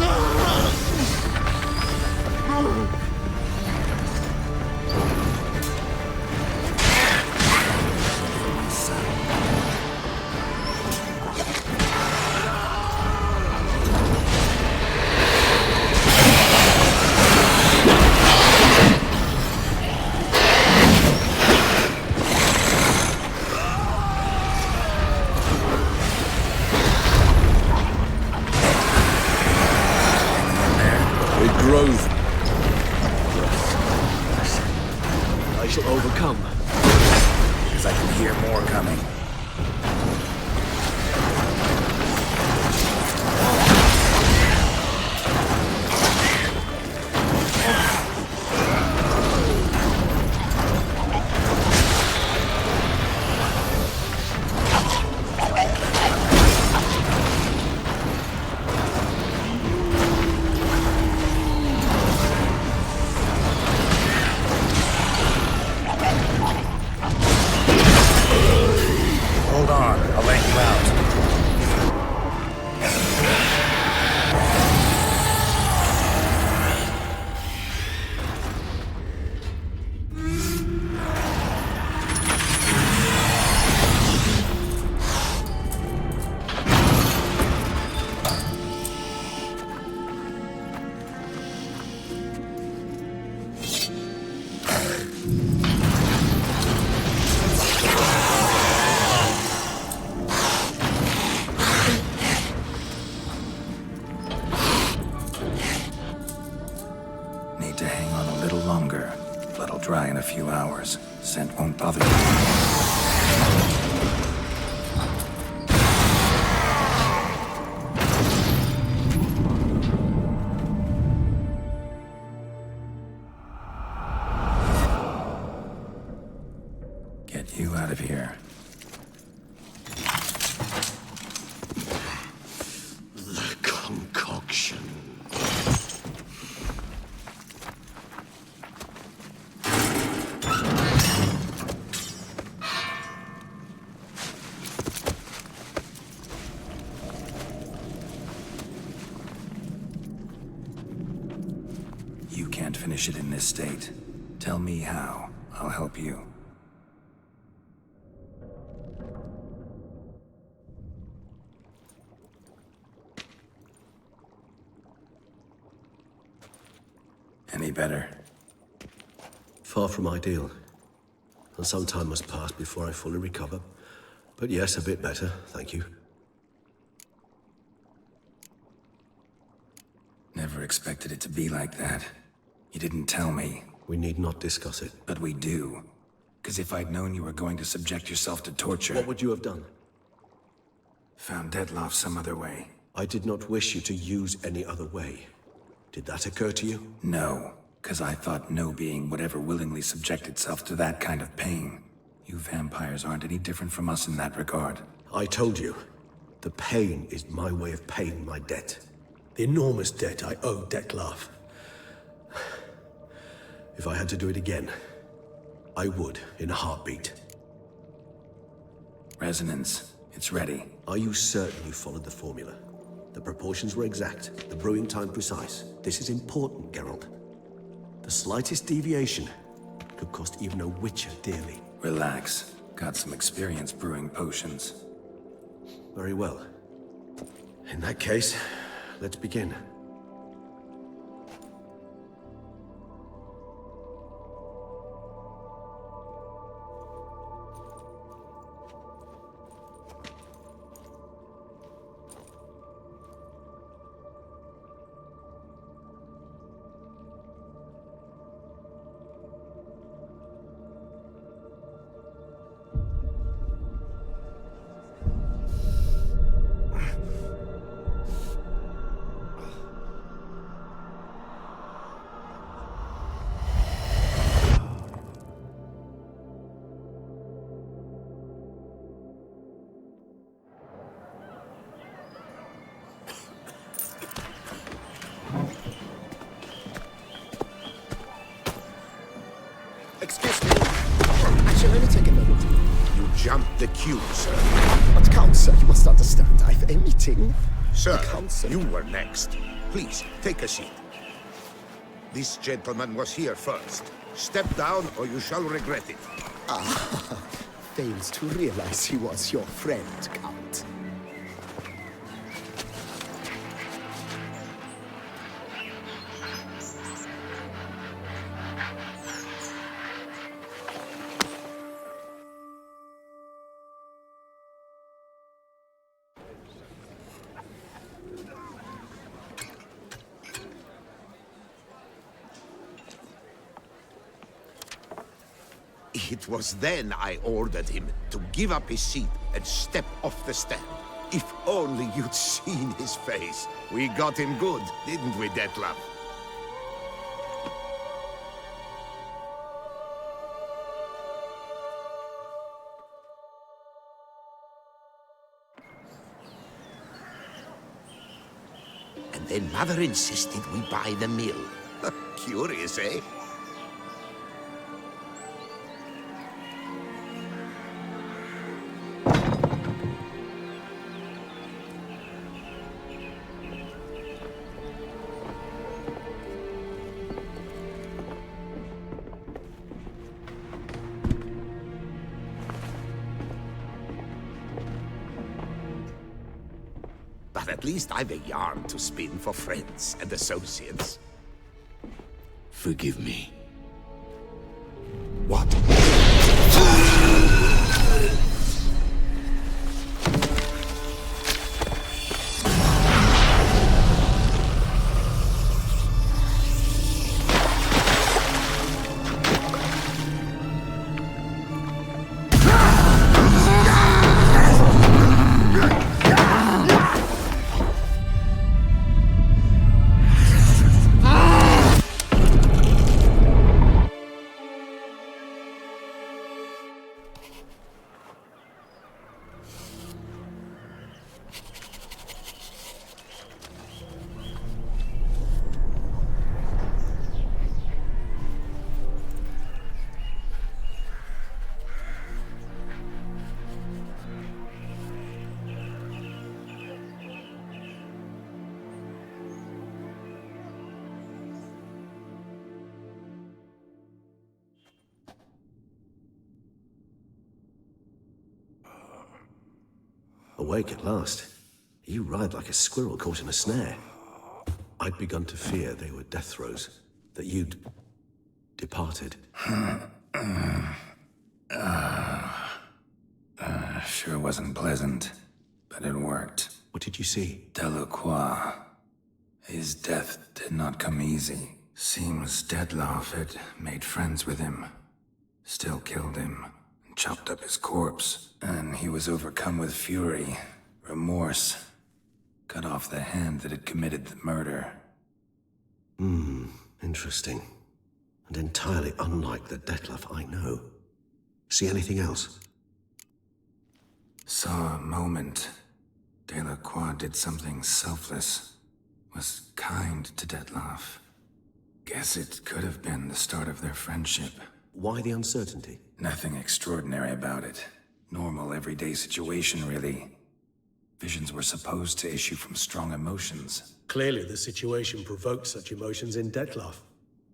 I shall overcome. Because I can hear more coming. Hold on, I'll let you out. Need to hang on a little longer. Blood'll dry in a few hours. Scent won't bother you. Get you out of here. The concoction. You can't finish it in this state. Tell me how. I'll help you. Any better? Far from ideal. And some time must pass before I fully recover. But yes, a bit better, thank you. Never expected it to be like that. You didn't tell me. We need not discuss it. But we do. Because if I'd known you were going to subject yourself to torture... What would you have done? Found Detloff some other way. I did not wish you to use any other way. Did that occur to you? No. Because I thought no being would ever willingly subject itself to that kind of pain. You vampires aren't any different from us in that regard. I told you. The pain is my way of paying my debt. The enormous debt I owe Detloff. If I had to do it again, I would, in a heartbeat. Resonance. It's ready. Are you certain you followed the formula? The proportions were exact, the brewing time precise. This is important, Geralt. The slightest deviation could cost even a witcher dearly. Relax. Got some experience brewing potions. Very well. In that case, let's begin. Excuse me. Actually, let me take a moment. You jumped the queue, sir. But Count, sir, you must understand. I've a meeting. Sir, The council. you were next. Please, take a seat. This gentleman was here first. Step down or you shall regret it. Ah, fails to realize he was your friend, Count. It was then I ordered him to give up his seat and step off the stand. If only you'd seen his face. We got him good, didn't we, Detlef? And then Mother insisted we buy the mill. Curious, eh? But at least I've a yarn to spin for friends and associates. Forgive me. What? Awake at last. You ride like a squirrel caught in a snare. I'd begun to fear they were death throes, that you'd departed. Sure wasn't pleasant, but it worked. What did you see? Delacroix. His death did not come easy. Seems Detlef had made friends with him. Still killed him, and chopped up his corpse. And he was overcome with fury, remorse. Cut off the hand that had committed the murder. Interesting. And entirely unlike the Detlef I know. See anything else? Saw a moment. Delacroix did something selfless. Was kind to Detlef. Guess it could have been the start of their friendship. Why the uncertainty? Nothing extraordinary about it. Normal, everyday situation, really. Visions were supposed to issue from strong emotions. Clearly, the situation provoked such emotions in Detlef.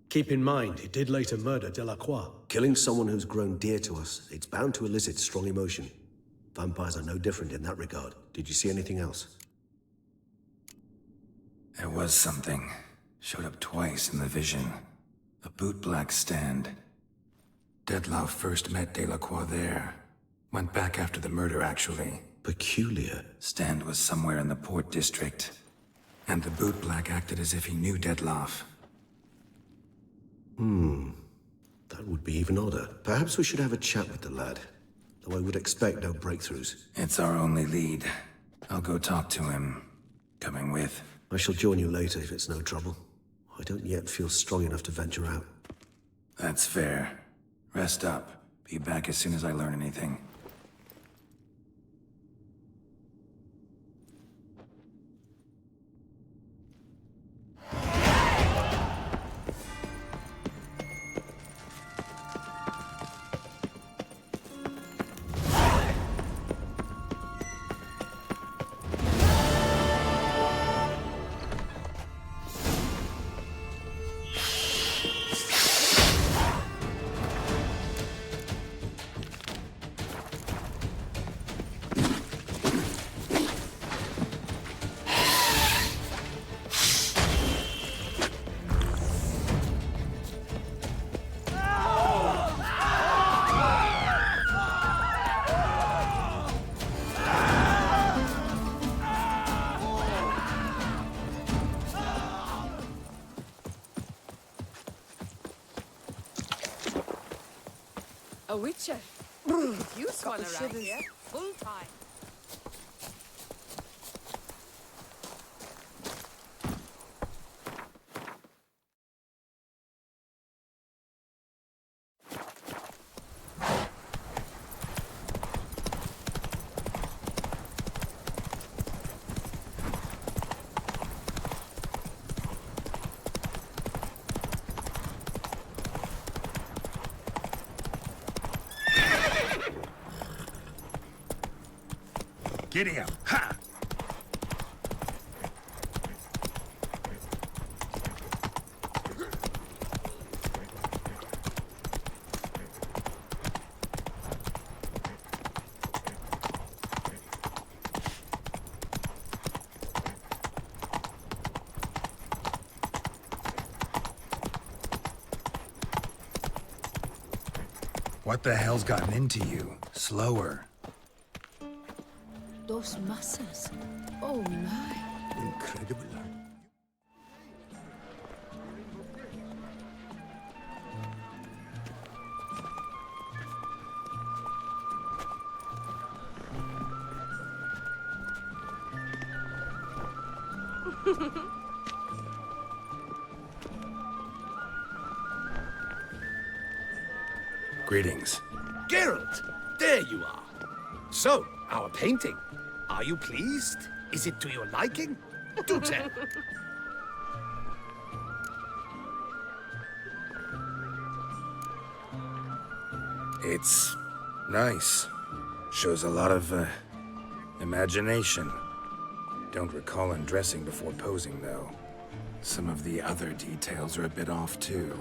Keep in mind, he did later murder Delacroix. Killing someone who's grown dear to us, it's bound to elicit strong emotion. Vampires are no different in that regard. Did you see anything else? There was something. Showed up twice in the vision. A bootblack stand. Detlef first met Delacroix there. Went back after the murder, actually. Peculiar. Stand was somewhere in the port district. And the bootblack acted as if he knew Detlef. That would be even odder. Perhaps we should have a chat with the lad. Though I would expect no breakthroughs. It's our only lead. I'll go talk to him. Coming with. I shall join you later if it's no trouble. I don't yet feel strong enough to venture out. That's fair. Rest up. Be back as soon as I learn anything. A witcher. Use one around here. Full time. Giddy up. Ha! What the hell's gotten into you? Slower. Those muscles. Oh my. Incredible. Greetings. Geralt, there you are. So, our painting. Are you pleased? Is it to your liking? Do tell. It's nice. Shows a lot of, imagination. Don't recall undressing before posing, though. Some of the other details are a bit off, too.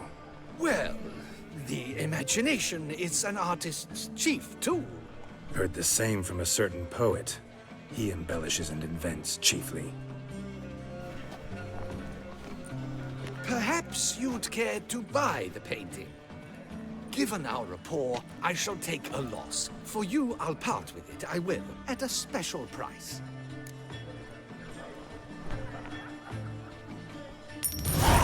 Well, the imagination is an artist's chief tool. Heard the same from a certain poet. He embellishes and invents, chiefly. Perhaps you'd care to buy the painting. Given our rapport, I shall take a loss. For you, I'll part with it, I will, at a special price.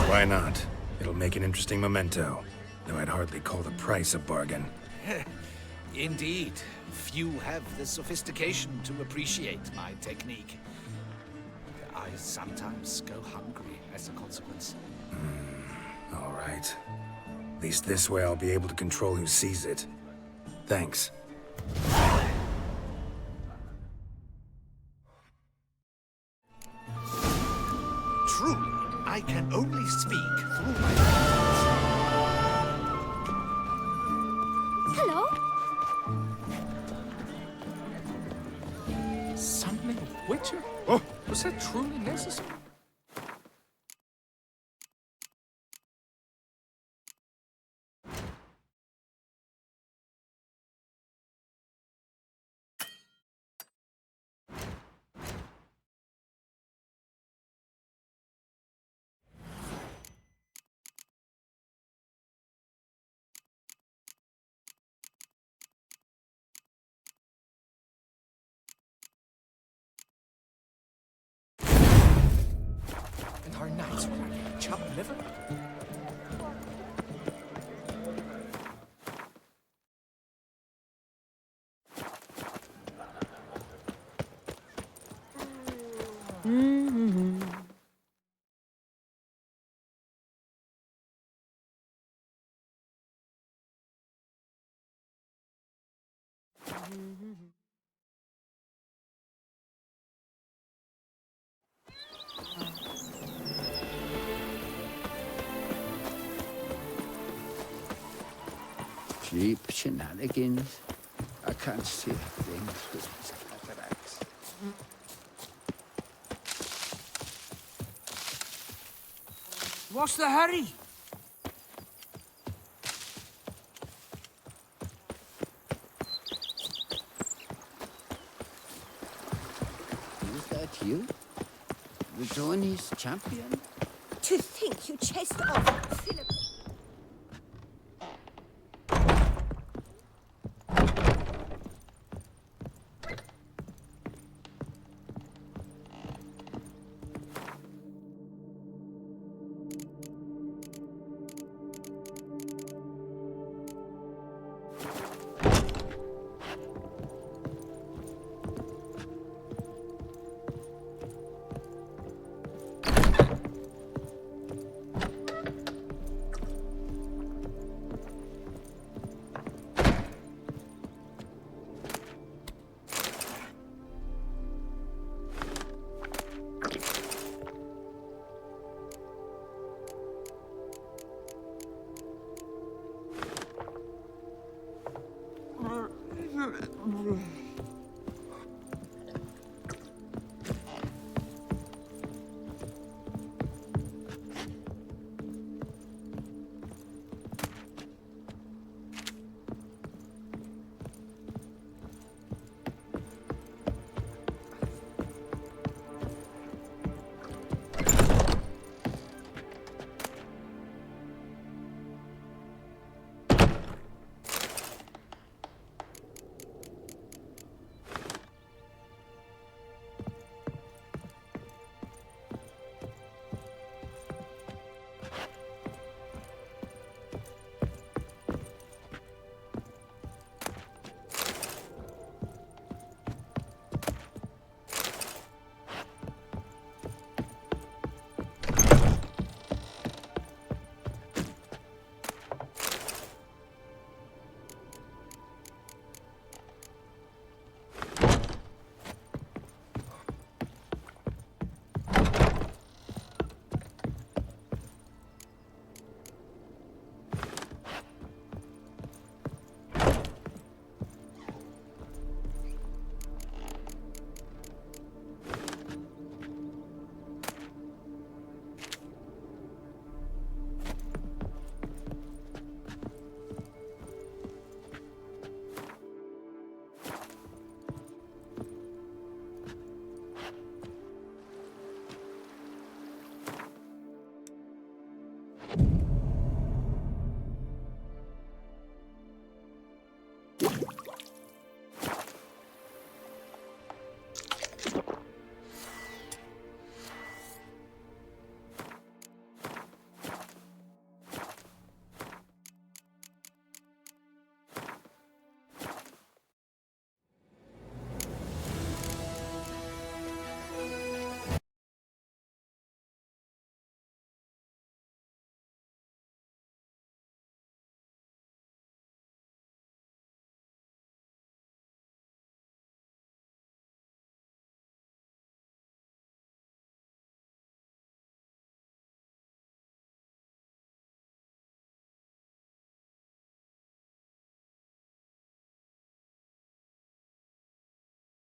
Why not? It'll make an interesting memento, though I'd hardly call the price a bargain. Indeed. Few have the sophistication to appreciate my technique. I sometimes go hungry as a consequence. All right. At least this way I'll be able to control who sees it. Thanks. Truly, I can only speak through my... Hello? Summoning a witcher? Oh, was that truly necessary? And our knights were like chopped liver? Cheap shenanigans. I can't see things with these cataracts. What's the hurry? Is that you? The Tony's champion? To think you chased off Philip